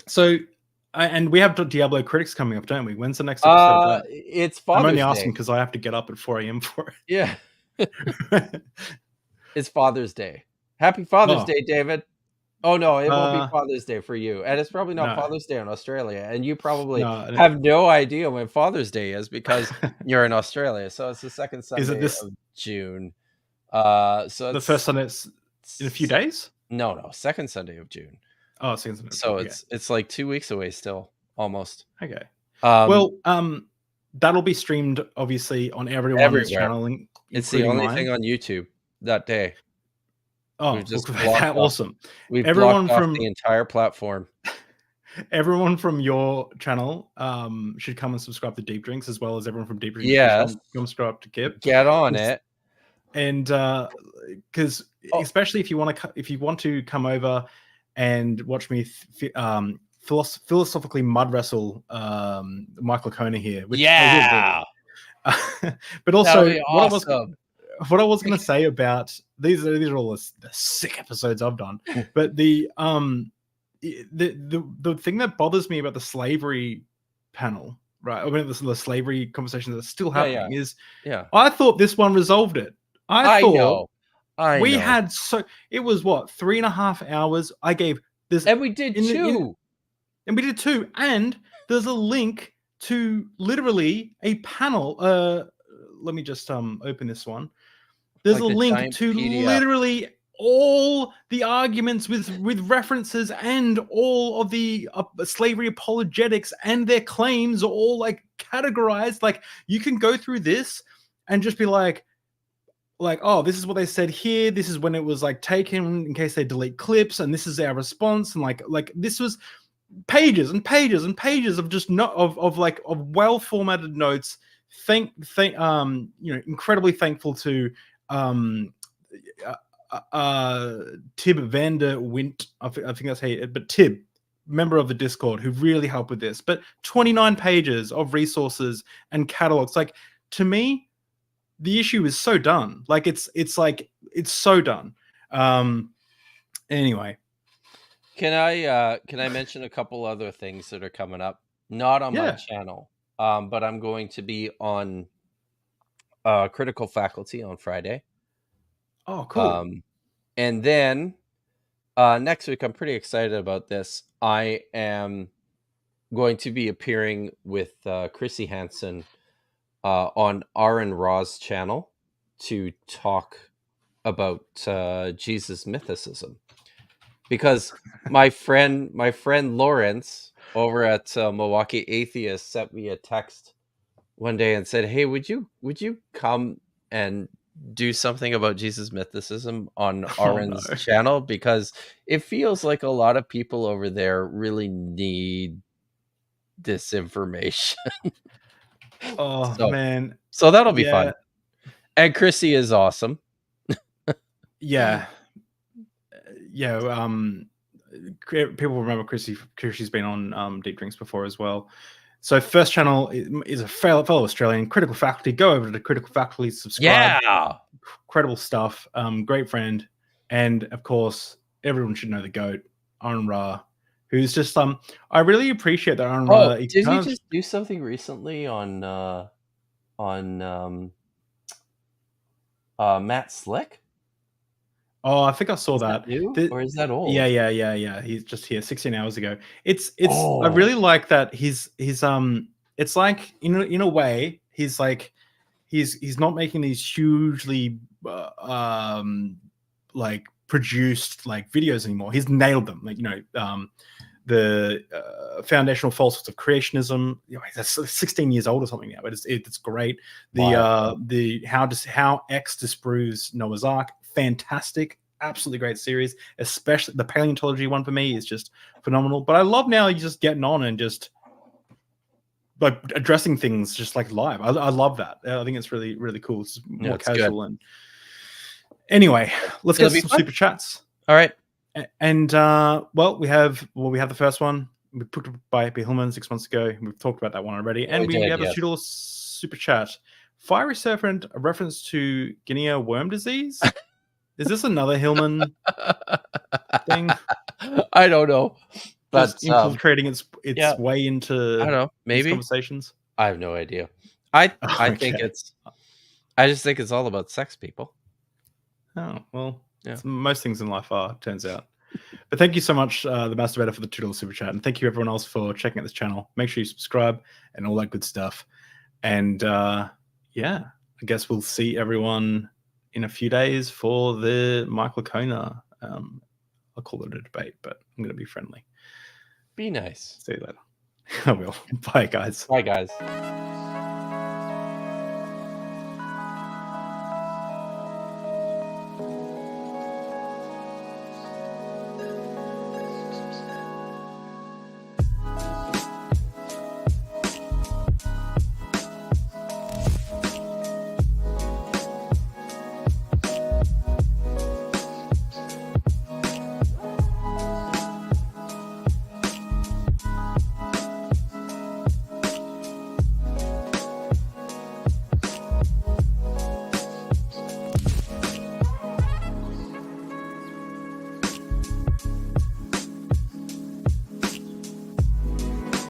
so and we have Diablo Critics coming up, don't we? When's the next episode of like, that? it's I'm only Father's asking Day. because I have to get up at 4 a.m. for Yeah. it. It's Father's Day. Happy Father's Oh, Day, David. Oh no, it won't be Uh, Father's Day for you, and it's probably not no, Father's Day in Australia, and you probably no. have no idea when Father's Day is because you're in Australia. So it's the second Is it Sunday this of June. So the first Sunday? It's in a few se- days. no, second Sunday of June. Oh, second Sunday. So Okay, it's like 2 weeks away still, almost. okay. Um, Well, that'll be streamed obviously on everyone's everywhere. channel, It's the including only mine. thing on YouTube that day. We've Oh, look, just that awesome. we've blocked Everyone off the from entire platform. everyone from your channel should come and subscribe to Deep Drinks, as well as everyone from Deep Drinks should Yes, come subscribe to Kip. get on it. And because Oh, especially if you want to come over and watch me philosophically mud wrestle Michael Kona here, which I will yeah, do. But that'll also, be awesome. what I was going to say about these are all the sick episodes I've done, but the thing that bothers me about the slavery panel, right? I mean, the slavery conversation that's still Yeah, yeah, happening is yeah. I thought this one resolved it. I I thought know, I we know, had it was what 3.5 hours. I gave this and we did in the in too. and we did two. And there's a link to literally a panel. Let me just open this one. There's a Like the link giant to PDF. literally all the arguments with references and all of the slavery apologetics, and their claims are all like categorized. Like you can go through this and just be like, oh, this is what they said here, this is when it was like taken in case they delete clips, and this is our response, and like this was pages and pages and pages of just not of well formatted notes. Incredibly thankful to um Tib Vander Wint, I think that's how but Tib, member of the Discord, who really helped with this. But 29 pages of resources and catalogs, like, to me the issue is so done. Like it's so done. Anyway, Can I mention a couple other things that are coming up? Not on my yeah. channel, but I'm going to be on Critical Faculty on Friday. Oh, cool. And then next week, I'm pretty excited about this. I am going to be appearing with Chrissy Hansen on Aaron Ra's channel to talk about Jesus mythicism, because my friend Lawrence over at Milwaukee Atheist sent me a text one day and said, "Hey, would you come and do something about Jesus mythicism on Oh no. Aaron's channel, because it feels like a lot of people over there really need this information." Oh so man. so that'll be Yeah. fun. And Chrissy is awesome. Yeah. Yeah. People remember Chrissy. Chrissy's been on Deep Drinks before as well. So first channel is a fellow Australian, Critical Faculty. Go over to Critical Faculty, subscribe. Yeah. Incredible stuff. Great friend, and of course, everyone should know the GOAT, Aaron Ra, who's just I really appreciate that Aaron Ra. Oh, He did he kind of, just do something recently on Matt Slick? I think I saw Is that that. new or is that Yeah, old? yeah. He's just here 16 hours ago. It's I Oh, really like that he's it's like in a way he's like he's not making these hugely like produced like videos anymore. He's nailed them. Like the foundational falsehoods of creationism. He's 16 years old or something now, but it's great. wild. The how X disproves Noah's Ark, fantastic, absolutely great series. Especially the paleontology one for me is just phenomenal. But I love now he's just getting on and just like addressing things just like live. I love that. I think it's really really cool. It's more It's good. casual. And anyway, let's It'll get be some fun. super chats. All right. And we have the first one. We put up by B. Hillman 6 months ago. We've talked about that one already. And we have a little super chat. Fiery Serpent, a reference to Guinea worm disease. Is this another Hillman thing? I don't know. But Just infiltrating its yeah, way into I don't know. these Maybe. conversations. I have no idea. I think Okay. I just think it's all about sex, people. Oh well, Yeah. most things in life are, turns out. But thank you so much, the Masturbator, for the $2 super chat, and thank you everyone else for checking out this channel. Make sure you subscribe and all that good stuff. And yeah, I guess we'll see everyone in a few days for the Michael Kona. I'll call it a debate, but I'm going to be friendly. Be nice. See you later. I will. Bye, guys. Bye, guys.